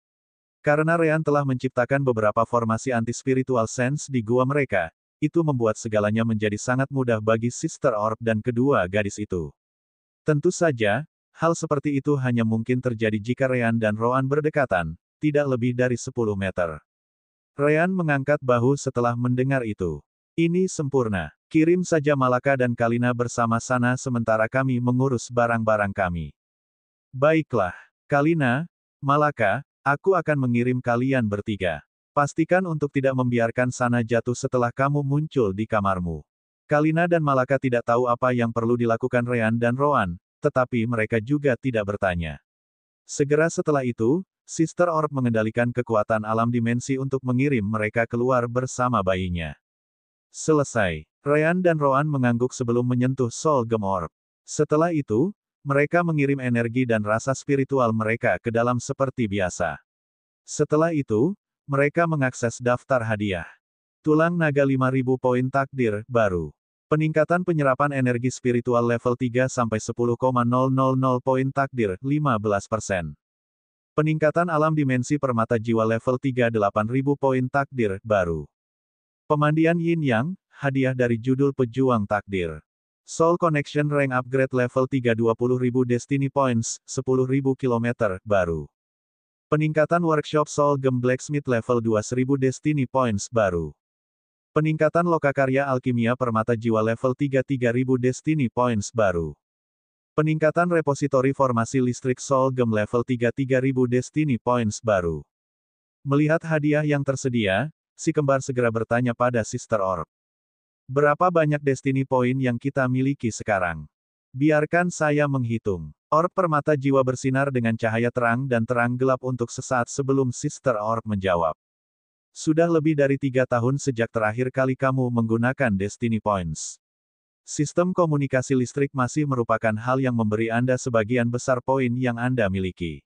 Karena Ryan telah menciptakan beberapa formasi anti-spiritual sense di gua mereka, itu membuat segalanya menjadi sangat mudah bagi Sister Orb dan kedua gadis itu. Tentu saja, hal seperti itu hanya mungkin terjadi jika Ryan dan Rowan berdekatan, tidak lebih dari 10 meter. Ryan mengangkat bahu setelah mendengar itu. Ini sempurna. Kirim saja Malaka dan Kalina bersama sana sementara kami mengurus barang-barang kami. Baiklah. Kalina, Malaka, aku akan mengirim kalian bertiga. Pastikan untuk tidak membiarkan sana jatuh setelah kamu muncul di kamarmu. Kalina dan Malaka tidak tahu apa yang perlu dilakukan Ryan dan Rowan, tetapi mereka juga tidak bertanya. Segera setelah itu, Sister Orb mengendalikan kekuatan alam dimensi untuk mengirim mereka keluar bersama bayinya. Selesai. Ryan dan Rowan mengangguk sebelum menyentuh Soul Gem Orb. Setelah itu, mereka mengirim energi dan rasa spiritual mereka ke dalam seperti biasa. Setelah itu, mereka mengakses daftar hadiah. Tulang naga 5000 poin takdir baru. Peningkatan penyerapan energi spiritual level 3 sampai 10,000 poin takdir 15%. Peningkatan alam dimensi permata jiwa level 3 8000 poin takdir baru. Pemandian Yin Yang, hadiah dari judul Pejuang Takdir. Soul Connection Rank Upgrade level 3 20.000 Destiny Points, 10.000 km, baru. Peningkatan Workshop Soul Gem Blacksmith level 2 1000 Destiny Points, baru. Peningkatan Lokakarya Alkimia Permata Jiwa level 3 3000 Destiny Points, baru. Peningkatan Repositori Formasi Listrik Soul Gem level 3 3000 Destiny Points, baru. Melihat hadiah yang tersedia, si kembar segera bertanya pada Sister Orb. Berapa banyak Destiny Point yang kita miliki sekarang? Biarkan saya menghitung. Orb permata jiwa bersinar dengan cahaya terang dan terang gelap untuk sesaat sebelum Sister Orb menjawab. Sudah lebih dari 3 tahun sejak terakhir kali kamu menggunakan Destiny Points. Sistem komunikasi listrik masih merupakan hal yang memberi Anda sebagian besar poin yang Anda miliki.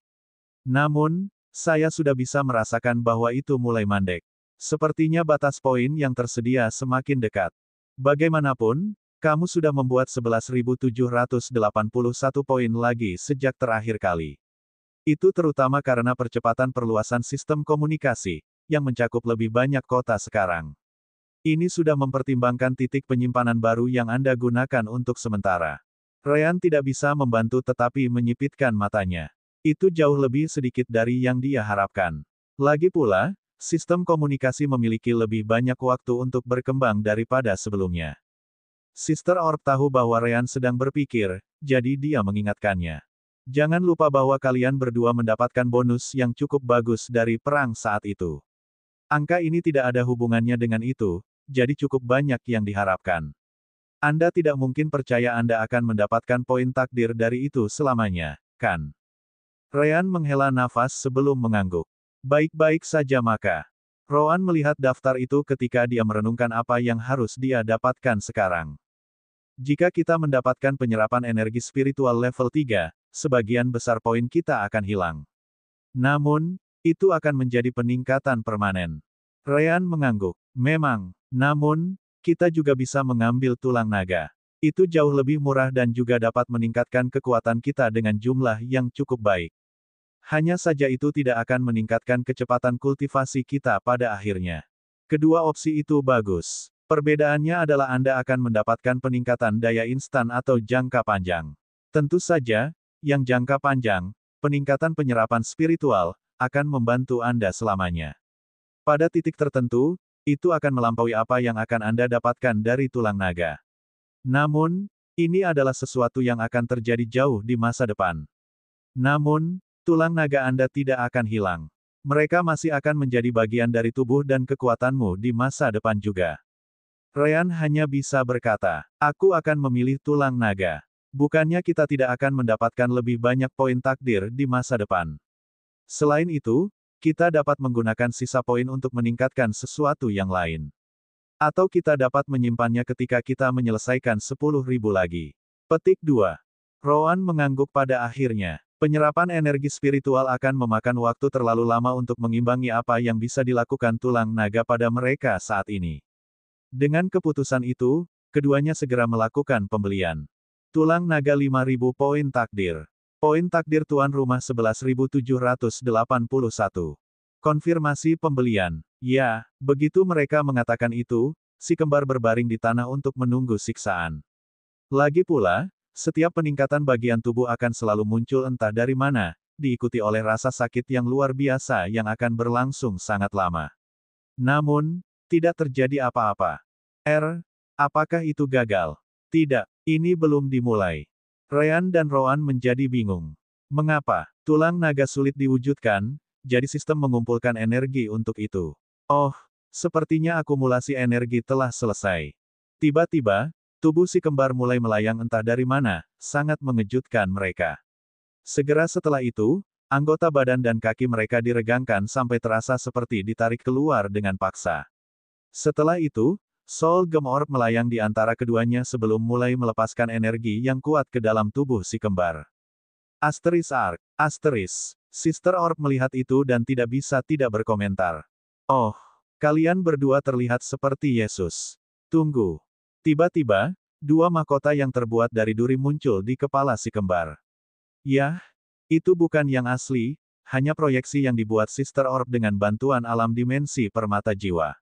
Namun, saya sudah bisa merasakan bahwa itu mulai mandek. Sepertinya batas poin yang tersedia semakin dekat. Bagaimanapun, kamu sudah membuat 11.781 poin lagi sejak terakhir kali. Itu terutama karena percepatan perluasan sistem komunikasi, yang mencakup lebih banyak kota sekarang. Ini sudah mempertimbangkan titik penyimpanan baru yang Anda gunakan untuk sementara. Ryan tidak bisa membantu tetapi menyipitkan matanya. Itu jauh lebih sedikit dari yang dia harapkan. Lagi pula, sistem komunikasi memiliki lebih banyak waktu untuk berkembang daripada sebelumnya. Sister Orb tahu bahwa Ryan sedang berpikir, jadi dia mengingatkannya. Jangan lupa bahwa kalian berdua mendapatkan bonus yang cukup bagus dari perang saat itu. Angka ini tidak ada hubungannya dengan itu, jadi cukup banyak yang diharapkan. Anda tidak mungkin percaya Anda akan mendapatkan poin takdir dari itu selamanya, kan? Ryan menghela nafas sebelum mengangguk. Baik-baik saja maka. Rowan melihat daftar itu ketika dia merenungkan apa yang harus dia dapatkan sekarang. Jika kita mendapatkan penyerapan energi spiritual level 3, sebagian besar poin kita akan hilang. Namun, itu akan menjadi peningkatan permanen. Ryan mengangguk. Memang, namun, kita juga bisa mengambil tulang naga. Itu jauh lebih murah dan juga dapat meningkatkan kekuatan kita dengan jumlah yang cukup baik. Hanya saja itu tidak akan meningkatkan kecepatan kultivasi kita pada akhirnya. Kedua opsi itu bagus. Perbedaannya adalah Anda akan mendapatkan peningkatan daya instan atau jangka panjang. Tentu saja, yang jangka panjang, peningkatan penyerapan spiritual, akan membantu Anda selamanya. Pada titik tertentu, itu akan melampaui apa yang akan Anda dapatkan dari tulang naga. Namun, ini adalah sesuatu yang akan terjadi jauh di masa depan. Namun, tulang naga Anda tidak akan hilang. Mereka masih akan menjadi bagian dari tubuh dan kekuatanmu di masa depan juga. Ryan hanya bisa berkata, aku akan memilih tulang naga. Bukannya kita tidak akan mendapatkan lebih banyak poin takdir di masa depan. Selain itu, kita dapat menggunakan sisa poin untuk meningkatkan sesuatu yang lain. Atau kita dapat menyimpannya ketika kita menyelesaikan 10.000 lagi. Petik 2. Rowan mengangguk pada akhirnya. Penyerapan energi spiritual akan memakan waktu terlalu lama untuk mengimbangi apa yang bisa dilakukan tulang naga pada mereka saat ini. Dengan keputusan itu, keduanya segera melakukan pembelian. Tulang naga 5.000 poin takdir. Poin takdir tuan rumah 11.781. Konfirmasi pembelian. Ya, begitu mereka mengatakan itu, si kembar berbaring di tanah untuk menunggu siksaan. Lagi pula, setiap peningkatan bagian tubuh akan selalu muncul entah dari mana, diikuti oleh rasa sakit yang luar biasa yang akan berlangsung sangat lama. Namun, tidak terjadi apa-apa. Apakah itu gagal? Tidak, ini belum dimulai. Ryan dan Rowan menjadi bingung. Mengapa? Tulang naga sulit diwujudkan, jadi sistem mengumpulkan energi untuk itu. Oh, sepertinya akumulasi energi telah selesai. Tiba-tiba, tubuh si kembar mulai melayang entah dari mana, sangat mengejutkan mereka. Segera setelah itu, anggota badan dan kaki mereka diregangkan sampai terasa seperti ditarik keluar dengan paksa. Setelah itu, Soul Gem Orb melayang di antara keduanya sebelum mulai melepaskan energi yang kuat ke dalam tubuh si kembar. Asteris. Sister Orb melihat itu dan tidak bisa tidak berkomentar. Oh, kalian berdua terlihat seperti Yesus. Tunggu. Tiba-tiba, dua mahkota yang terbuat dari duri muncul di kepala si kembar. Yah, itu bukan yang asli, hanya proyeksi yang dibuat Sister Orb dengan bantuan alam dimensi permata jiwa.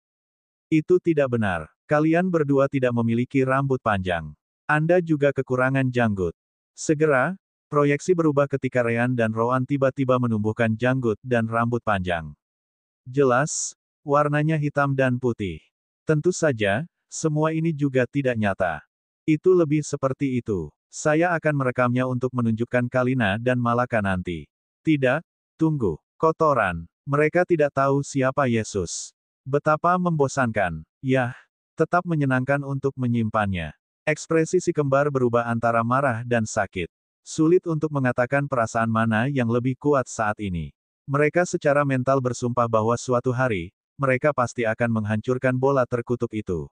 Itu tidak benar. Kalian berdua tidak memiliki rambut panjang. Anda juga kekurangan janggut. Segera, proyeksi berubah ketika Ryan dan Rowan tiba-tiba menumbuhkan janggut dan rambut panjang. Jelas, warnanya hitam dan putih. Tentu saja, semua ini juga tidak nyata. Itu lebih seperti itu. Saya akan merekamnya untuk menunjukkan Kalina dan Malaka nanti. Tidak, tunggu. Kotoran. Mereka tidak tahu siapa Yesus. Betapa membosankan. Yah, tetap menyenangkan untuk menyimpannya. Ekspresi si kembar berubah antara marah dan sakit. Sulit untuk mengatakan perasaan mana yang lebih kuat saat ini. Mereka secara mental bersumpah bahwa suatu hari, mereka pasti akan menghancurkan bola terkutuk itu.